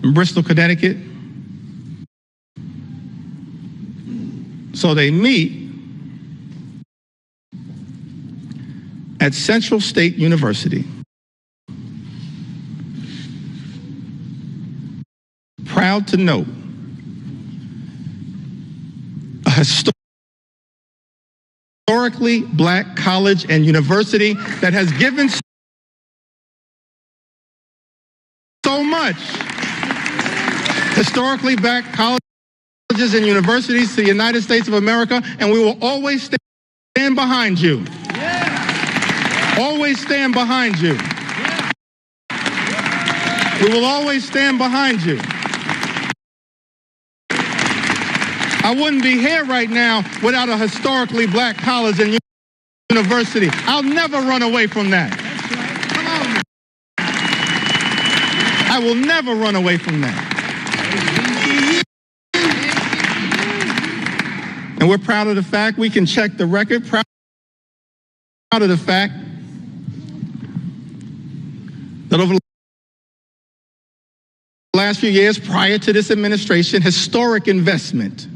in Bristol, Connecticut. So they meet at Central State University. Proud to note, a historically black college and university that has given so much. Historically black colleges and universities to the United States of America, and we will always stand behind you. Always stand behind you. We will always stand behind you. I wouldn't be here right now without a historically black college and university. I'll never run away from that. I will never run away from that. And we're proud of the fact, we can check the record, proud of the fact that over the last few years prior to this administration, historic investment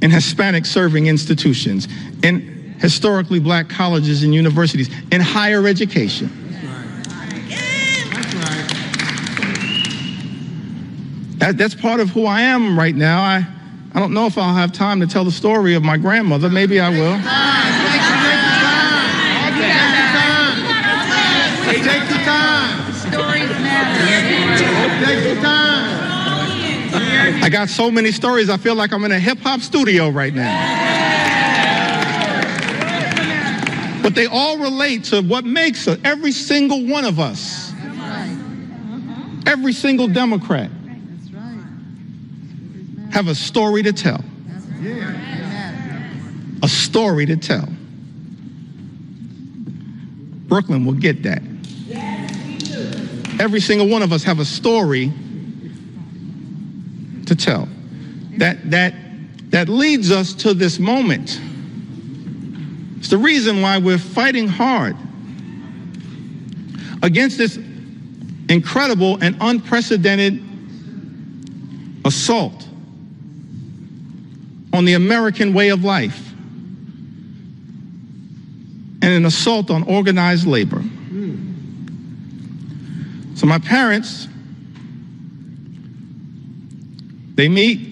in Hispanic serving institutions, in historically black colleges and universities, in higher education. That's part of who I am right now. I don't know if I'll have time to tell the story of my grandmother. Maybe I will. Take the time. Stories matter. Take the time. I got so many stories, I feel like I'm in a hip-hop studio right now. But they all relate to what makes us, every single one of us, every single Democrat, have a story to tell. A story to tell. Brooklyn will get that. Every single one of us have a story to tell. That leads us to this moment. It's the reason why we're fighting hard against this incredible and unprecedented assault on the American way of life and an assault on organized labor. So my parents, they meet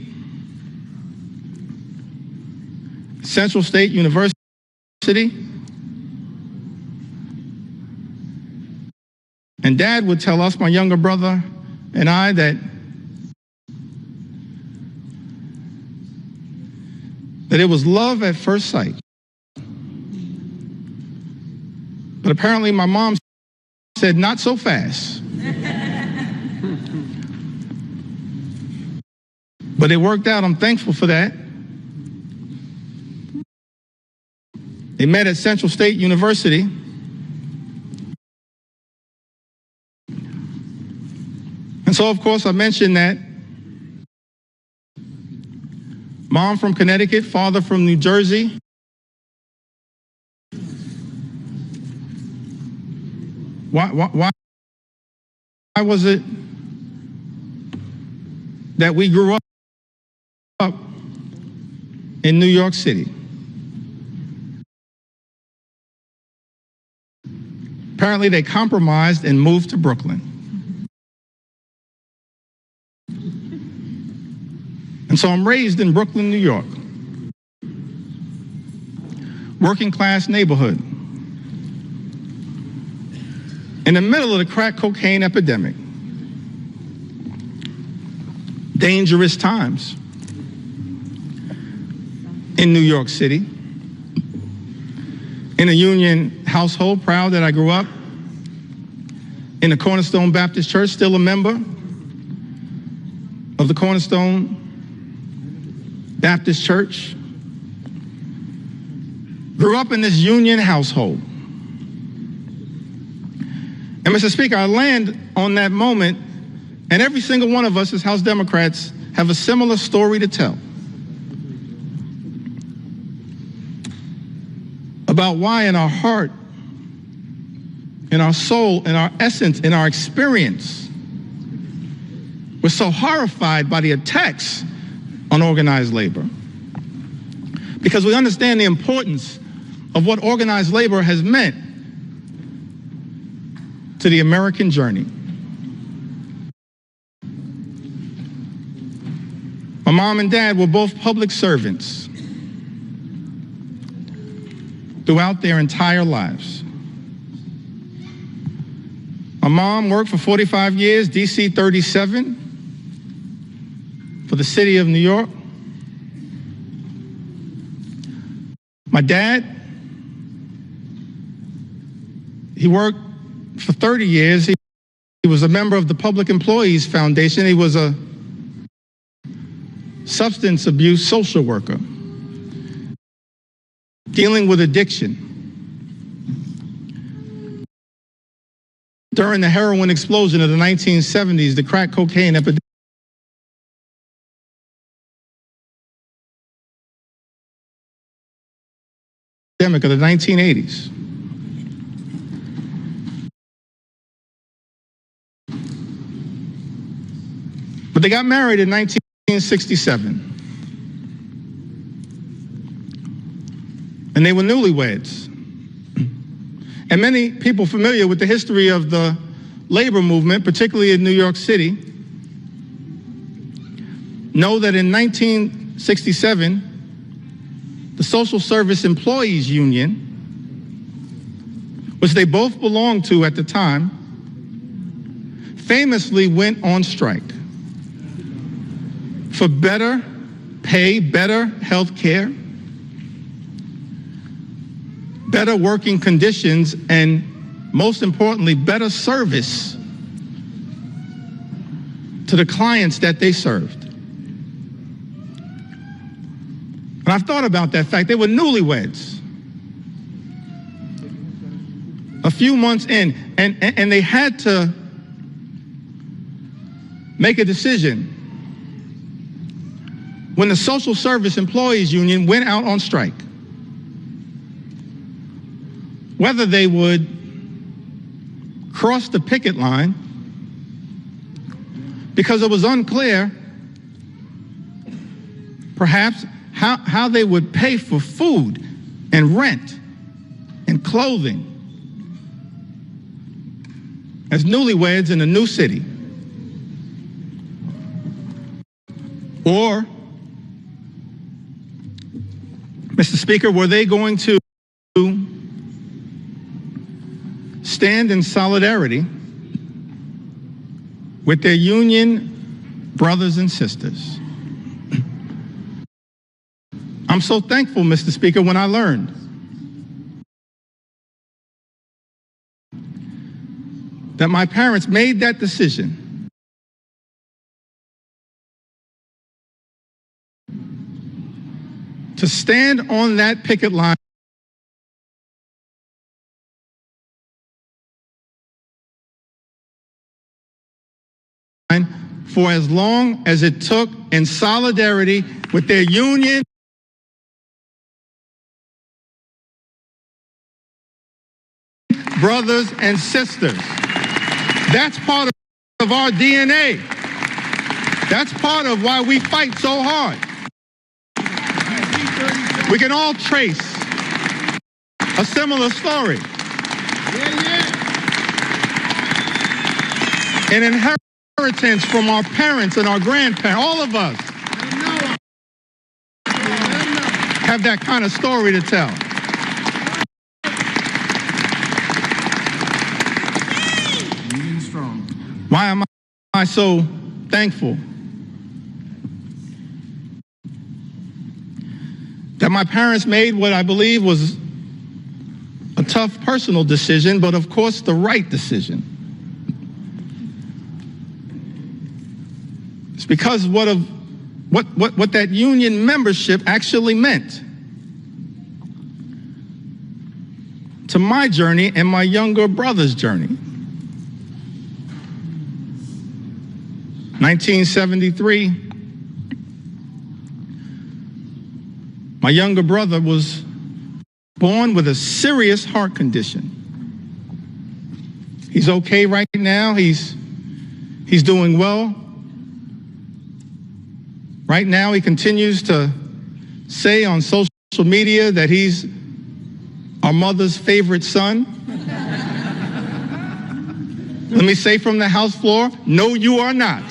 Central State University, and Dad would tell us, my younger brother and I, that it was love at first sight. But apparently my mom said, not so fast. But it worked out. I'm thankful for that. They met at Central State University. And so, of course, I mentioned that mom from Connecticut, father from New Jersey. Why was it that we grew up in New York City? Apparently, they compromised and moved to Brooklyn. And so I'm raised in Brooklyn, New York, working class neighborhood, in the middle of the crack cocaine epidemic. Dangerous times in New York City. In a union household, proud that I grew up in the Cornerstone Baptist Church, still a member of the Cornerstone Baptist Church. Grew up in this union household. And Mr. Speaker, I land on that moment, and every single one of us as House Democrats have a similar story to tell about why in our heart, in our soul, in our essence, in our experience, we're so horrified by the attacks on organized labor. Because we understand the importance of what organized labor has meant to the American journey. My mom and dad were both public servants throughout their entire lives. My mom worked for 45 years, DC 37, for the city of New York. My dad, he worked for 30 years. He was a member of the Public Employees Foundation. He was a substance abuse social worker dealing with addiction. During the heroin explosion of the 1970s, the crack cocaine epidemic of the 1980s. But they got married in 1967. And they were newlyweds. And many people familiar with the history of the labor movement, particularly in New York City, know that in 1967, the Social Service Employees Union, which they both belonged to at the time, famously went on strike for better pay, better health care, better working conditions, and most importantly, better service to the clients that they served. And I've thought about that fact. They were newlyweds. A few months in, and they had to make a decision when the Social Service Employees Union went out on strike, whether they would cross the picket line, because it was unclear, perhaps, how they would pay for food and rent and clothing as newlyweds in a new city. Or, Mr. Speaker, were they going to stand in solidarity with their union brothers and sisters? I'm so thankful, Mr. Speaker, when I learned that my parents made that decision to stand on that picket line for as long as it took, in solidarity with their union brothers and sisters. That's part of our DNA. That's part of why we fight so hard. We can all trace a similar story. An inheritance from our parents and our grandparents. All of us have that kind of story to tell. Why am I so thankful that my parents made what I believe was a tough personal decision, but of course the right decision? It's because what that union membership actually meant to my journey and my younger brother's journey. 1973, my younger brother was born with a serious heart condition. He's okay right now. He's doing well. Right now, he continues to say on social media that he's our mother's favorite son. Let me say from the House floor, no, you are not.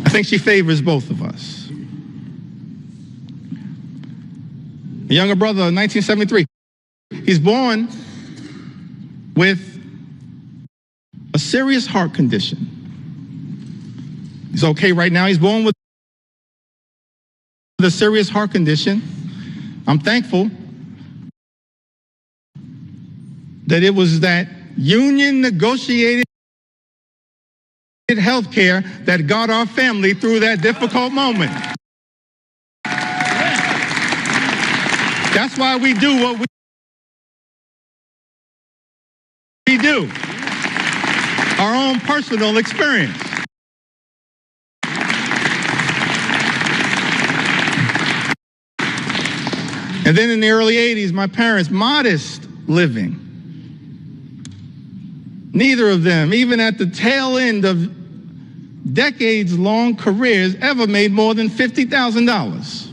I think she favors both of us. A younger brother, 1973. He's born with a serious heart condition. He's okay right now. He's born with a serious heart condition. I'm thankful that it was that union negotiated health care that got our family through that difficult moment. That's why we do what we do. Our own personal experience. And then in the early 80s, my parents, modest living. Neither of them, even at the tail end of decades-long careers, ever made more than $50,000.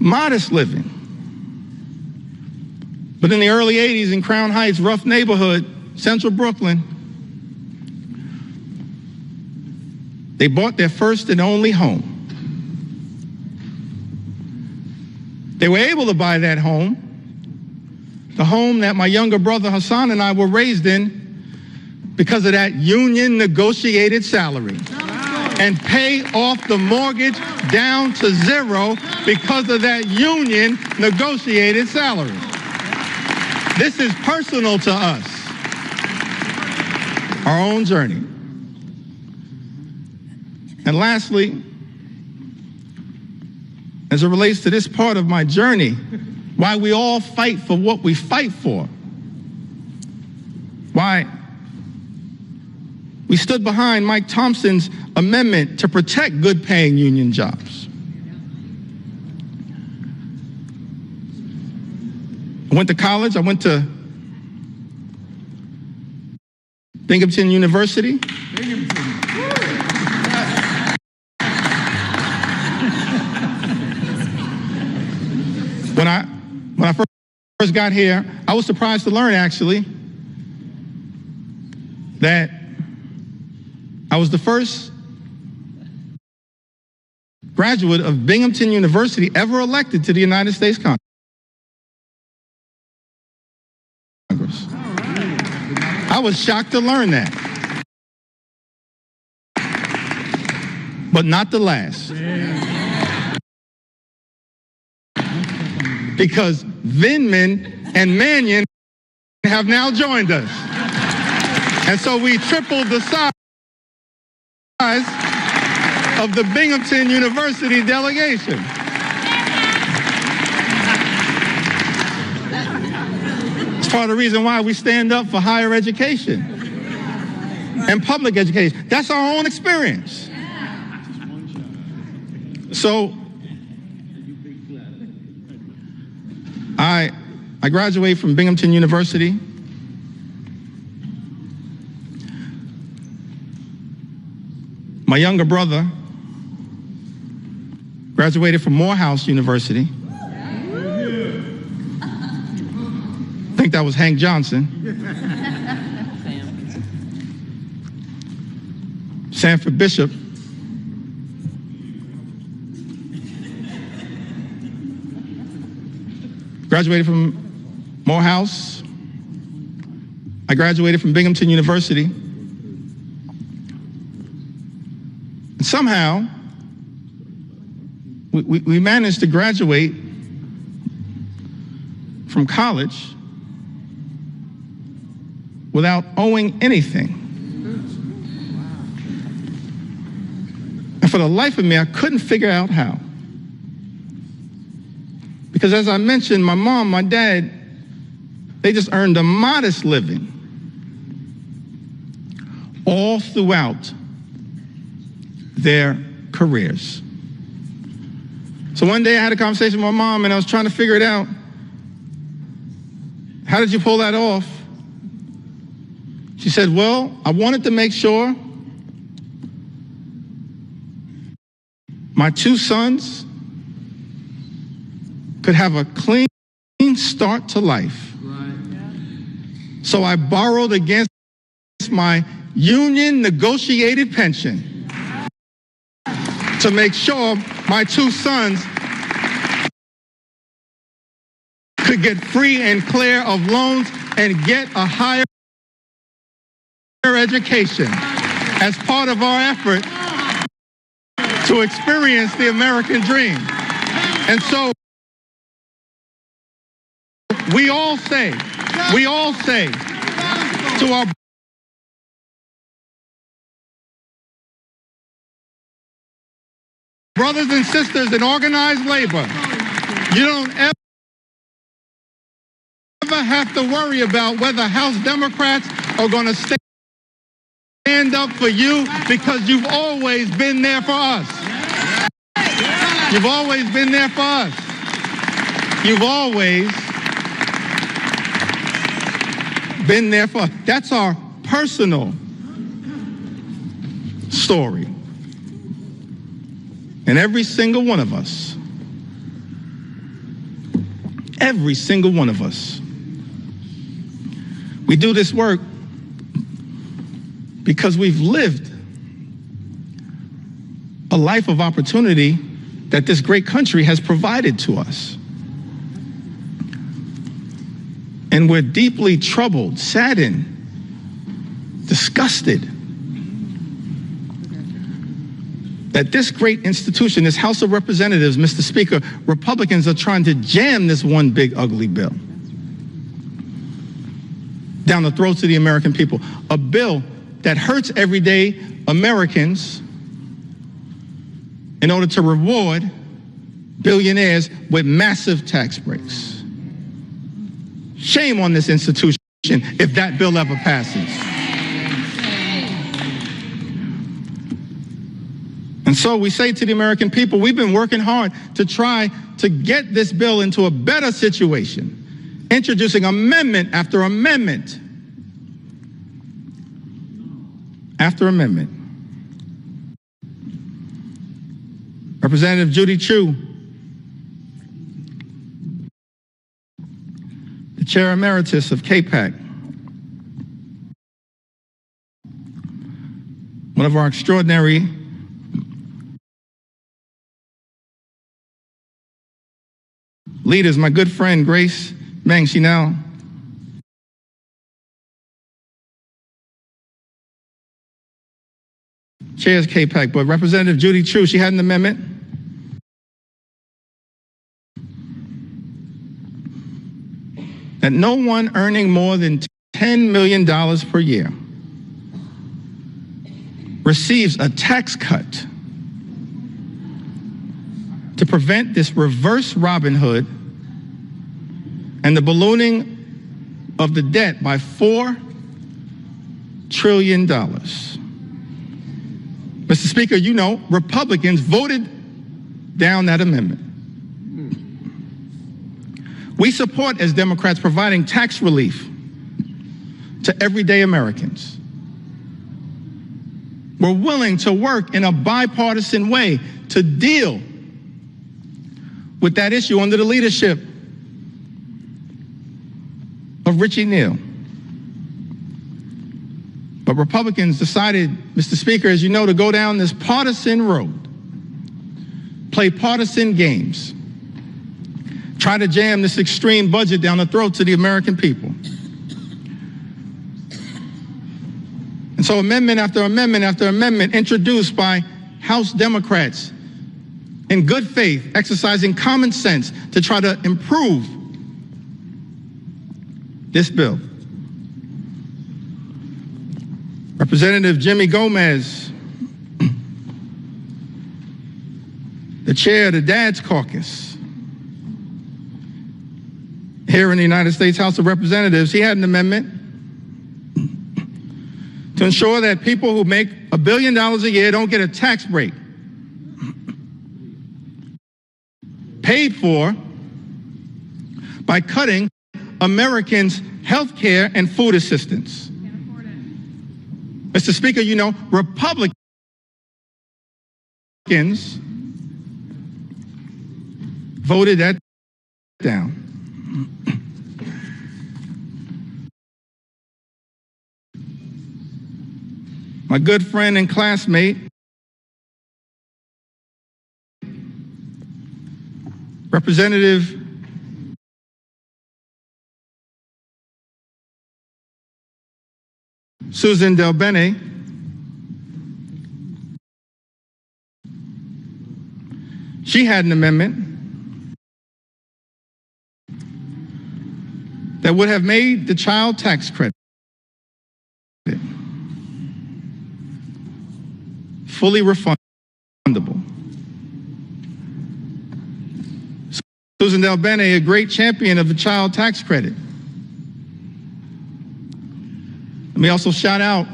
Modest living. But in the early 80s in Crown Heights, rough neighborhood, central Brooklyn, they bought their first and only home. They were able to buy that home, the home that my younger brother Hassan and I were raised in, because of that union negotiated salary, and pay off the mortgage down to zero because of that union negotiated salary. This is personal to us, our own journey. And lastly, as it relates to this part of my journey, why we all fight for what we fight for, why We stood behind Mike Thompson's amendment to protect good-paying union jobs. I went to college. I went to Binghamton University. When I first got here, I was surprised to learn, actually, that I was the first graduate of Binghamton University ever elected to the United States Congress. I was shocked to learn that. But not the last. Because Vindman and Mannion have now joined us. And so we tripled the size of the Binghamton University delegation. It's part of the reason why we stand up for higher education and public education. That's our own experience. So I graduated from Binghamton University. My younger brother graduated from Morehouse University. I think that was Hank Johnson. Sanford Bishop. Graduated from Morehouse. I graduated from Binghamton University. And somehow, we managed to graduate from college without owing anything. And for the life of me, I couldn't figure out how. Because as I mentioned, my mom, my dad, they just earned a modest living all throughout their careers. So one day I had a conversation with my mom and I was trying to figure it out. How did you pull that off? She said, well, I wanted to make sure my two sons could have a clean start to life. Right. So I borrowed against my union negotiated pension to make sure my two sons could get free and clear of loans and get a higher education as part of our effort to experience the American dream. And so we all say to our brothers and sisters in organized labor, you don't ever have to worry about whether House Democrats are going to stand up for you, because you've always been there for us. You've always been there for us. You've always been there for us. That's our personal story. And every single one of us, we do this work because we've lived a life of opportunity that this great country has provided to us. And we're deeply troubled, saddened, disgusted that this great institution, this House of Representatives, Mr. Speaker, Republicans are trying to jam this one big ugly bill down the throats of the American people. A bill that hurts everyday Americans in order to reward billionaires with massive tax breaks. Shame on this institution if that bill ever passes. And so we say to the American people, we've been working hard to try to get this bill into a better situation, introducing amendment after amendment after amendment. Representative Judy Chu, the Chair Emeritus of KPAC, one of our extraordinary leaders, my good friend Grace Meng, she now chairs KPAC, but Representative Judy Chu, she had an amendment that no one earning more than $10 million per year receives a tax cut to prevent this reverse Robin Hood and the ballooning of the debt by $4 trillion. Mr. Speaker, you know, Republicans voted down that amendment. We support, as Democrats, providing tax relief to everyday Americans. We're willing to work in a bipartisan way to deal with that issue under the leadership of Richie Neal. But Republicans decided, Mr. Speaker, as you know, to go down this partisan road, play partisan games, try to jam this extreme budget down the throats of the American people. And so amendment after amendment after amendment introduced by House Democrats in good faith, exercising common sense to try to improve this bill. Representative Jimmy Gomez, the chair of the Dad's Caucus here in the United States House of Representatives, he had an amendment to ensure that people who make $1 billion a year don't get a tax break paid for by cutting Americans' health care and food assistance. Mr. Speaker, you know, Republicans voted that down. My good friend and classmate, Representative Susan Del Bene, she had an amendment that would have made the child tax credit fully refundable. Susan Del Bene, a great champion of the child tax credit. Let me also shout out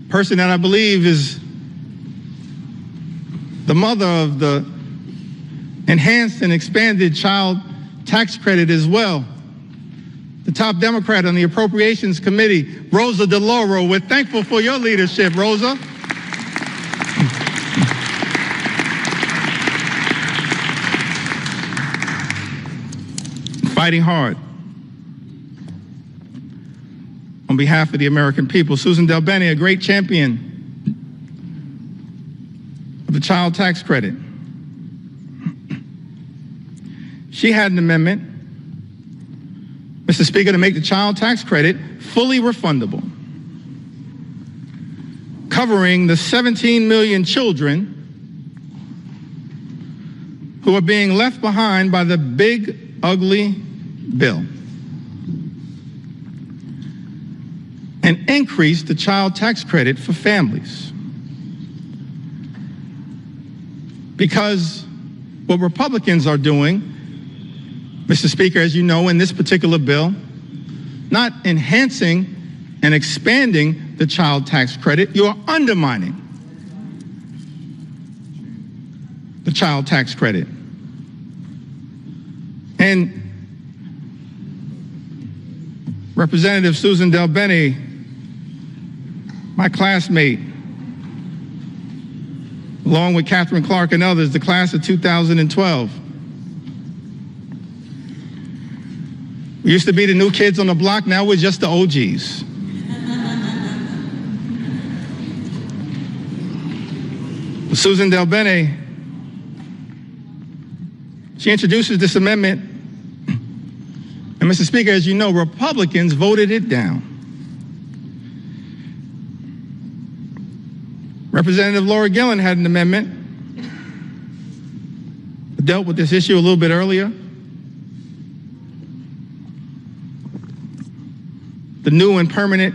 a person that I believe is the mother of the enhanced and expanded child tax credit as well. The top Democrat on the Appropriations Committee, Rosa DeLauro. We're thankful for your leadership, Rosa. Fighting hard on behalf of the American people. Susan Del Bene, a great champion of the child tax credit. She had an amendment, Mr. Speaker, to make the child tax credit fully refundable, covering the 17 million children who are being left behind by the big, ugly bill, and increase the child tax credit for families. Because what Republicans are doing, Mr. Speaker, as you know, in this particular bill, not enhancing and expanding the child tax credit, you are undermining the child tax credit. And Representative Susan Del Bene, my classmate, along with Catherine Clark and others, the class of 2012. We used to be the new kids on the block, now we're just the OGs. Susan Del Bene, she introduces this amendment, and Mr. Speaker, as you know, Republicans voted it down. Representative Laura Gillen had an amendment that dealt with this issue a little bit earlier. The new and permanent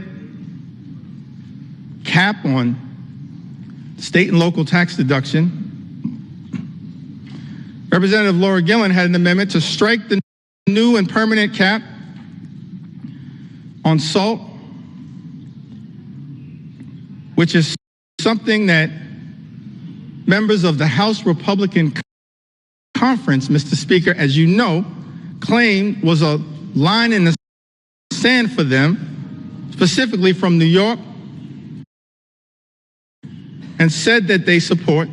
cap on state and local tax deduction. Representative Laura Gillen had an amendment to strike the new and permanent cap on SALT, which is something that members of the House Republican Conference, Mr. Speaker, as you know, claimed was a line in the sand for them, specifically from New York, and said that they support.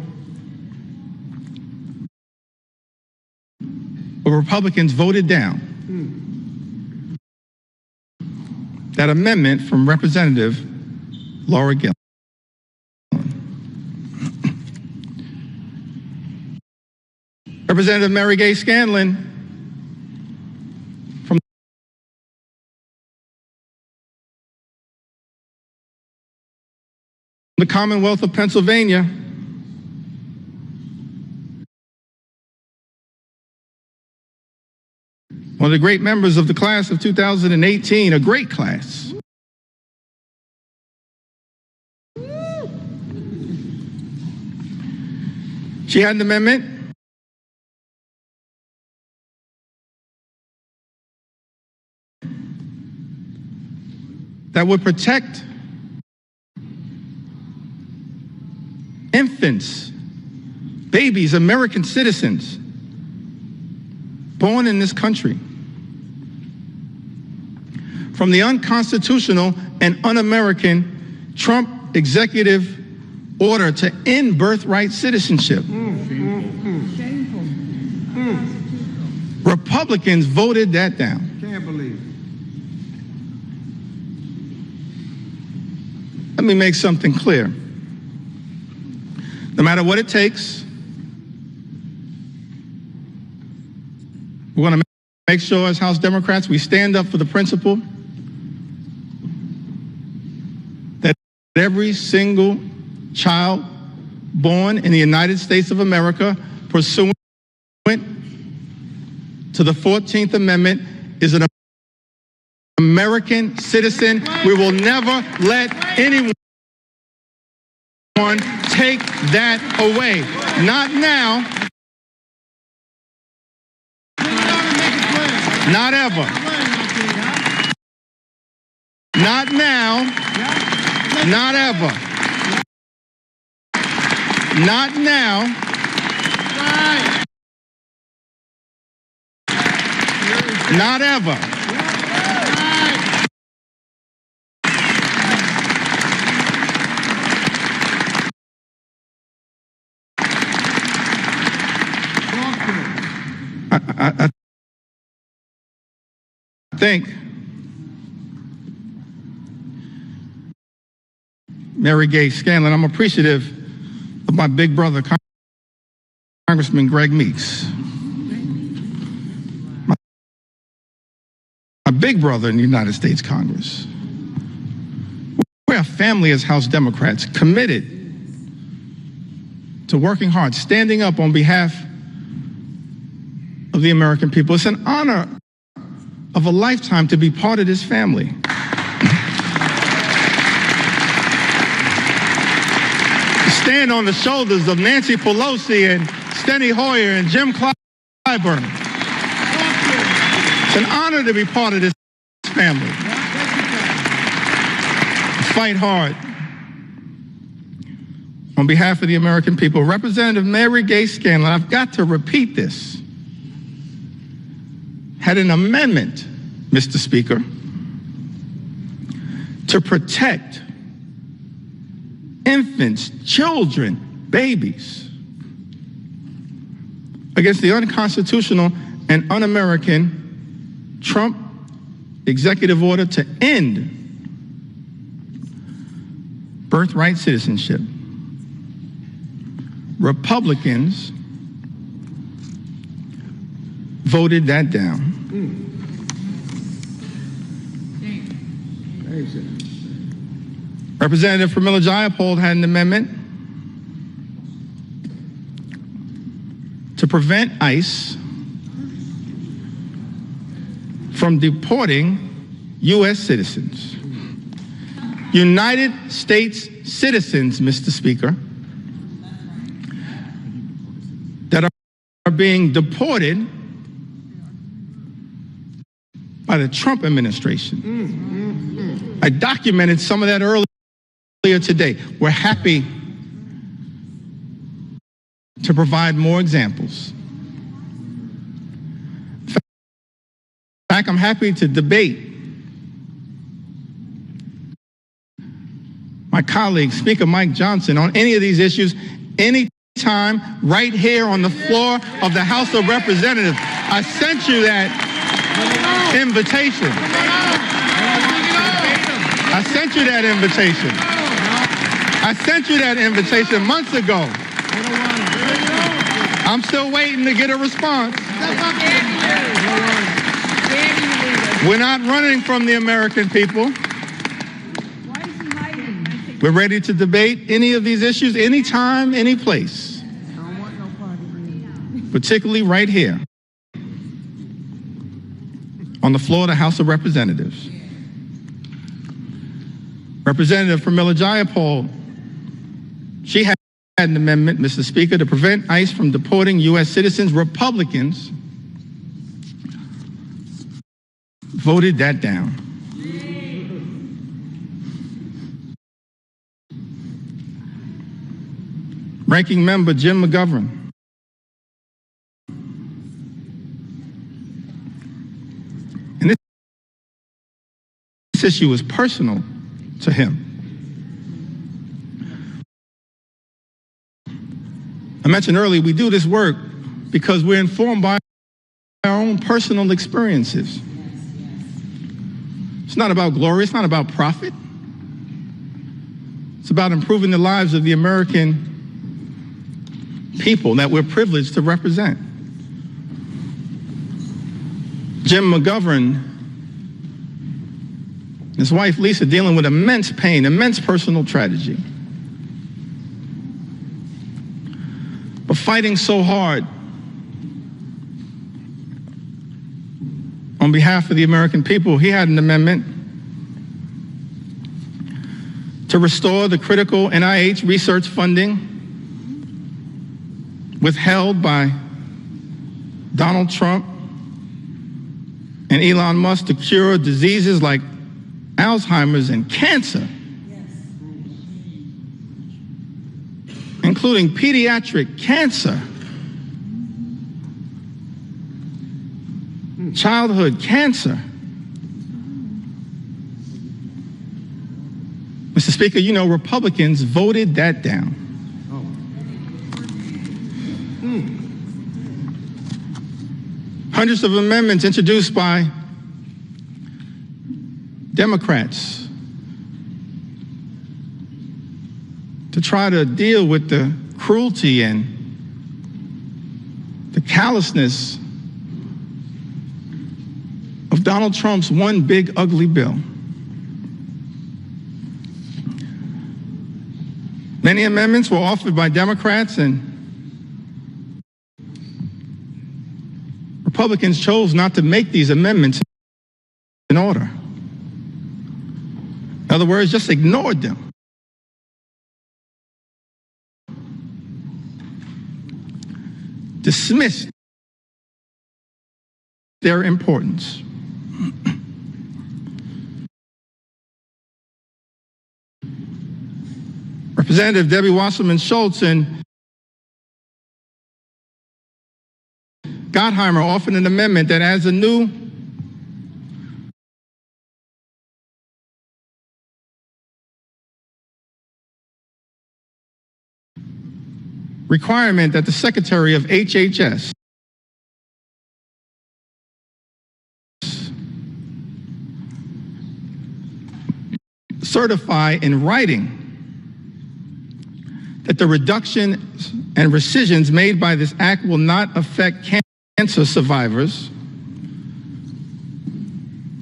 But Republicans voted down that amendment from Representative Laura Gillen. Representative Mary Gay Scanlon from the Commonwealth of Pennsylvania one of the great members of the class of 2018, a great class. She had an amendment that would protect infants, babies, American citizens born in this country from the unconstitutional and un-American Trump executive order to end birthright citizenship. Republicans voted that down. Can't believe it. Let me make something clear. No matter what it takes, we're going to make sure as House Democrats we stand up for the principle that every single child born in the United States of America pursuant to the 14th Amendment is an American citizen. We will never let anyone take that away. Not now. Not ever. Not now. Not ever. Not now. Not ever. I think Mary Gay Scanlon, I'm appreciative of my big brother, Congressman Greg Meeks. My big brother in the United States Congress. We're a family as House Democrats committed to working hard, standing up on behalf of the American people. It's an honor of a lifetime to be part of this family. To stand on the shoulders of Nancy Pelosi and Steny Hoyer and Jim Clyburn. It's an honor to be part of this family. Fight hard on behalf of the American people, Representative Mary Gay Scanlon, I've got to repeat this, had an amendment, Mr. Speaker, to protect infants, children, babies against the unconstitutional and un-American Trump executive order to end birthright citizenship. Republicans voted that down. Representative Pramila Jayapal had an amendment to prevent ICE from deporting U.S. citizens. United States citizens, Mr. Speaker, that are being deported by the Trump administration. I documented some of that earlier today. We're happy to provide more examples. In fact, I'm happy to debate my colleague, Speaker Mike Johnson, on any of these issues anytime right here on the floor of the House of Representatives. I sent you that invitation. I sent you that invitation. I sent you that invitation months ago. I'm still waiting to get a response. We're not running from the American people. We're ready to debate any of these issues anytime, any place. Particularly right here on the floor of the House of Representatives. Representative Pramila Jayapal, she had an amendment, Mr. Speaker, to prevent ICE from deporting U.S. citizens. Republicans voted that down. Ranking Member Jim McGovern, and this issue is personal to him. I mentioned earlier, we do this work because we're informed by our own personal experiences. It's not about glory, it's not about profit. It's about improving the lives of the American people that we're privileged to represent. Jim McGovern, his wife Lisa, dealing with immense pain, immense personal tragedy, but fighting so hard on behalf of the American people. He had an amendment to restore the critical NIH research funding withheld by Donald Trump and Elon Musk to cure diseases like Alzheimer's and cancer, including pediatric cancer, childhood cancer. Mr. Speaker, you know, Republicans voted that down. Hundreds of amendments introduced by Democrats to try to deal with the cruelty and the callousness of Donald Trump's one big ugly bill. Many amendments were offered by Democrats, and Republicans chose not to make these amendments in order. In other words, just ignored them. Dismissed their importance. Representative Debbie Wasserman Schultz and Gottheimer offered an amendment that adds a new requirement that the Secretary of HHS certify in writing that the reductions and rescissions made by this act will not affect cancer survivors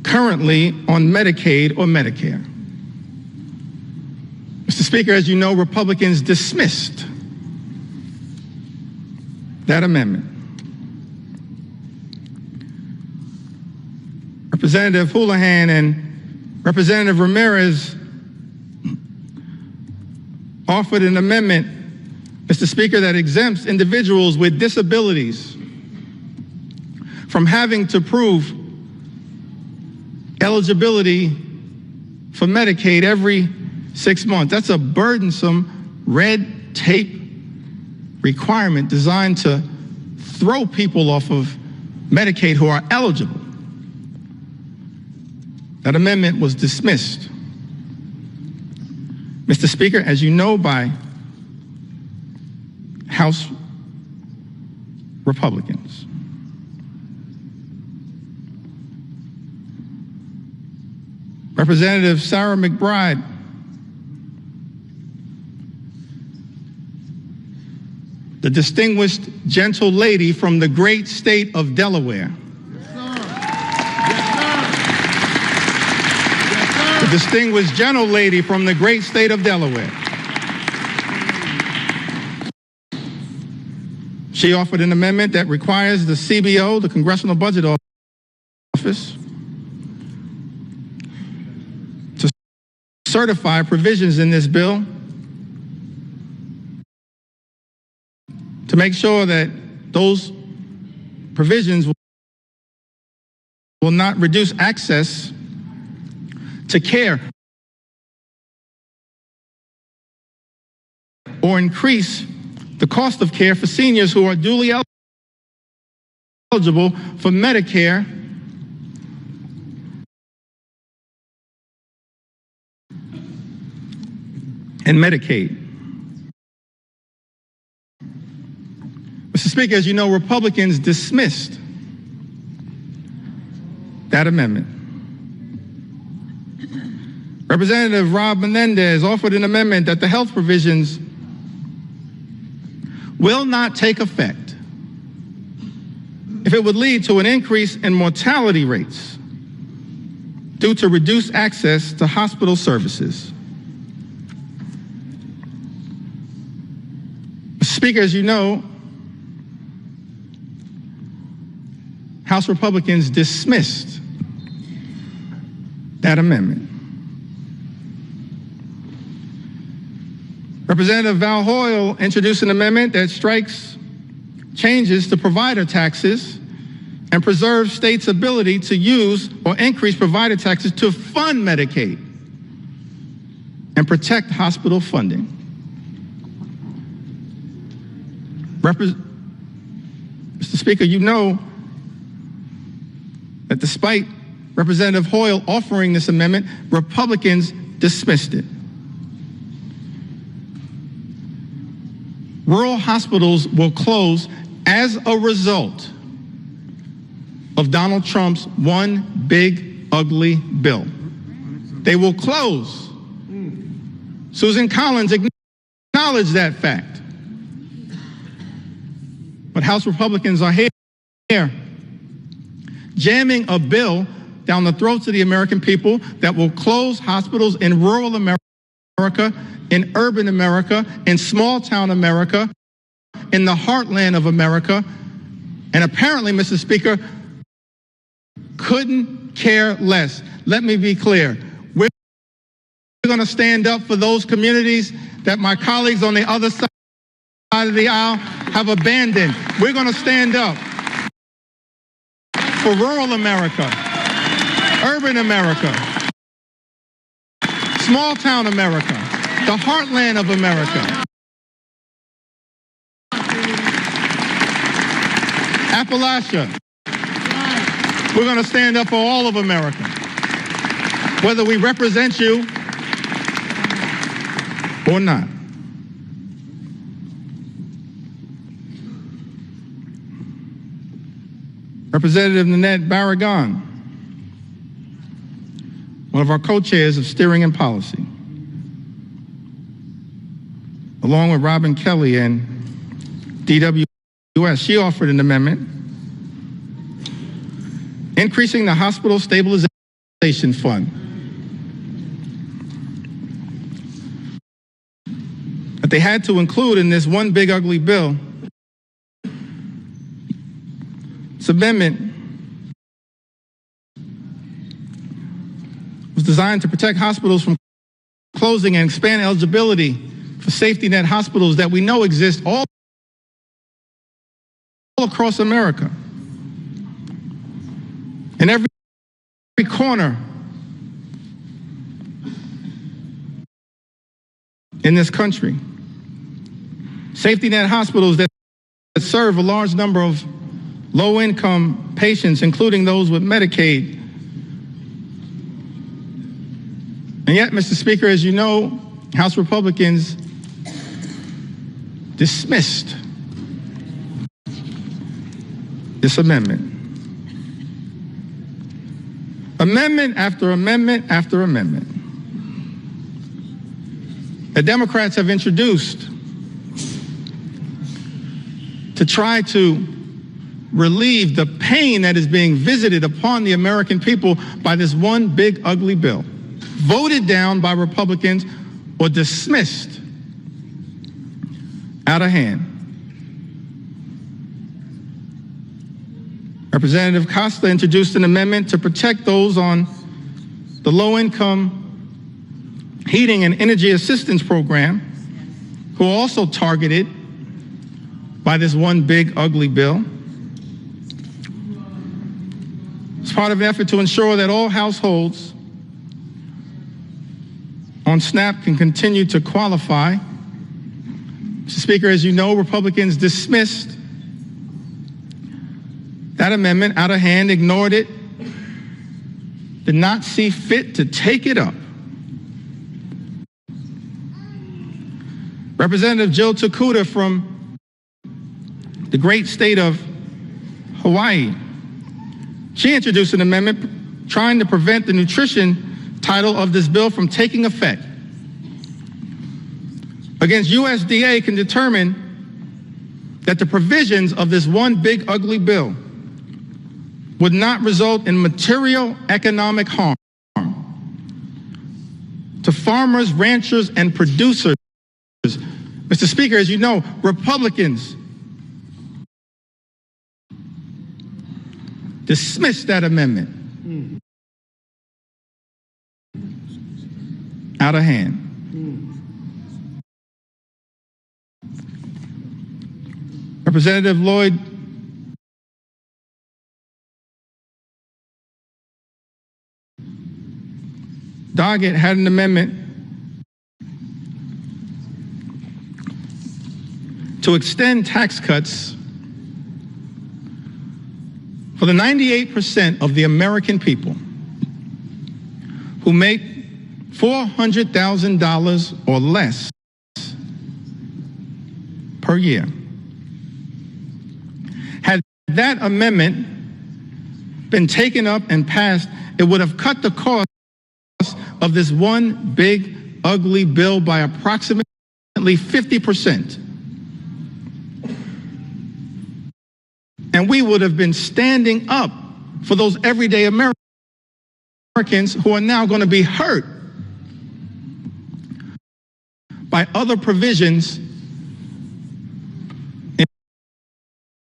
currently on Medicaid or Medicare. Mr. Speaker, as you know, Republicans dismissed that amendment. Representative Houlihan and Representative Ramirez offered an amendment, Mr. Speaker, that exempts individuals with disabilities from having to prove eligibility for Medicaid every 6 months. That's a burdensome red tape requirement designed to throw people off of Medicaid who are eligible. That amendment was dismissed, Mr. Speaker, as you know, by House Republicans. Representative Sarah McBride the distinguished gentle lady from the great state of Delaware. The distinguished gentle lady from the great state of Delaware. She offered an amendment that requires the CBO, the Congressional Budget Office, to certify provisions in this bill to make sure that those provisions will not reduce access to care or increase the cost of care for seniors who are duly eligible for Medicare and Medicaid. Mr. Speaker, as you know, Republicans dismissed that amendment. Representative Rob Menendez offered an amendment that the health provisions will not take effect if it would lead to an increase in mortality rates due to reduced access to hospital services. Mr. Speaker, as you know, House Republicans dismissed that amendment. Representative Val Hoyle introduced an amendment that strikes changes to provider taxes and preserves states' ability to use or increase provider taxes to fund Medicaid and protect hospital funding. Mr. Speaker, you know that despite Representative Hoyle offering this amendment, Republicans dismissed it. Rural hospitals will close as a result of Donald Trump's one big, ugly bill. They will close. Susan Collins acknowledged that fact. But House Republicans are here jamming a bill down the throats of the American people that will close hospitals in rural America, in urban America, in small town America, in the heartland of America, and apparently, Mr. Speaker, couldn't care less. Let me be clear. We're going to stand up for those communities that my colleagues on the other side of the aisle have abandoned. We're going to stand up for rural America, urban America, small town America. the heartland of America. Appalachia. We're going to stand up for all of America, whether we represent you or not. Representative Nanette Barragan, one of our co-chairs of Steering and Policy, along with Robin Kelly and DWS, she offered an amendment increasing the Hospital Stabilization Fund that they had to include in this one big ugly bill. This amendment was designed to protect hospitals from closing and expand eligibility for safety net hospitals that we know exist all across America. In every corner in this country. Safety net hospitals that serve a large number of low-income patients, including those with Medicaid. And yet, Mr. Speaker, as you know, House Republicans dismissed this amendment. Amendment after amendment after amendment that Democrats have introduced to try to relieve the pain that is being visited upon the American people by this one big ugly bill, voted down by Republicans or dismissed out of hand. Representative Costa introduced an amendment to protect those on the low-income heating and energy assistance program who are also targeted by this one big ugly bill. It's part of an effort to ensure that all households on SNAP can continue to qualify. Mr. Speaker, as you know, Republicans dismissed that amendment out of hand, ignored it, did not see fit to take it up. Representative Jill Takuda from the great state of Hawaii, she introduced an amendment trying to prevent the nutrition title of this bill from taking effect. Against USDA can determine that the provisions of this one big ugly bill would not result in material economic harm to farmers, ranchers, and producers. Mr. Speaker, as you know, Republicans dismissed that amendment out of hand. Representative Lloyd Doggett had an amendment to extend tax cuts for the 98% of the American people who make $400,000 or less per year. Had that amendment been taken up and passed, it would have cut the cost of this one big ugly bill by approximately 50%. And we would have been standing up for those everyday Americans who are now going to be hurt by other provisions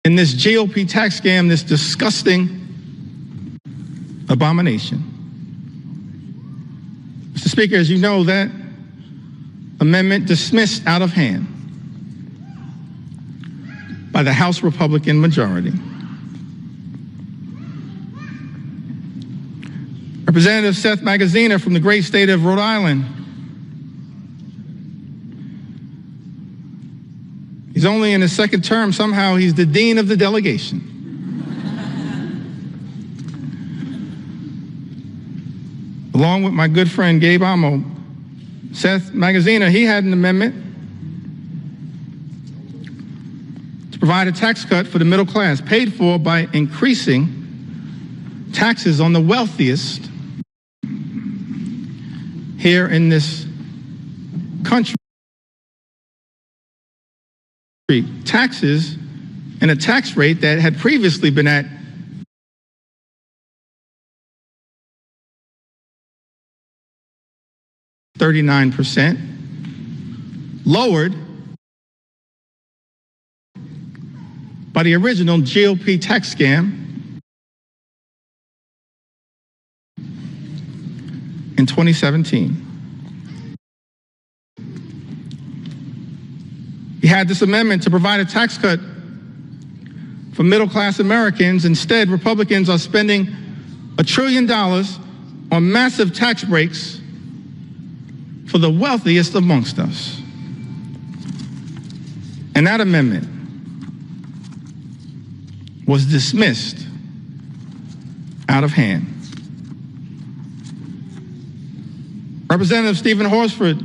in this GOP tax scam, this disgusting abomination. Mr. Speaker, as you know, that amendment dismissed out of hand by the House Republican majority. Representative Seth Magaziner from the great state of Rhode Island He's only in his second term. Somehow he's the dean of the delegation. Along with my good friend Gabe Amo, Seth Magaziner, he had an amendment to provide a tax cut for the middle class, paid for by increasing taxes on the wealthiest here in this country. Taxes and a tax rate that had previously been at %39, lowered by the original GOP tax scam in 2017. He had this amendment to provide a tax cut for middle-class Americans. Instead, Republicans are spending $1 trillion on massive tax breaks for the wealthiest amongst us. And that amendment was dismissed out of hand. Representative Stephen Horsford,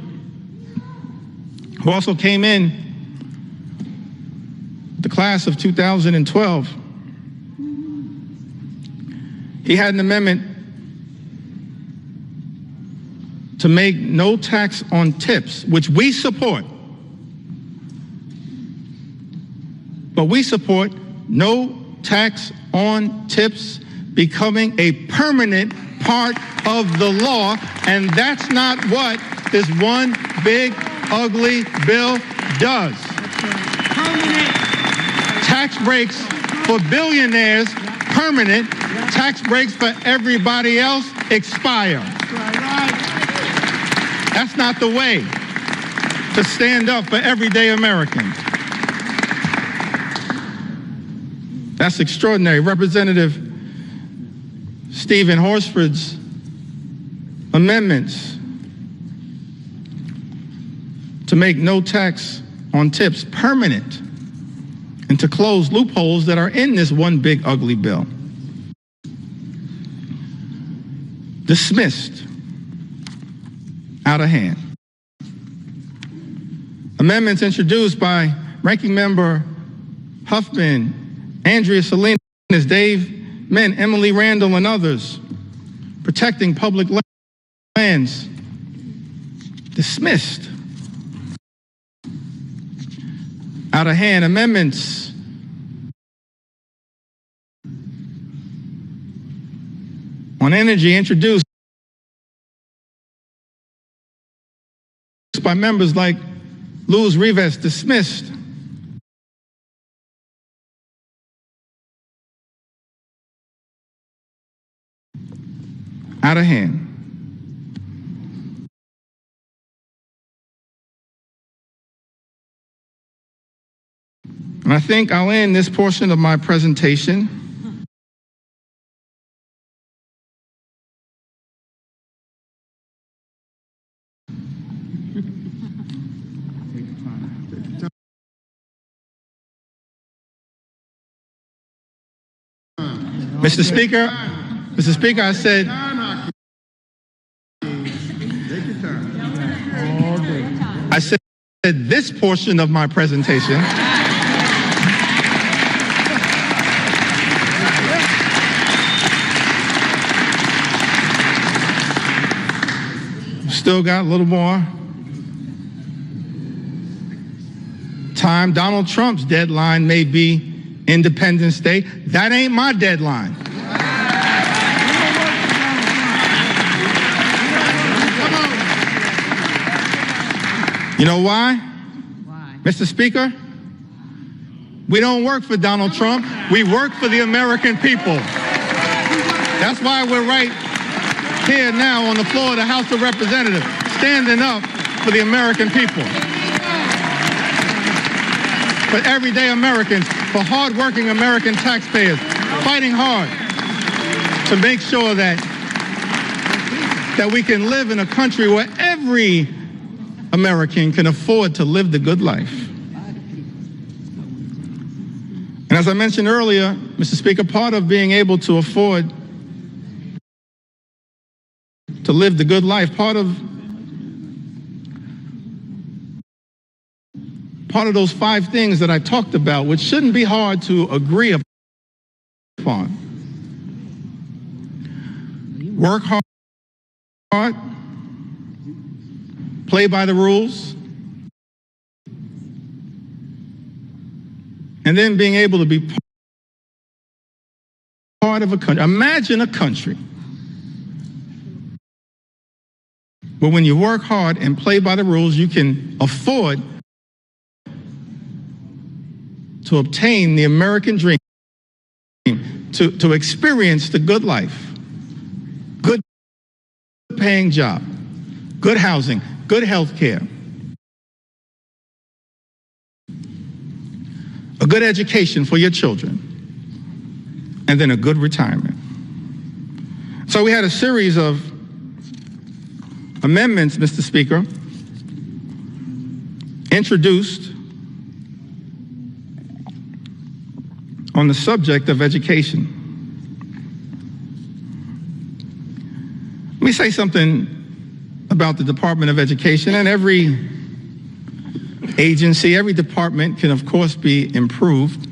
who also came in the class of 2012, he had an amendment to make no tax on tips, which we support. But we support no tax on tips becoming a permanent part of the law, and that's not what this one big ugly bill does. Tax breaks for billionaires, permanent. Tax breaks for everybody else expire. That's not the way to stand up for everyday Americans. That's extraordinary. Representative Stephen Horsford's amendments to make no tax on tips permanent and to close loopholes that are in this one big ugly bill. Dismissed out of hand. Amendments introduced by Ranking Member Huffman, Andrea Salinas, Dave Min, Emily Randall, and others, protecting public lands. Dismissed out of hand. Amendments on energy introduced by members like Luz Rivas, dismissed. Out of hand. And I think I'll end this portion of my presentation Mr. Speaker, I said, this portion of my presentation still got a little more time. Donald Trump's deadline may be Independence Day. That ain't my deadline. You know why? Why? Mr. Speaker, we don't work for Donald Trump. We work for the American people. That's why we're right here now on the floor of the House of Representatives, standing up for the American people, for everyday Americans, for hardworking American taxpayers, fighting hard to make sure that we can live in a country where every American can afford to live the good life. And as I mentioned earlier, Mr. Speaker, part of being able to afford to live the good life, part of those 5 things that I talked about, which shouldn't be hard to agree upon. Work hard, play by the rules, and then being able to be part of a country. Imagine a country where when you work hard and play by the rules, you can afford to obtain the American dream, to experience the good life, good paying job, good housing, good health care, a good education for your children, and then a good retirement. So we had a series of amendments, Mr. Speaker, introduced on the subject of education. Let me say something about the Department of Education. And every agency, every department can, of course, be improved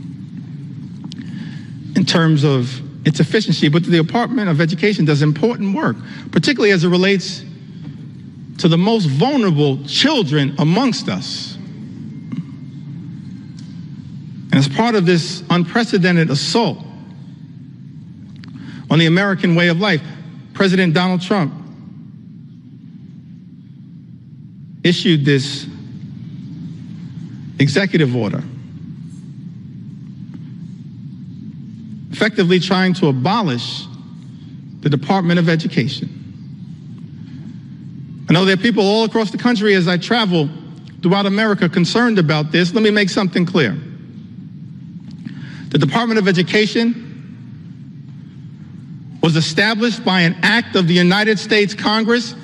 in terms of its efficiency, but the Department of Education does important work, particularly as it relates to the most vulnerable children amongst us. And as part of this unprecedented assault on the American way of life, President Donald Trump issued this executive order, effectively trying to abolish the Department of Education. I know there are people all across the country as I travel throughout America concerned about this. Let me make something clear. The Department of Education was established by an act of the United States Congress.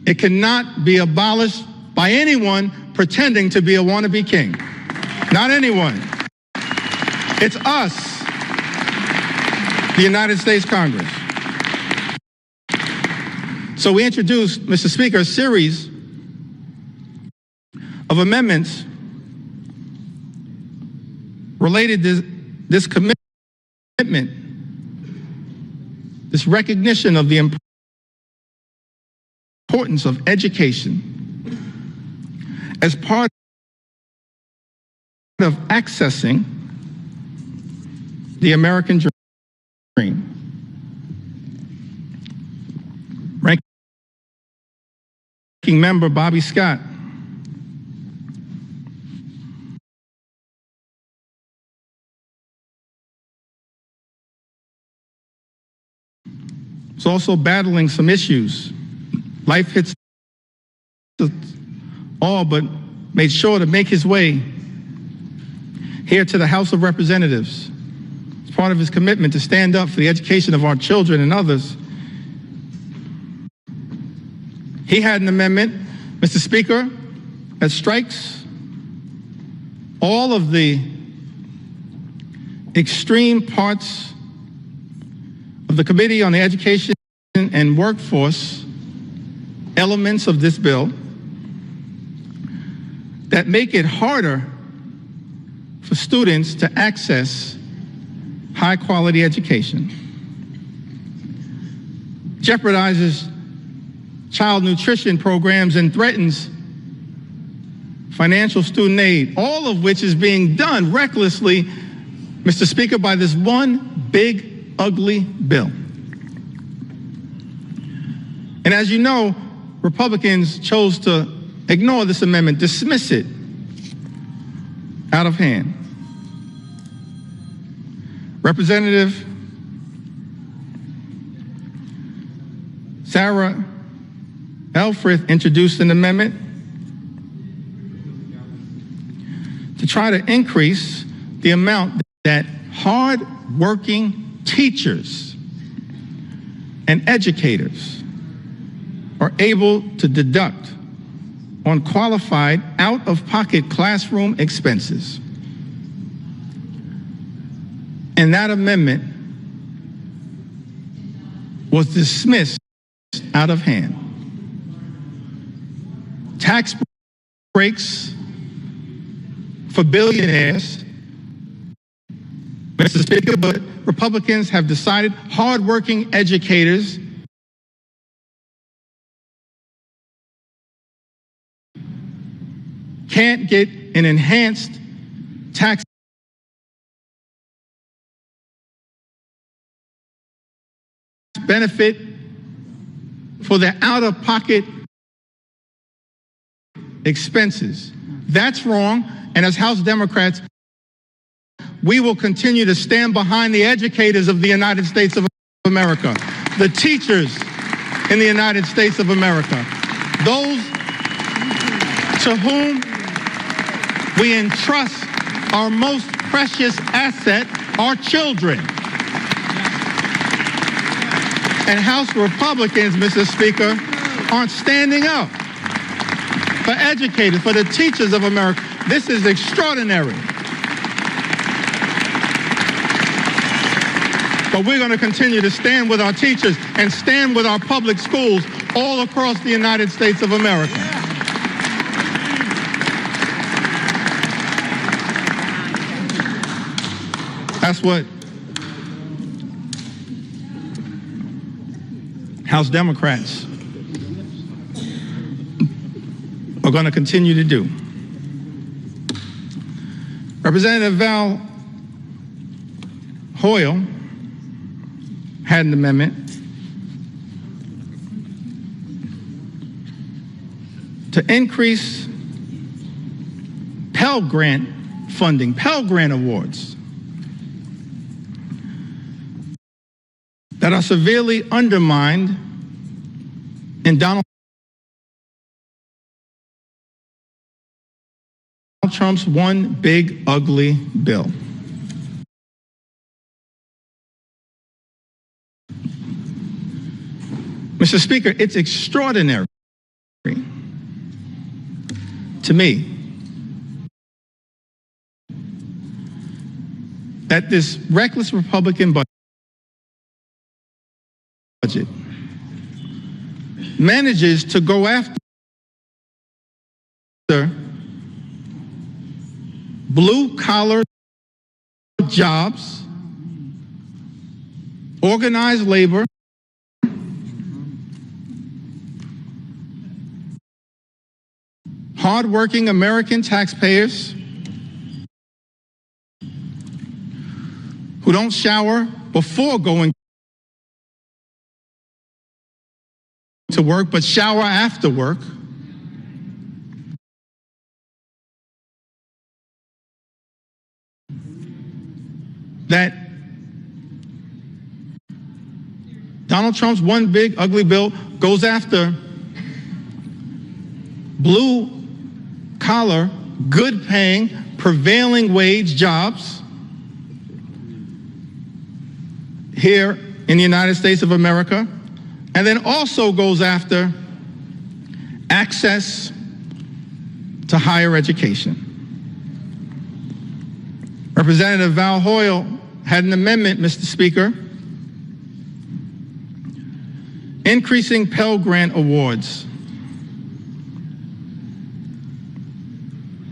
It cannot be abolished by anyone pretending to be a wannabe king. Not anyone. It's us, the United States Congress. So we introduced, Mr. Speaker, a series of amendments related to this commitment, this recognition of the importance of education as part of accessing the American dream. Ranking Member Bobby Scott is also battling some issues. Life hits us all, but made sure to make his way here to the House of Representatives. It's part of his commitment to stand up for the education of our children and others. He had an amendment, Mr. Speaker, that strikes all of the extreme parts of the Committee on the Education and Workforce elements of this bill that make it harder for students to access high-quality education, jeopardizes child nutrition programs, and threatens financial student aid, all of which is being done recklessly, Mr. Speaker, by this one big, ugly bill. And as you know, Republicans chose to ignore this amendment, dismiss it out of hand. Representative Sarah Elfreth introduced an amendment to try to increase the amount that hard-working teachers and educators are able to deduct on qualified out-of-pocket classroom expenses. And that amendment was dismissed out of hand. Tax breaks for billionaires, Mr. Speaker, but Republicans have decided hardworking educators can't get an enhanced tax benefit for their out-of-pocket expenses. That's wrong, and as House Democrats, we will continue to stand behind the educators of the United States of America, the teachers in the United States of America, those to whom we entrust our most precious asset, our children. And House Republicans, Mr. Speaker, aren't standing up for educators, for the teachers of America. This is extraordinary. But we're going to continue to stand with our teachers and stand with our public schools all across the United States of America. That's what House Democrats are going to continue to do. Representative Val Hoyle had an amendment to increase Pell Grant funding, Pell Grant awards that are severely undermined in Donald Trump's one big ugly bill. Mr. Speaker, it's extraordinary to me that this reckless Republican budget manages to go after blue-collar jobs, organized labor, hardworking American taxpayers who don't shower before going to work, but shower after work. That Donald Trump's one big ugly bill goes after blue-collar, good-paying, prevailing wage jobs here in the United States of America, and then also goes after access to higher education. Representative Val Hoyle had an amendment, Mr. Speaker, increasing Pell Grant awards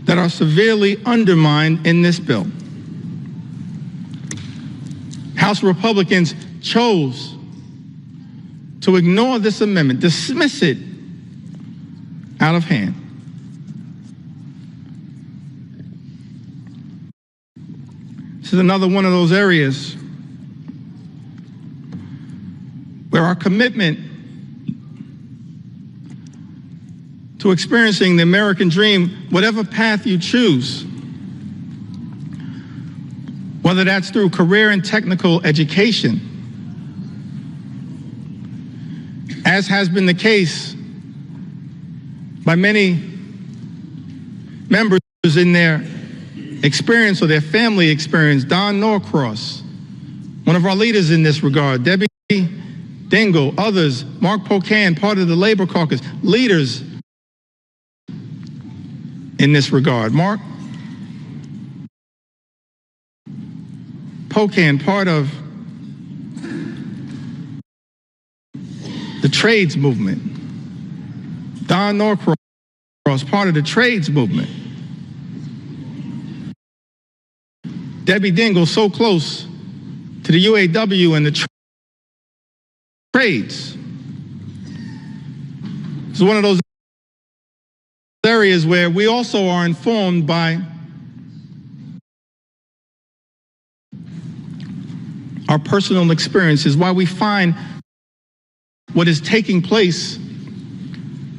that are severely undermined in this bill. House Republicans chose to ignore this amendment, dismiss it out of hand. This is another one of those areas where our commitment to experiencing the American dream, whatever path you choose, whether that's through career and technical education, as has been the case by many members in their experience or their family experience. Don Norcross, one of our leaders in this regard, Debbie Dingell, others, Mark Pocan, part of the Labor Caucus, leaders in this regard. Mark Pocan, part of the trades movement. Don Norcross, part of the trades movement. Debbie Dingell, so close to the UAW and the trades. It's one of those areas where we also are informed by our personal experiences, why we find what is taking place,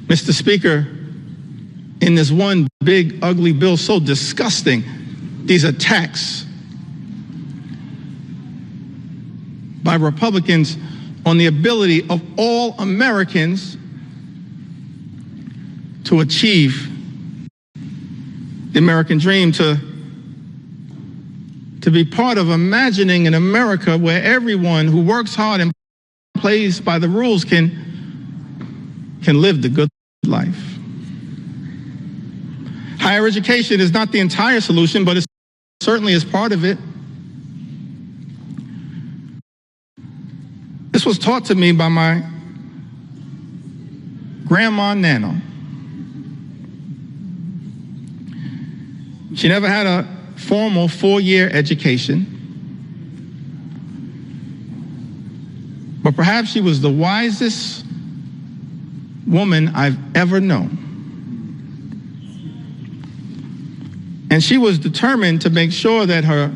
Mr. Speaker, in this one big ugly bill so disgusting. These attacks by Republicans on the ability of all Americans to achieve the American dream, to be part of imagining an America where everyone who works hard and plays by the rules can live the good life. Higher education is not the entire solution, but it certainly is part of it. This was taught to me by my grandma Nano. She never had a formal 4-year education, but perhaps she was the wisest woman I've ever known. And she was determined to make sure that her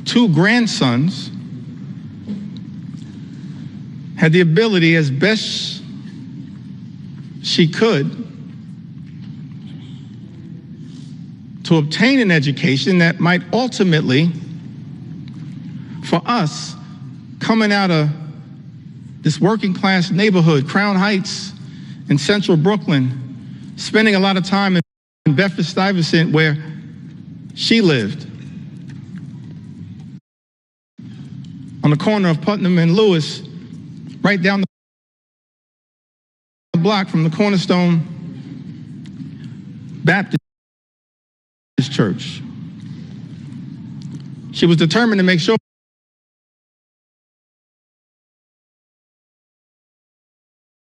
2 grandsons had the ability, as best she could, to obtain an education that might ultimately, for us, coming out of this working class neighborhood, Crown Heights in central Brooklyn, spending a lot of time in Bedford-Stuyvesant where she lived, on the corner of Putnam and Lewis, right down the block from the Cornerstone Baptist Church. She was determined to make sure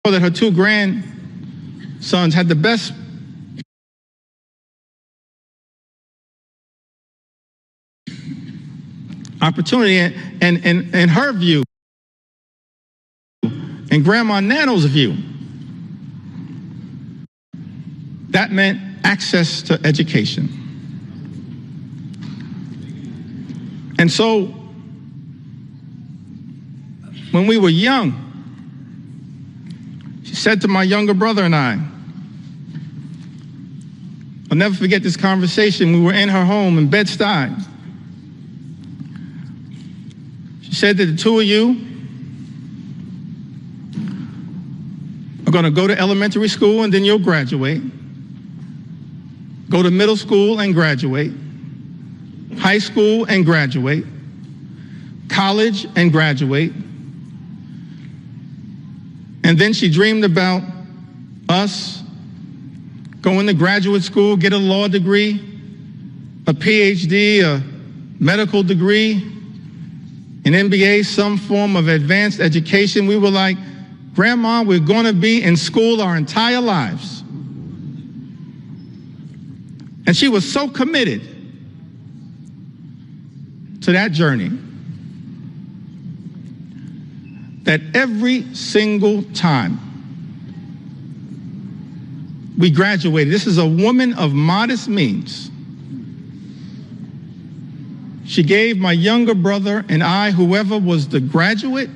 that her 2 grandsons had the best opportunity, and in her view, and Grandma Nano's view, that meant access to education. And so, when we were young, she said to my younger brother and I, I'll never forget this conversation. We were in her home in Bed-Stuy. She said that the 2 of you are going to go to elementary school and then you'll graduate. Go to middle school and graduate. High school and graduate. College and graduate. And then she dreamed about us going to graduate school, get a law degree, a PhD, a medical degree, an MBA, some form of advanced education. We were like, Grandma, we're going to be in school our entire lives. And she was so committed to that journey that every single time we graduated, this is a woman of modest means, she gave my younger brother and I, whoever was the graduate,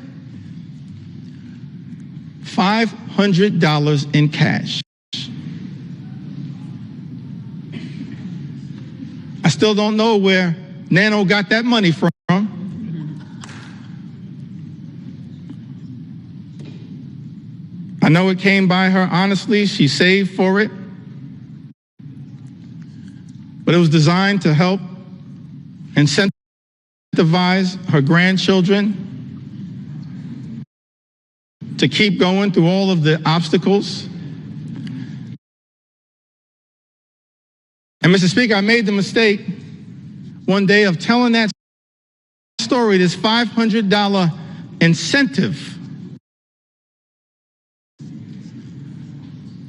$500 in cash. I still don't know where Nano got that money from. I know it came by her honestly. She saved for it. But it was designed to help incentivize her grandchildren to keep going through all of the obstacles. And Mr. Speaker, I made the mistake one day of telling that story, this $500 incentive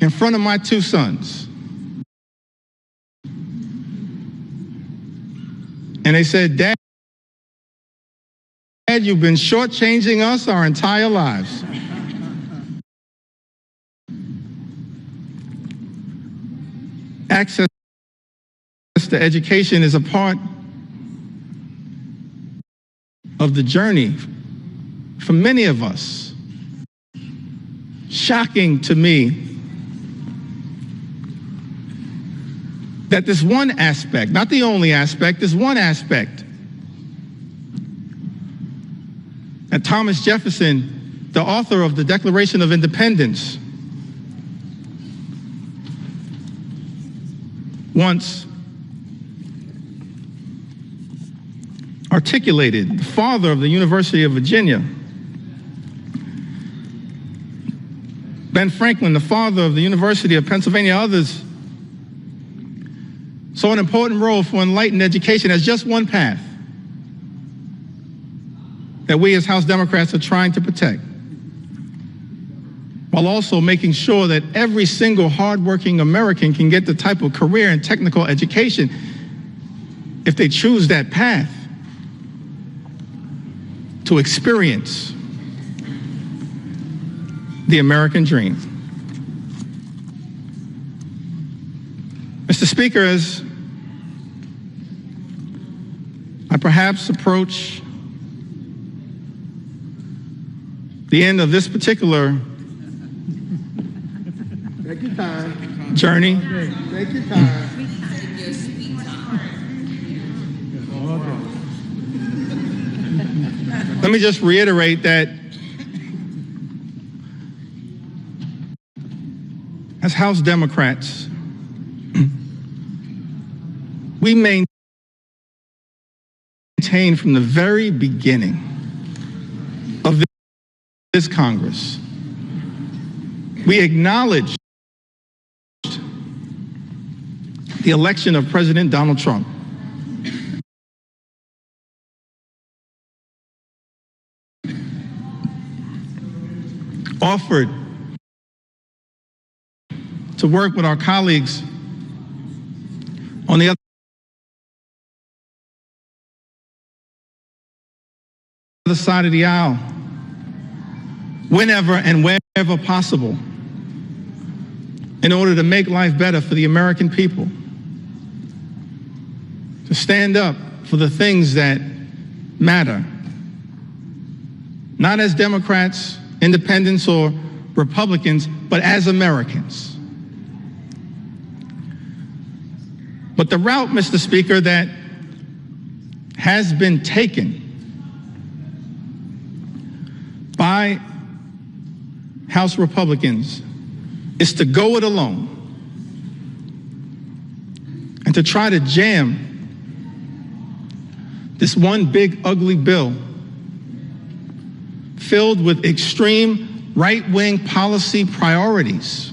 in front of my two sons. And they said, Dad, you've been shortchanging us our entire lives. Access to education is a part of the journey for many of us. Shocking to me that this one aspect, not the only aspect, this one aspect that Thomas Jefferson, the author of the Declaration of Independence, once articulated, the father of the University of Virginia, Ben Franklin, the father of the University of Pennsylvania, others saw an important role for enlightened education as just one path that we as House Democrats are trying to protect, while also making sure that every single hardworking American can get the type of career and technical education if they choose that path to experience the American dream. Mr. Speaker, as I perhaps approach the end of this particular Take your time. journey, Take your time. let me just reiterate that as House Democrats, we maintain from the very beginning of this Congress, we acknowledged the election of President Donald Trump. Offered to work with our colleagues on the other side of the aisle whenever and wherever possible in order to make life better for the American people, to stand up for the things that matter, not as Democrats, independents, or Republicans, but as Americans. But the route, Mr. Speaker, that has been taken by House Republicans is to go it alone and to try to jam this one big ugly bill filled with extreme right-wing policy priorities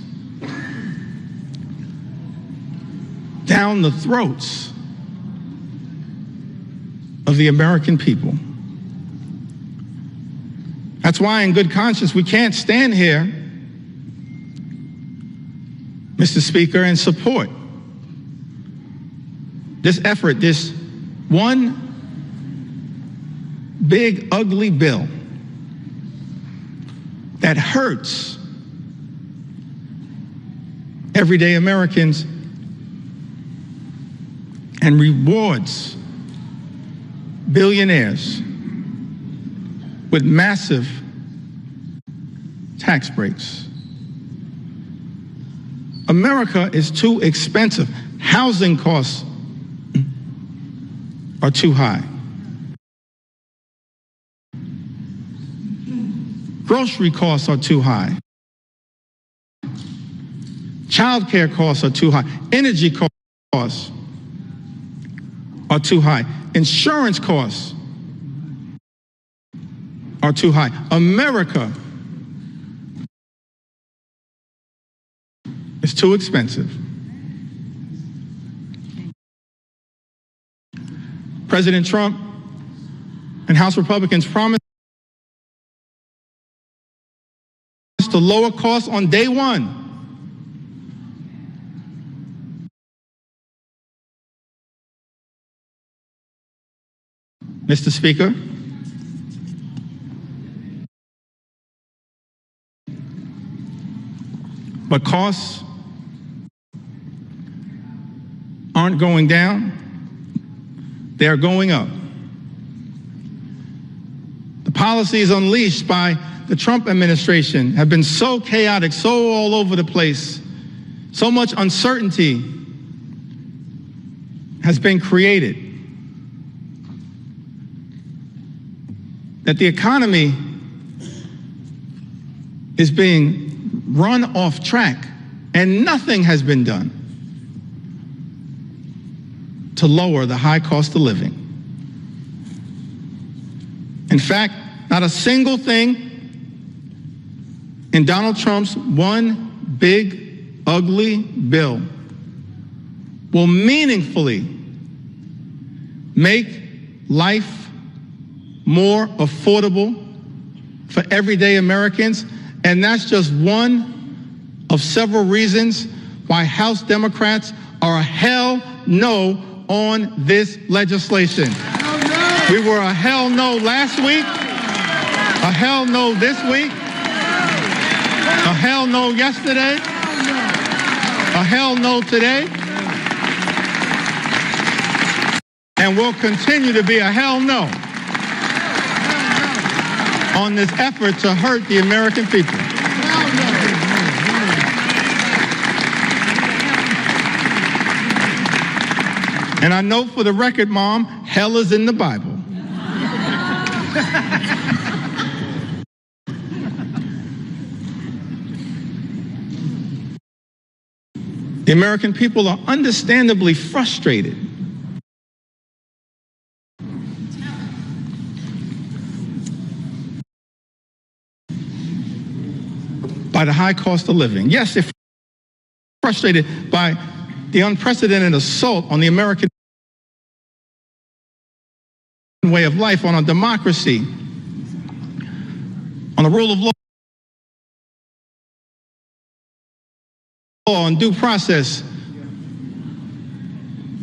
down the throats of the American people. That's why, in good conscience, we can't stand here, Mr. Speaker, and support this effort, this one big ugly bill that hurts everyday Americans and rewards billionaires with massive tax breaks. America is too expensive. Housing costs are too high. Grocery costs are too high. Childcare costs are too high. Energy costs are too high. Insurance costs are too high. America is too expensive. President Trump and House Republicans promised to lower costs on day one. Mr. Speaker, but costs aren't going down, they're going up. The policies unleashed by the Trump administration have been so chaotic, so all over the place, so much uncertainty has been created that the economy is being run off track, and nothing has been done to lower the high cost of living. In fact, not a single thing in Donald Trump's one big, ugly bill will meaningfully make life more affordable for everyday Americans. And that's just one of several reasons why House Democrats are a hell no on this legislation. We were a hell no last week, a hell no this week, a hell no yesterday, a hell no today, and we'll continue to be a hell no on this effort to hurt the American people. And I know for the record, Mom, hell is in the Bible. The American people are understandably frustrated by the high cost of living. Yes, they're frustrated by the unprecedented assault on the American way of life, on our democracy, on the rule of law, on due process,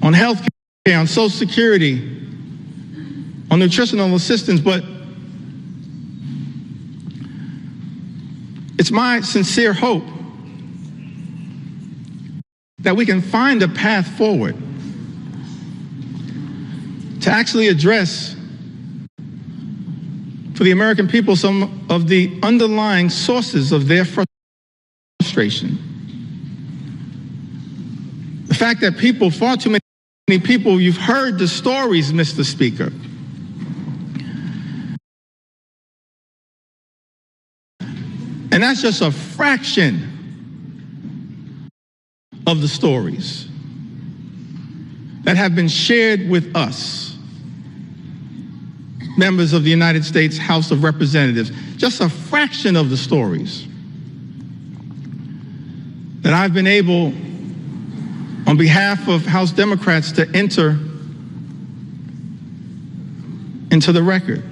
on health care, on Social Security, on nutritional assistance. But it's my sincere hope that we can find a path forward to actually address for the American people some of the underlying sources of their frustration. The fact that people, far too many people, you've heard the stories, Mr. Speaker. And that's just a fraction of the stories that have been shared with us, members of the United States House of Representatives. Just a fraction of the stories that I've been able, on behalf of House Democrats, to enter into the record.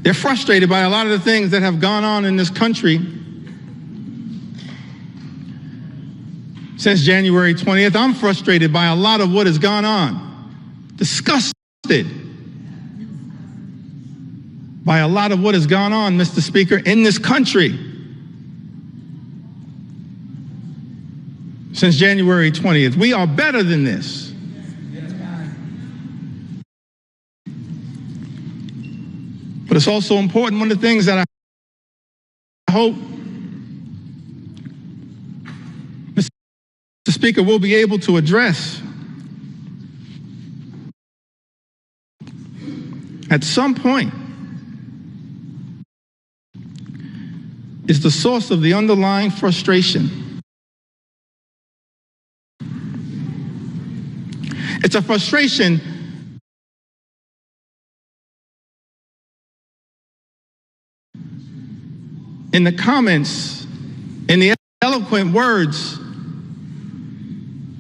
They're frustrated by a lot of the things that have gone on in this country since January 20th. I'm frustrated by a lot of what has gone on. Disgusted by a lot of what has gone on, Mr. Speaker, in this country since January 20th. We are better than this. But it's also important, one of the things that I hope, Mr. Speaker, we'll be able to address at some point is the source of the underlying frustration. It's a frustration in the comments, in the eloquent words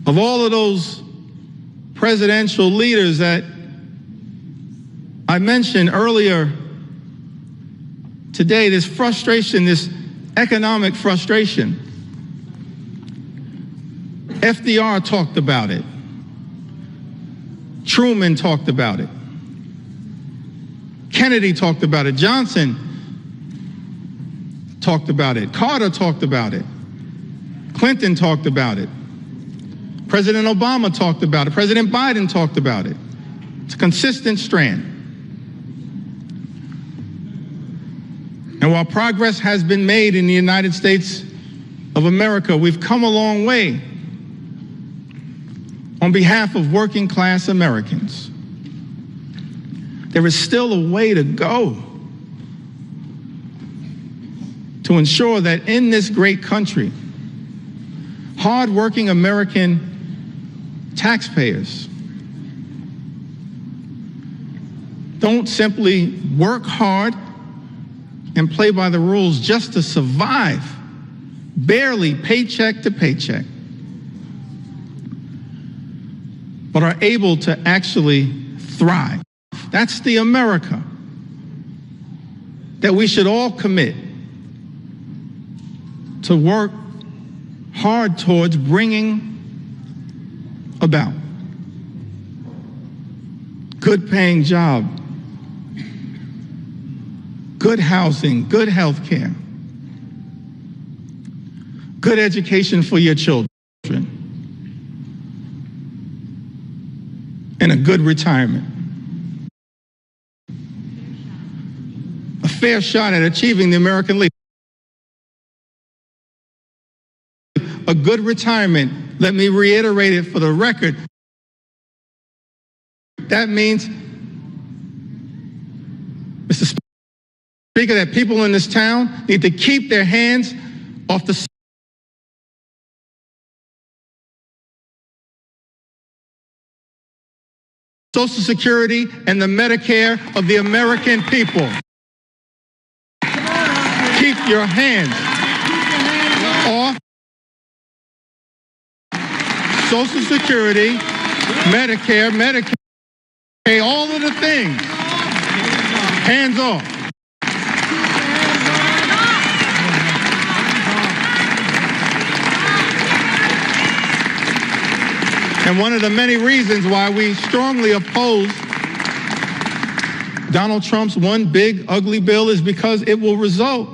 of all of those presidential leaders that I mentioned earlier today, this frustration, this economic frustration. FDR talked about it. Truman talked about it. Kennedy talked about it. Johnson talked about it. Carter talked about it. Clinton talked about it. President Obama talked about it. President Biden talked about it. It's a consistent strand. And while progress has been made in the United States of America, we've come a long way on behalf of working class Americans. There is still a way to go to ensure that in this great country, hardworking American taxpayers don't simply work hard and play by the rules just to survive, barely paycheck to paycheck, but are able to actually thrive. That's the America that we should all commit to work hard towards bringing about. Good paying job, good housing, good health care, good education for your children, and a good retirement. A fair shot at achieving the American League. A good retirement, let me reiterate it for the record. That means, Mr. Speaker, that people in this town need to keep their hands off the Social Security and the Medicare of the American people. Keep your hands off Social Security, Medicare, Medicaid, all of the things. Hands off. And one of the many reasons why we strongly oppose Donald Trump's one big ugly bill is because it will result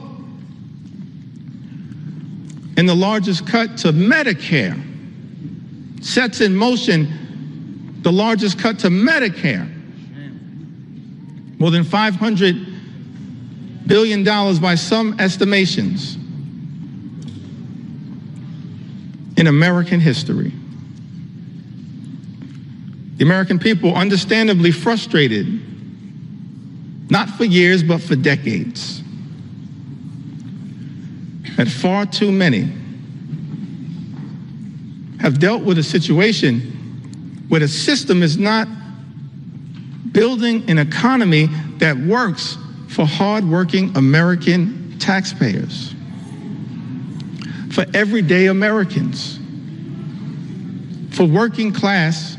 in the largest cut to Medicare. Sets in motion the largest cut to Medicare. More than $500 billion by some estimations in American history. The American people understandably frustrated, not for years, but for decades, that far too many have dealt with a situation where the system is not building an economy that works for hardworking American taxpayers, for everyday Americans, for working class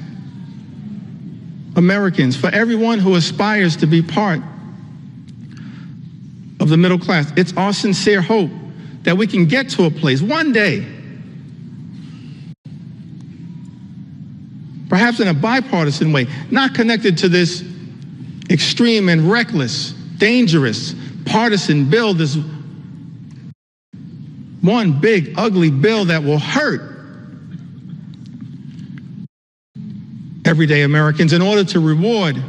Americans, for everyone who aspires to be part of the middle class. It's our sincere hope that we can get to a place one day, perhaps in a bipartisan way, not connected to this extreme and reckless, dangerous, partisan bill, this one big, ugly bill that will hurt everyday Americans in order to reward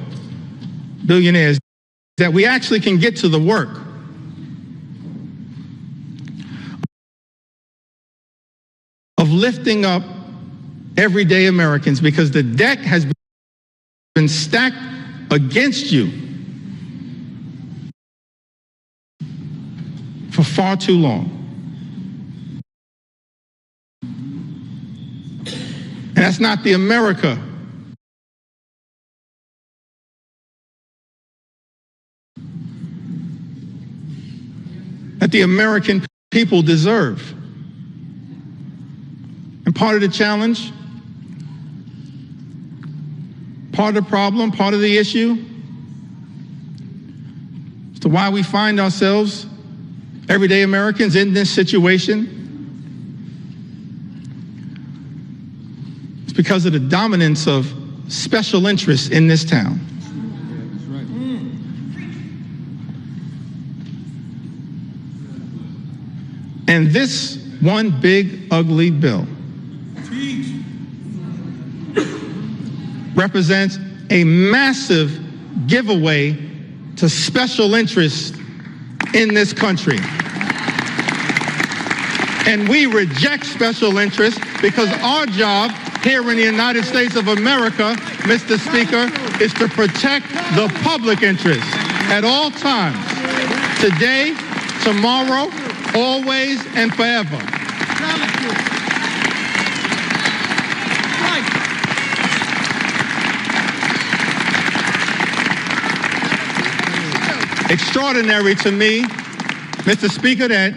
billionaires, that we actually can get to the work of lifting up everyday Americans, because the deck has been stacked against you for far too long. And that's not the America that the American people deserve. And part of the challenge part of the problem, part of the issue as to why we find ourselves, everyday Americans, in this situation. It's because of the dominance of special interests in this town. And this one big, ugly bill represents a massive giveaway to special interests in this country. And we reject special interests because our job here in the United States of America, Mr. Speaker, is to protect the public interest at all times, today, tomorrow, always and forever. Extraordinary to me, Mr. Speaker, that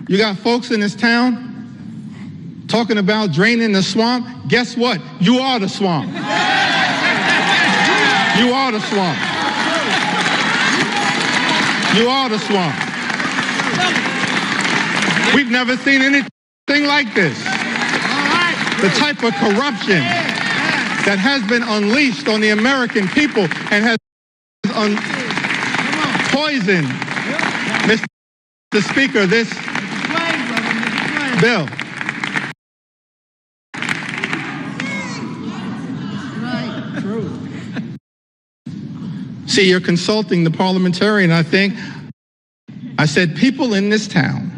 you got folks in this town talking about draining the swamp. Guess what? You are the swamp. You are the swamp. You are the swamp. We've never seen anything like this. The type of corruption that has been unleashed on the American people and has poisoned, Mr. Speaker, this bill. See, you're consulting the parliamentarian, I think. I said, people in this town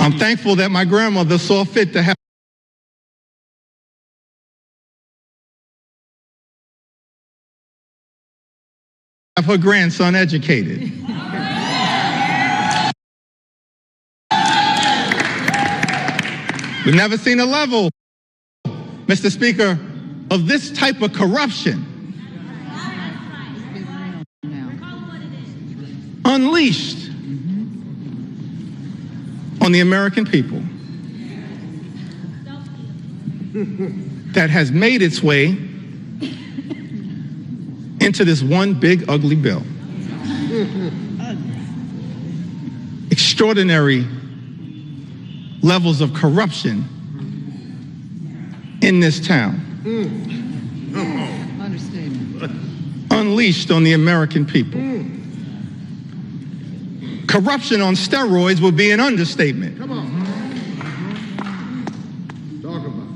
I'm thankful that my grandmother saw fit to have her grandson educated. We've never seen a level, Mr. Speaker, of this type of corruption unleashed on the American people that has made its way into this one big ugly bill. Extraordinary levels of corruption in this town. Unleashed on the American people. Corruption on steroids would be an understatement. Come on. Talk about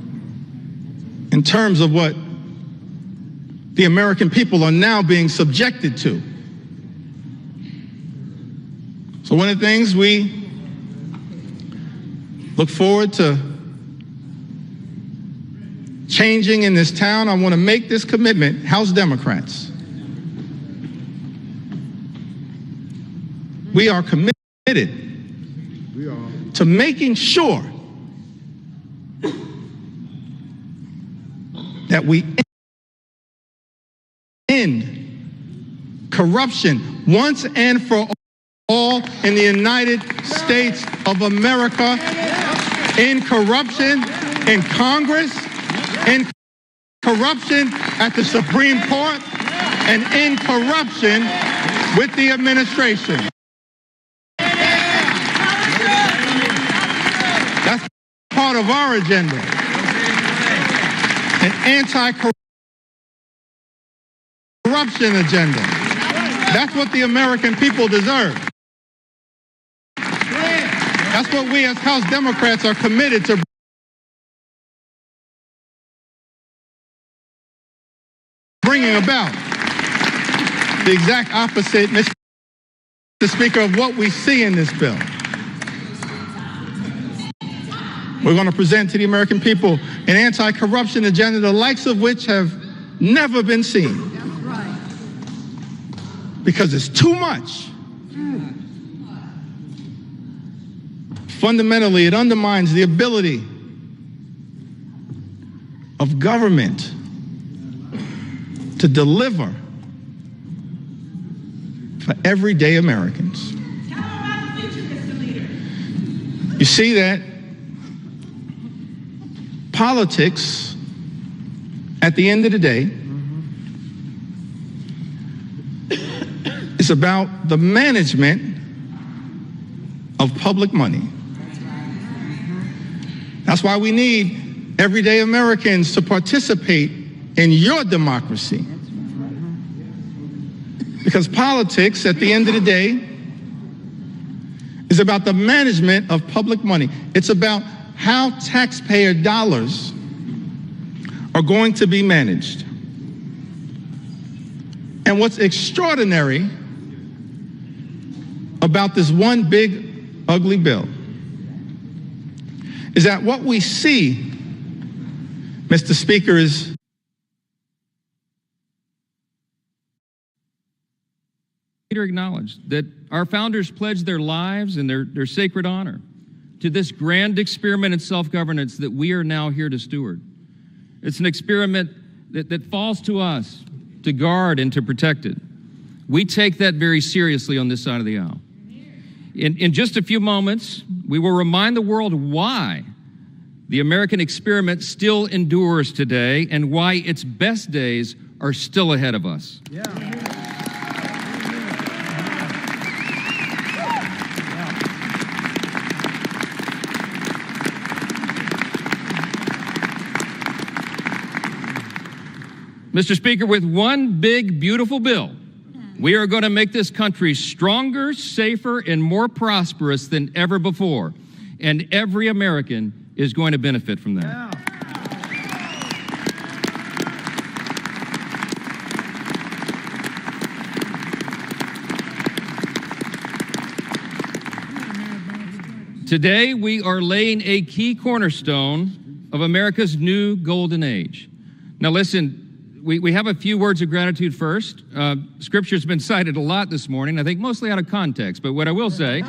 it. In terms of what the American people are now being subjected to. So one of the things we look forward to changing in this town, I want to make this commitment, House Democrats. We are committed to making sure that we end corruption once and for all in the United States of America, in corruption in Congress, in corruption at the Supreme Court, and in corruption with the administration. That's part of our agenda. An anti-corruption agenda. That's what the American people deserve. That's what we as House Democrats are committed to bringing about. The exact opposite, Mr. Speaker, of what we see in this bill. We're going to present to the American people an anti-corruption agenda, the likes of which have never been seen. Because it's too much. Fundamentally, it undermines the ability of government to deliver for everyday Americans. You see that politics, at the end of the day, is about the management of public money. That's why we need everyday Americans to participate in your democracy. Because politics, at the end of the day, is about the management of public money. It's about how taxpayer dollars are going to be managed. And what's extraordinary about this one big, ugly bill is that what we see, Mr. Speaker, is acknowledge that our founders pledged their lives and their sacred honor to this grand experiment in self-governance that we are now here to steward. It's an experiment that falls to us to guard and to protect it. We take that very seriously on this side of the aisle. In just a few moments, we will remind the world why the American experiment still endures today and why its best days are still ahead of us. Mr. Speaker, with one big, beautiful bill, we are going to make this country stronger, safer, and more prosperous than ever before. And every American is going to benefit from that. Today, we are laying a key cornerstone of America's new golden age. Now listen, we have a few words of gratitude first. Scripture's been cited a lot this morning, I think mostly out of context, but what I will say,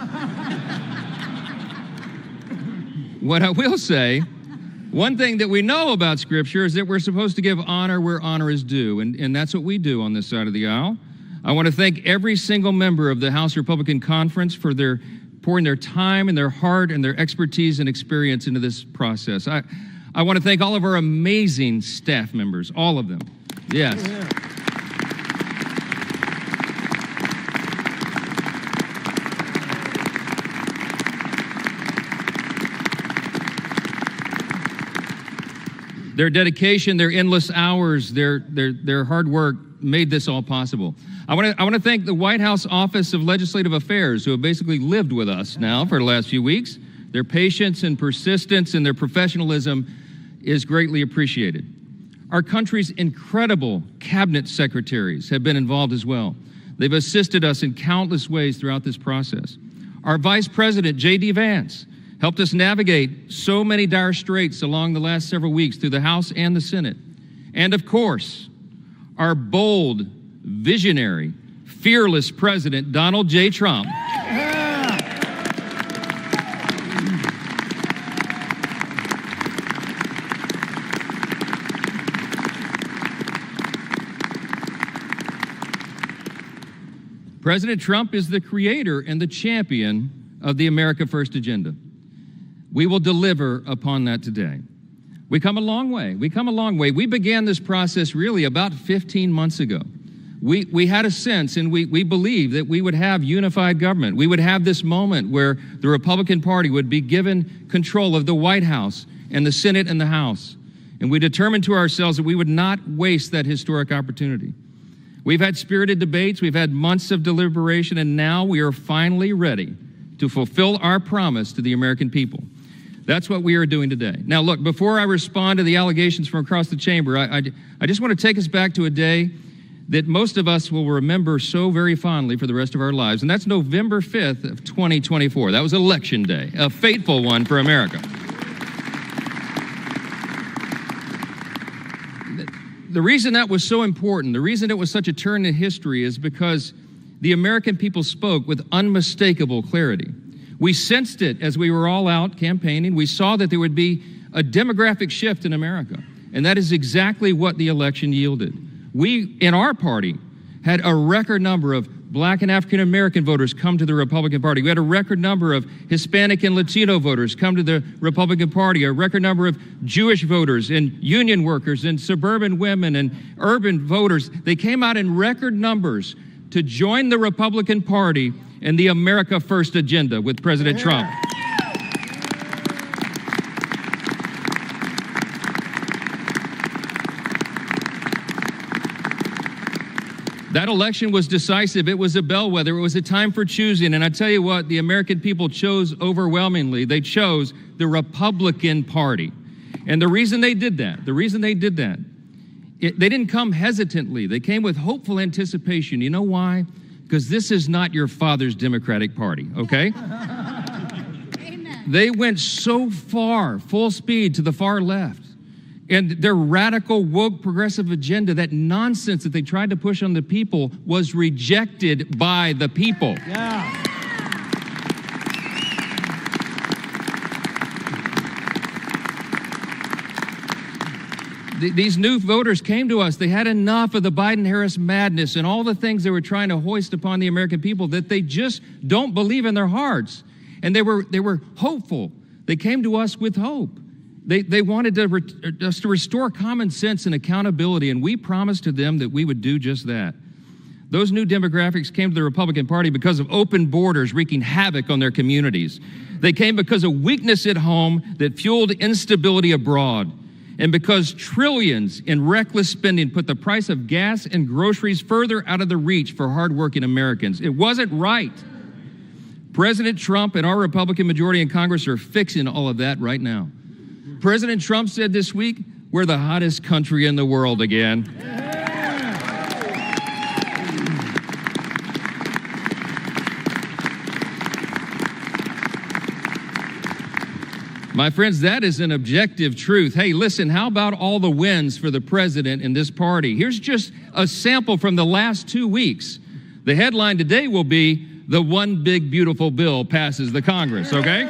one thing that we know about Scripture is that we're supposed to give honor where honor is due, and that's what we do on this side of the aisle. I want to thank every single member of the House Republican Conference for their pouring their time and their heart and their expertise and experience into this process. I want to thank all of our amazing staff members, all of them. Yes. Their dedication, their endless hours, their hard work made this all possible. I want to thank the White House Office of Legislative Affairs, who have basically lived with us now for the last few weeks. Their patience and persistence and their professionalism is greatly appreciated. Our country's incredible cabinet secretaries have been involved as well. They've assisted us in countless ways throughout this process. Our Vice President, J.D. Vance, helped us navigate so many dire straits along the last several weeks through the House and the Senate. And of course, our bold, visionary, fearless President, Donald J. Trump. President Trump is the creator and the champion of the America First agenda. We will deliver upon that today. We come a long way. We began this process really about 15 months ago. We had a sense and we believed that we would have unified government. We would have this moment where the Republican Party would be given control of the White House and the Senate and the House. And we determined to ourselves that we would not waste that historic opportunity. We've had spirited debates, we've had months of deliberation, and now we are finally ready to fulfill our promise to the American people. That's what we are doing today. Now, look, before I respond to the allegations from across the chamber, I just want to take us back to a day that most of us will remember so very fondly for the rest of our lives, and that's November 5th of 2024. That was Election Day, a fateful one for America. The reason that was so important, the reason it was such a turn in history is because the American people spoke with unmistakable clarity. We sensed it as we were all out campaigning. We saw that there would be a demographic shift in America, and that is exactly what the election yielded. We, in our party, had a record number of Black and African American voters come to the Republican Party. We had a record number of Hispanic and Latino voters come to the Republican Party, a record number of Jewish voters and union workers and suburban women and urban voters. They came out in record numbers to join the Republican Party and the America First agenda with President Trump. That election was decisive. It was a bellwether. It was a time for choosing. And I tell you what, the American people chose overwhelmingly. They chose the Republican Party. And the reason they did that, they didn't come hesitantly. They came with hopeful anticipation. You know why? Because this is not your father's Democratic Party, okay? Amen. They went so far, full speed to the far left. And their radical, woke, progressive agenda, that nonsense that they tried to push on the people, was rejected by the people. Yeah. These new voters came to us. They had enough of the Biden-Harris madness and all the things they were trying to hoist upon the American people that they just don't believe in their hearts. And they were hopeful. They came to us with hope. They wanted us to restore common sense and accountability, and we promised to them that we would do just that. Those new demographics came to the Republican Party because of open borders wreaking havoc on their communities. They came because of weakness at home that fueled instability abroad, and because trillions in reckless spending put the price of gas and groceries further out of the reach for hardworking Americans. It wasn't right. President Trump and our Republican majority in Congress are fixing all of that right now. President Trump said this week, we're the hottest country in the world again. My friends, that is an objective truth. Hey, listen, how about all the wins for the president and this party? Here's just a sample from the last 2 weeks. The headline today will be, the one big beautiful bill passes the Congress, okay?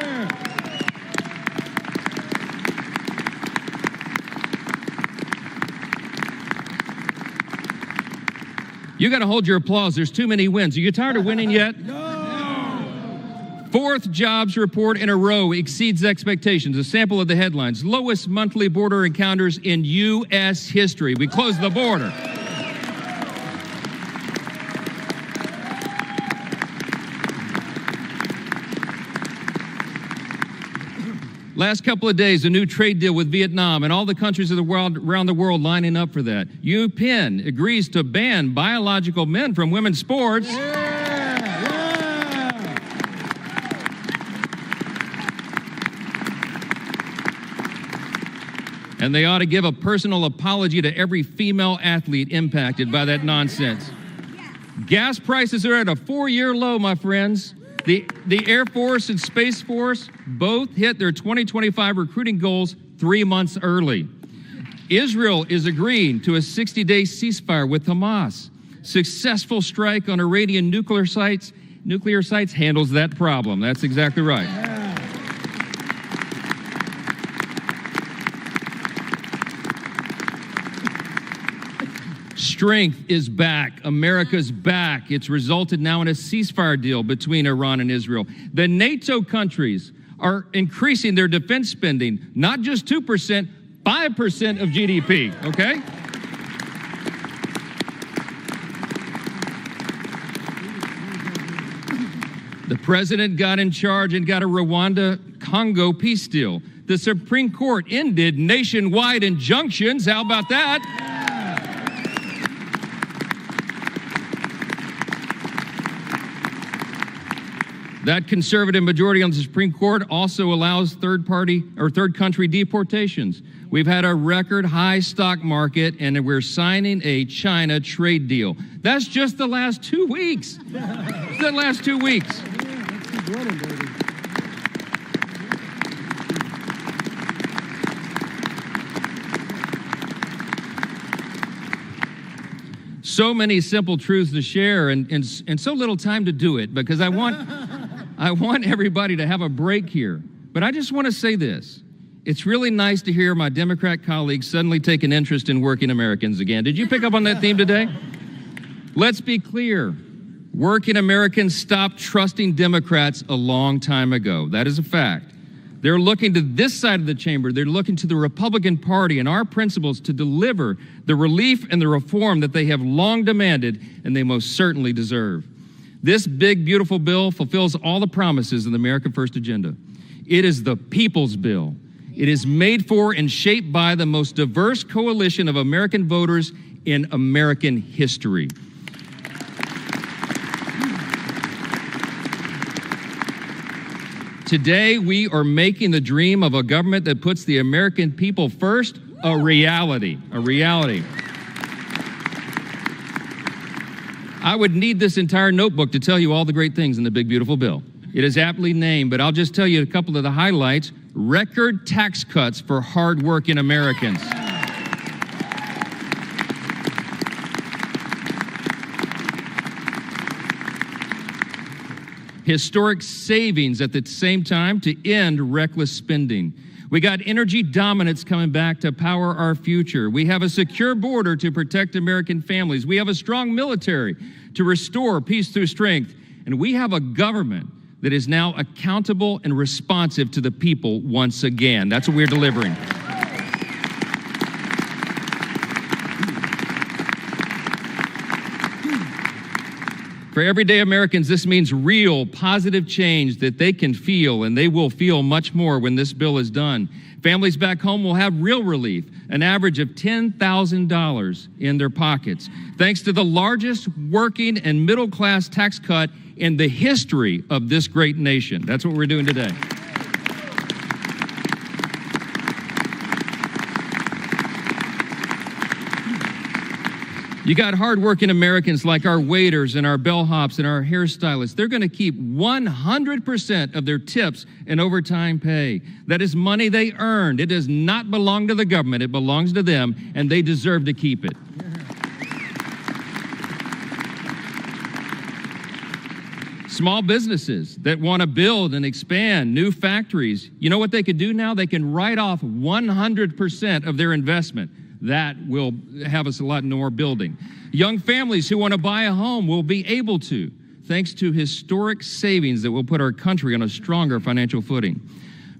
You got to hold your applause. There's too many wins. Are you tired of winning yet? No. Fourth jobs report in a row exceeds expectations. A sample of the headlines. Lowest monthly border encounters in U.S. history. We closed the border. Last couple of days, a new trade deal with Vietnam and all the countries of the world, around the world lining up for that. UPenn agrees to ban biological men from women's sports. And they ought to give a personal apology to every female athlete impacted by that nonsense. Gas prices are at a 4-year low, my friends. The Air Force and Space Force both hit their 2025 recruiting goals 3 months early. Israel is agreeing to a 60-day ceasefire with Hamas. Successful strike on Iranian nuclear sites handles that problem. That's exactly right. Strength is back. America's back. It's resulted now in a ceasefire deal between Iran and Israel. The NATO countries are increasing their defense spending, not just 2%, 5% of GDP, okay? The president got in charge and got a Rwanda-Congo peace deal. The Supreme Court ended nationwide injunctions. How about that? That conservative majority on the Supreme Court also allows third country deportations. We've had a record high stock market, and we're signing a China trade deal. That's just the last 2 weeks. The last 2 weeks. So many simple truths to share, and so little time to do it, because I want everybody to have a break here. But I just want to say this. It's really nice to hear my Democrat colleagues suddenly take an interest in working Americans again. Did you pick up on that theme today? Let's be clear. Working Americans stopped trusting Democrats a long time ago. That is a fact. They're looking to this side of the chamber. They're looking to the Republican Party and our principles to deliver the relief and the reform that they have long demanded and they most certainly deserve. This big, beautiful bill fulfills all the promises of the America First agenda. It is the people's bill. It is made for and shaped by the most diverse coalition of American voters in American history. Today, we are making the dream of a government that puts the American people first a reality, a reality. I would need this entire notebook to tell you all the great things in the big, beautiful bill. It is aptly named, but I'll just tell you a couple of the highlights. Record tax cuts for hardworking Americans. Historic savings at the same time to end reckless spending. We got energy dominance coming back to power our future. We have a secure border to protect American families. We have a strong military to restore peace through strength. And we have a government that is now accountable and responsive to the people once again. That's what we're delivering. For everyday Americans, this means real, positive change that they can feel, and they will feel much more when this bill is done. Families back home will have real relief, an average of $10,000 in their pockets, thanks to the largest working and middle-class tax cut in the history of this great nation. That's what we're doing today. You got hardworking Americans like our waiters and our bellhops and our hairstylists. They're going to keep 100% of their tips and overtime pay. That is money they earned. It does not belong to the government. It belongs to them, and they deserve to keep it. Small businesses that want to build and expand new factories, you know what they could do now? They can write off 100% of their investment. That will have us a lot more building. Young families who want to buy a home will be able to, thanks to historic savings that will put our country on a stronger financial footing.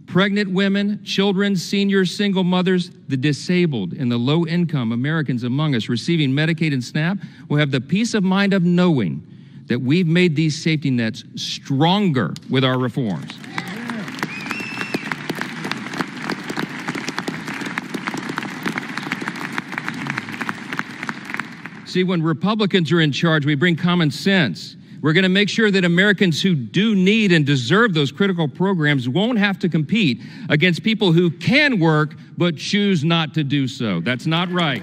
Pregnant women, children, seniors, single mothers, the disabled, and the low-income Americans among us receiving Medicaid and SNAP will have the peace of mind of knowing that we've made these safety nets stronger with our reforms. See, when Republicans are in charge, we bring common sense. We're going to make sure that Americans who do need and deserve those critical programs won't have to compete against people who can work but choose not to do so. That's not right.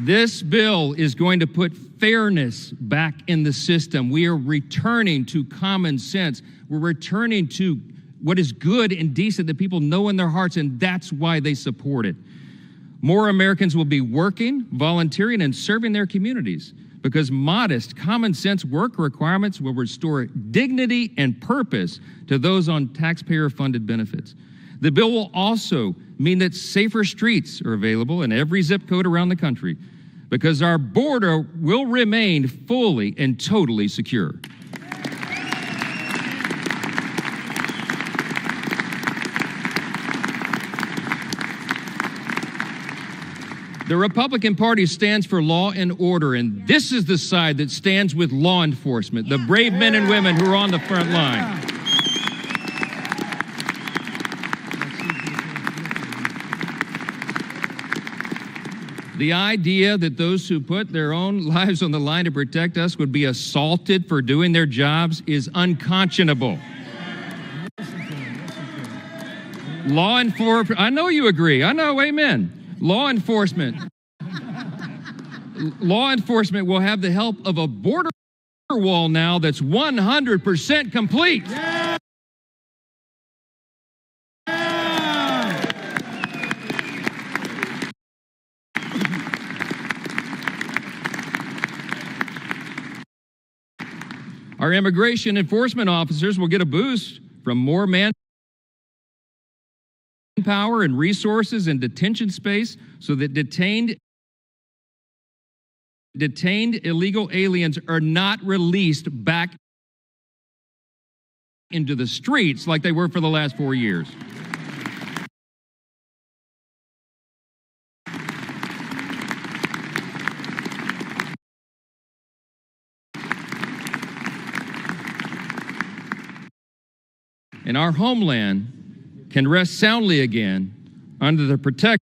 This bill is going to put fairness back in the system. We are returning to common sense. We're returning to what is good and decent that people know in their hearts, and that's why they support it. More Americans will be working, volunteering, and serving their communities because modest, common sense work requirements will restore dignity and purpose to those on taxpayer-funded benefits. The bill will also mean that safer streets are available in every zip code around the country because our border will remain fully and totally secure. The Republican Party stands for law and order, and this is the side that stands with law enforcement, the brave men and women who are on the front line. The idea that those who put their own lives on the line to protect us would be assaulted for doing their jobs is unconscionable. Law enforcement, I know you agree. I know, amen. Law enforcement will have the help of a border wall now that's 100% complete. Yeah. Our immigration enforcement officers will get a boost from more manpower and resources and detention space so that detained illegal aliens are not released back into the streets like they were for the last 4 years. And our homeland can rest soundly again under the protection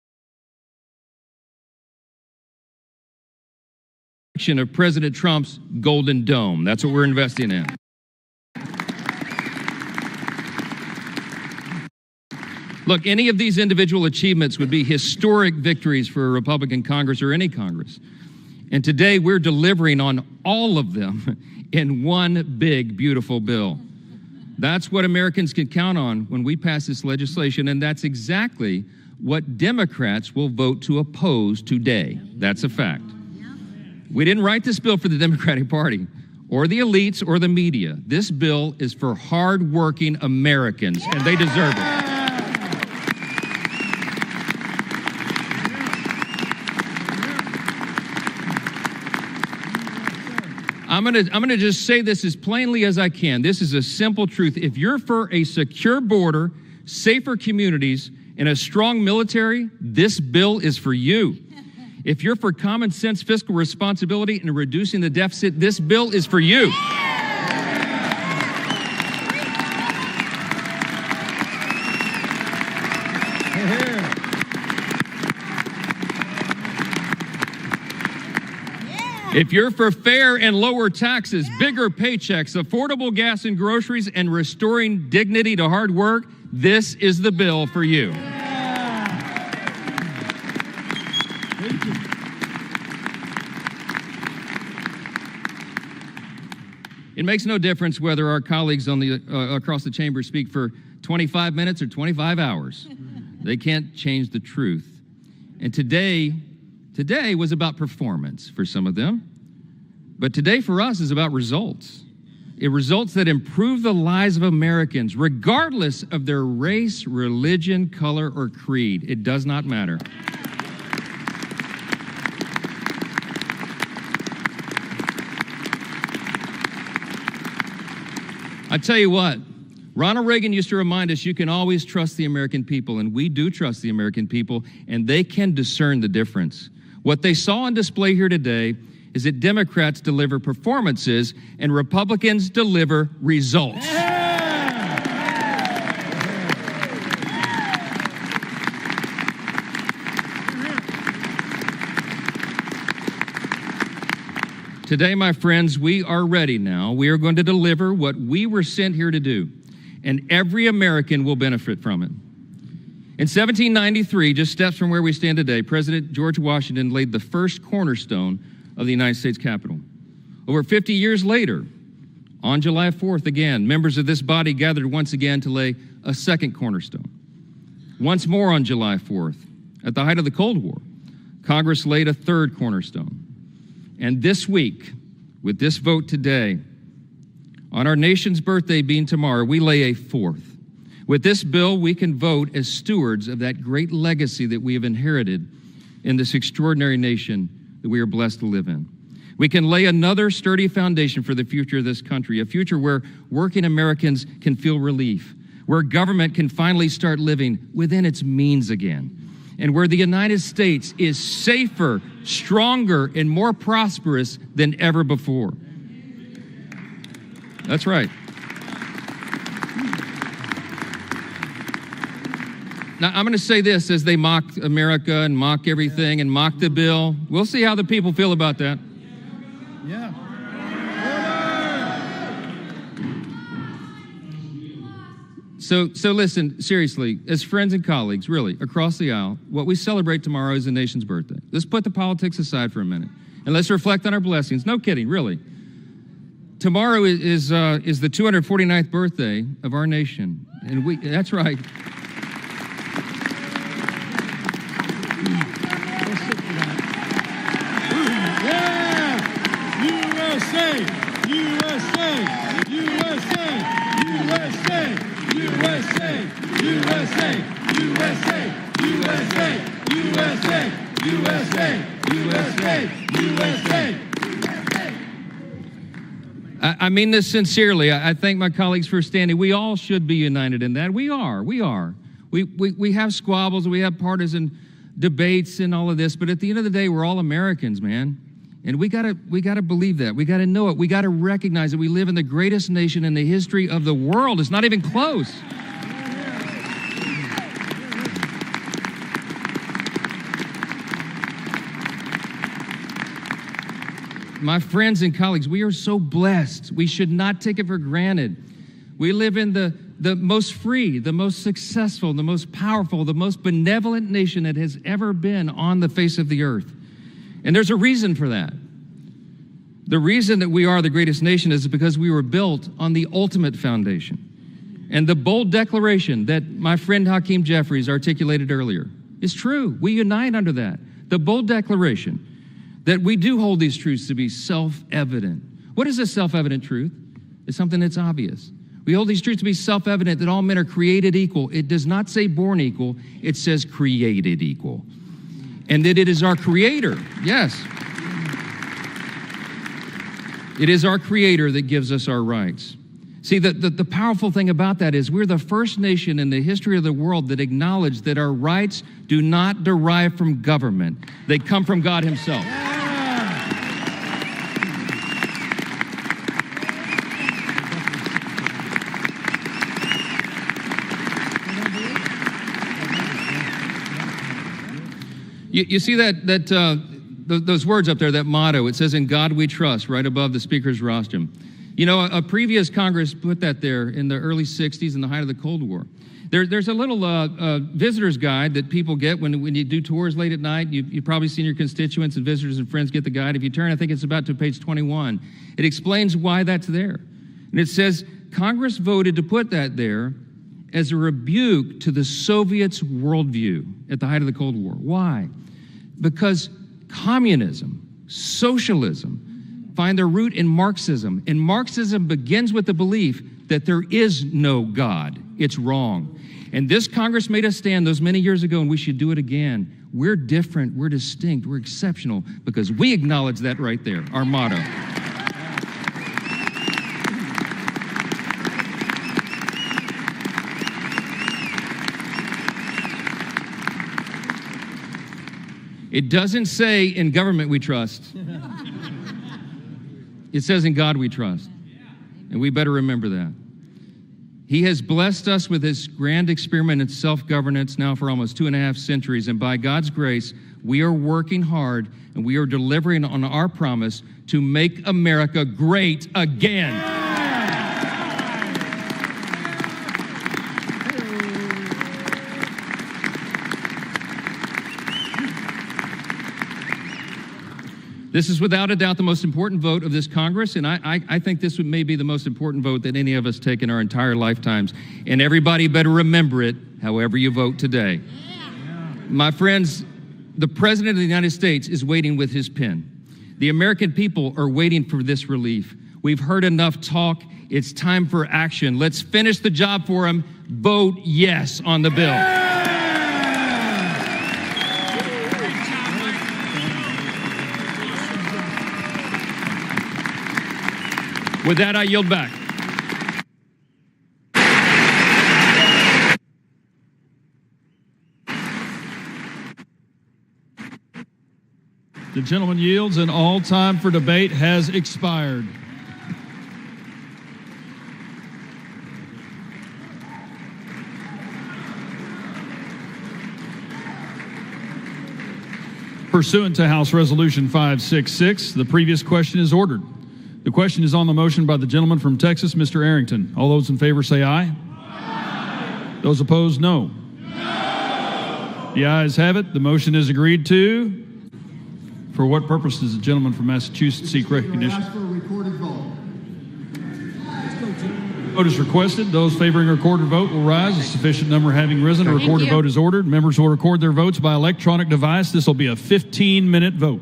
of President Trump's Golden Dome. That's what we're investing in. Look, any of these individual achievements would be historic victories for a Republican Congress or any Congress. And today we're delivering on all of them in one big, beautiful bill. That's what Americans can count on when we pass this legislation, and that's exactly what Democrats will vote to oppose today. That's a fact. We didn't write this bill for the Democratic Party or the elites or the media. This bill is for hardworking Americans, and they deserve it. I'm gonna just say this as plainly as I can. This is a simple truth. If you're for a secure border, safer communities, and a strong military, this bill is for you. If you're for common sense fiscal responsibility and reducing the deficit, this bill is for you. If you're for fair and lower taxes, bigger paychecks, affordable gas and groceries, and restoring dignity to hard work, this is the bill for you. It makes no difference whether our colleagues on the across the chamber speak for 25 minutes or 25 hours. They can't change the truth. And today was about performance for some of them, but today for us is about results. Results that improve the lives of Americans, regardless of their race, religion, color, or creed. It does not matter. I tell you what, Ronald Reagan used to remind us you can always trust the American people, and we do trust the American people, and they can discern the difference. What they saw on display here today is that Democrats deliver performances and Republicans deliver results. Today, my friends, we are ready now. We are going to deliver what we were sent here to do, and every American will benefit from it. In 1793, just steps from where we stand today, President George Washington laid the first cornerstone of the United States Capitol. Over 50 years later, on July 4th again, members of this body gathered once again to lay a second cornerstone. Once more on July 4th, at the height of the Cold War, Congress laid a third cornerstone. And this week, with this vote today, on our nation's birthday being tomorrow, we lay a fourth. With this bill, we can vote as stewards of that great legacy that we have inherited in this extraordinary nation that we are blessed to live in. We can lay another sturdy foundation for the future of this country, a future where working Americans can feel relief, where government can finally start living within its means again, and where the United States is safer, stronger, and more prosperous than ever before. That's right. Now, I'm going to say this as they mock America and mock everything and mock the bill. We'll see how the people feel about that. Yeah. So listen, seriously, as friends and colleagues, really, across the aisle, what we celebrate tomorrow is the nation's birthday. Let's put the politics aside for a minute, and let's reflect on our blessings. No kidding, really. Tomorrow is the 249th birthday of our nation, and that's right. USA! USA! USA! USA! USA! USA! USA! I mean this sincerely. I thank my colleagues for standing. We all should be united in that. We are. We have squabbles, we have partisan debates and all of this, but at the end of the day, we're all Americans, man. And we gotta believe that. We gotta know it. We gotta recognize that we live in the greatest nation in the history of the world. It's not even close. My friends and colleagues, we are so blessed. We should not take it for granted. We live in the most free, the most successful, the most powerful, the most benevolent nation that has ever been on the face of the earth. And there's a reason for that. The reason that we are the greatest nation is because we were built on the ultimate foundation. And the bold declaration that my friend Hakeem Jeffries articulated earlier is true. We unite under that. The bold declaration that we do hold these truths to be self-evident. What is a self-evident truth? It's something that's obvious. We hold these truths to be self-evident that all men are created equal. It does not say born equal, it says created equal. And that it is our Creator, yes. It is our Creator that gives us our rights. See, the powerful thing about that is we're the first nation in the history of the world that acknowledged that our rights do not derive from government. They come from God Himself. You see those words up there, that motto, it says, "In God we trust," right above the speaker's rostrum. You know, a previous Congress put that there in the early 60s in the height of the Cold War. There's a little visitor's guide that people get when you do tours late at night. You've probably seen your constituents and visitors and friends get the guide. If you turn, I think it's about to page 21. It explains why that's there. And it says, Congress voted to put that there as a rebuke to the Soviets' worldview at the height of the Cold War. Why? Because communism, socialism, find their root in Marxism. And Marxism begins with the belief that there is no God. It's wrong. And this Congress made us stand those many years ago, and we should do it again. We're different, we're distinct, we're exceptional, because we acknowledge that right there, our motto. It doesn't say in government we trust. It says in God we trust. And we better remember that. He has blessed us with His grand experiment in self-governance now for almost 2.5 centuries. And by God's grace, we are working hard and we are delivering on our promise to make America great again. This is without a doubt the most important vote of this Congress, and I think this may be the most important vote that any of us take in our entire lifetimes. And everybody better remember it, however you vote today. My friends, the President of the United States is waiting with his pen. The American people are waiting for this relief. We've heard enough talk. It's time for action. Let's finish the job for him. Vote yes on the bill. With that, I yield back. The gentleman yields, and all time for debate has expired. Pursuant to House Resolution 566, the previous question is ordered. The question is on the motion by the gentleman from Texas, Mr. Arrington. All those in favor say aye. Aye. Those opposed, no. No. The ayes have it. The motion is agreed to. For what purpose does the gentleman from Massachusetts seek recognition? Ask for a recorded vote. Vote is requested. Those favoring a recorded vote will rise. A sufficient number having risen, a recorded vote is ordered. Members will record their votes by electronic device. This will be a 15-minute vote.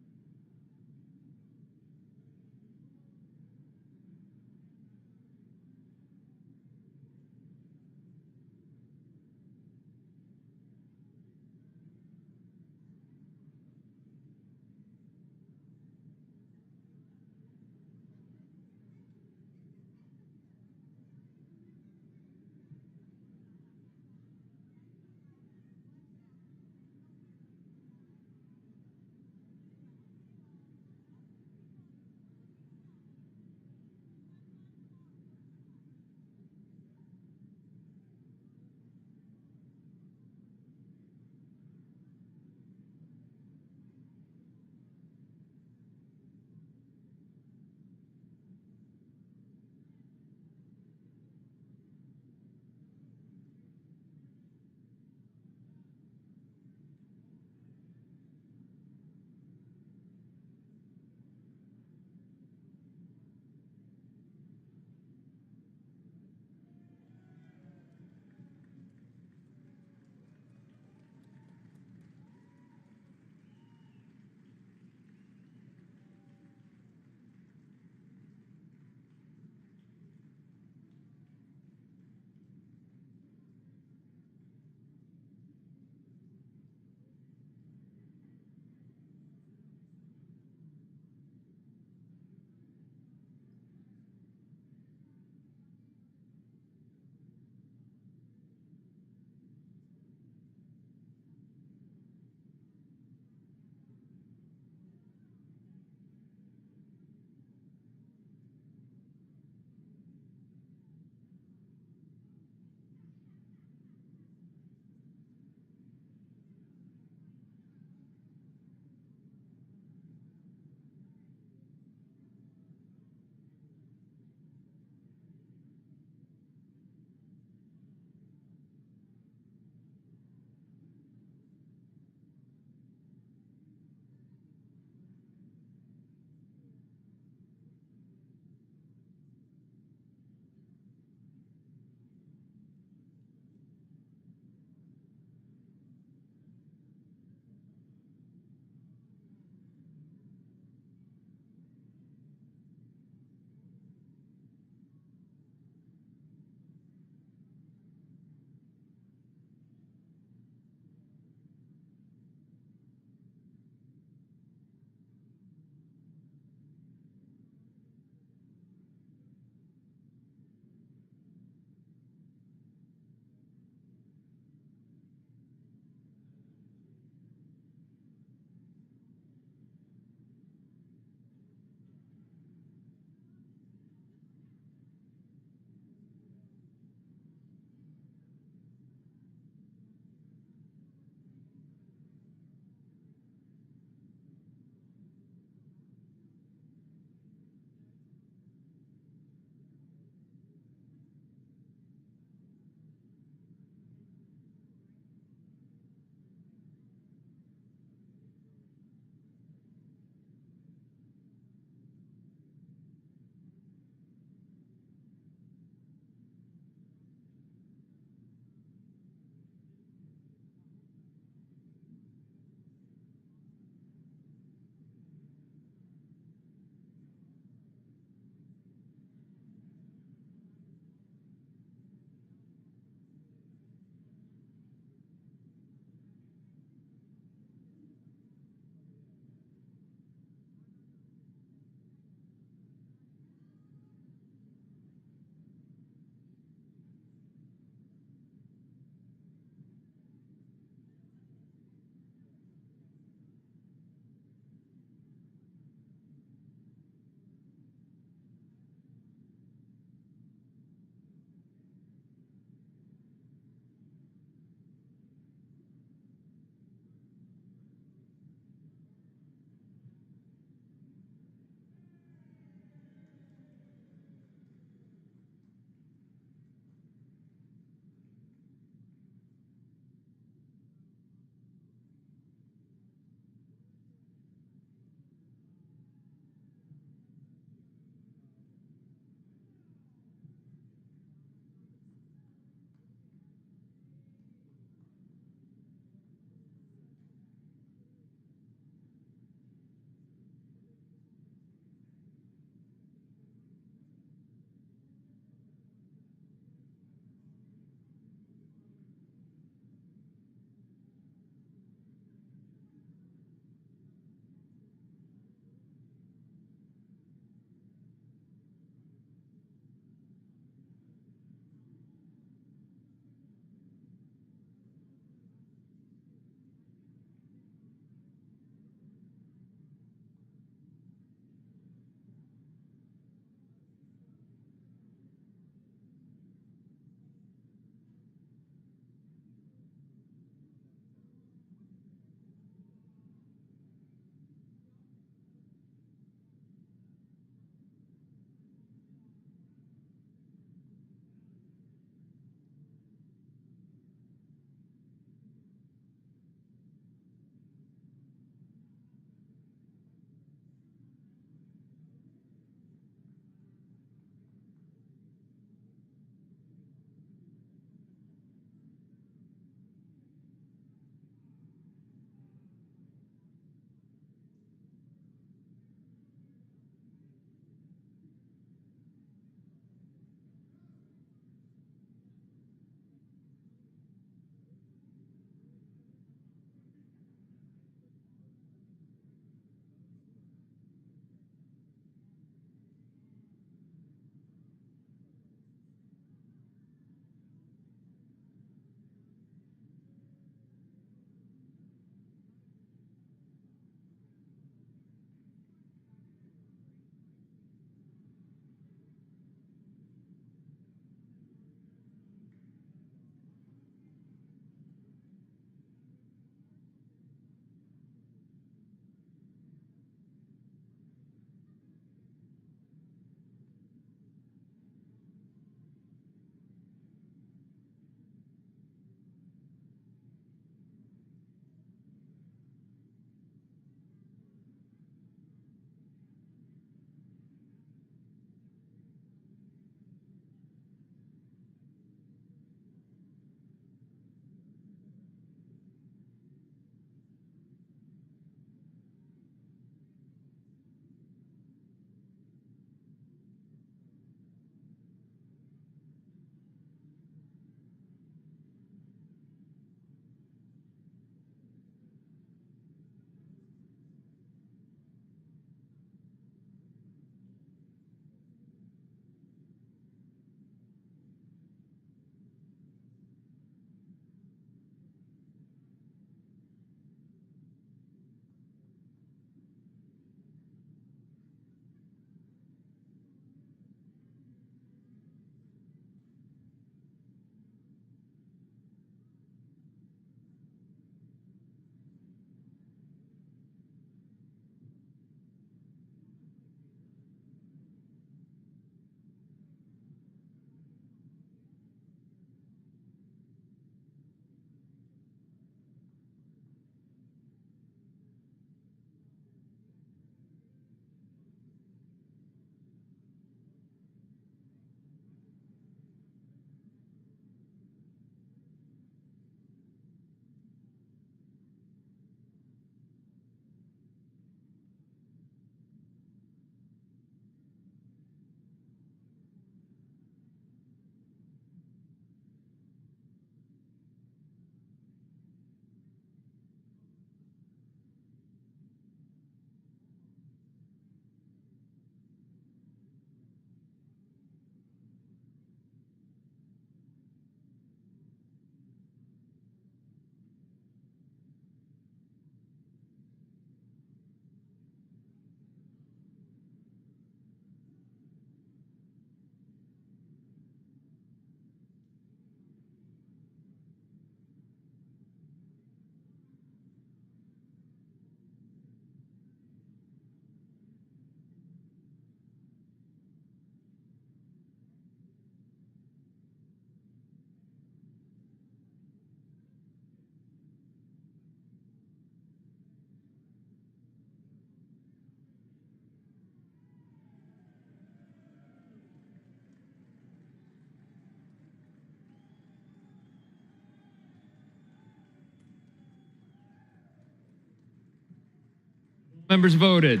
Members voted.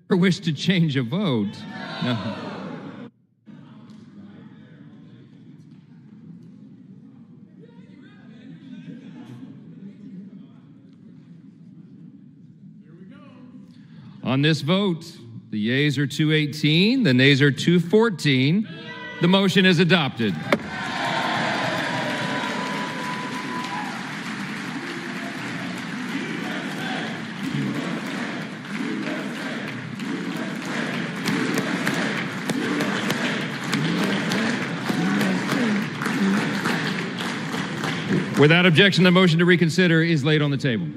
Or wish to change a vote? No. On this vote, the yeas are 218, the nays are 214. The motion is adopted. Without objection, the motion to reconsider is laid on the table.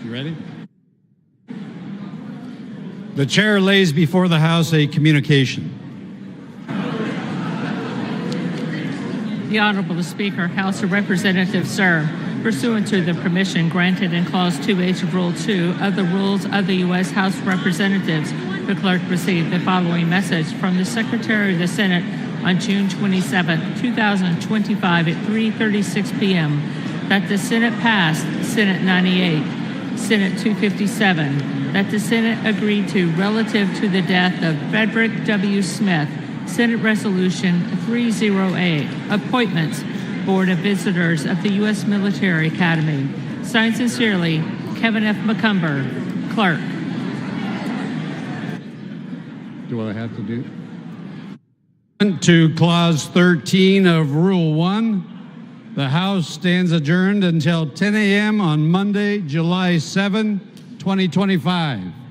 You ready? The chair lays before the House a communication. The Honorable Speaker, House of Representatives, sir, pursuant to the permission granted in Clause 2H of Rule 2 of the Rules of the U.S. House of Representatives, the clerk received the following message from the Secretary of the Senate on June 27, 2025 at 3:36 p.m. that the Senate passed Senate 98, Senate 257, that the Senate agreed to relative to the death of Frederick W. Smith, Senate Resolution 308, Appointments, Board of Visitors of the U.S. Military Academy. Signed sincerely, Kevin F. McCumber, Clerk. Do what I have to do? To Clause 13 of Rule 1, the House stands adjourned until 10 a.m. on Monday, July 7, 2025.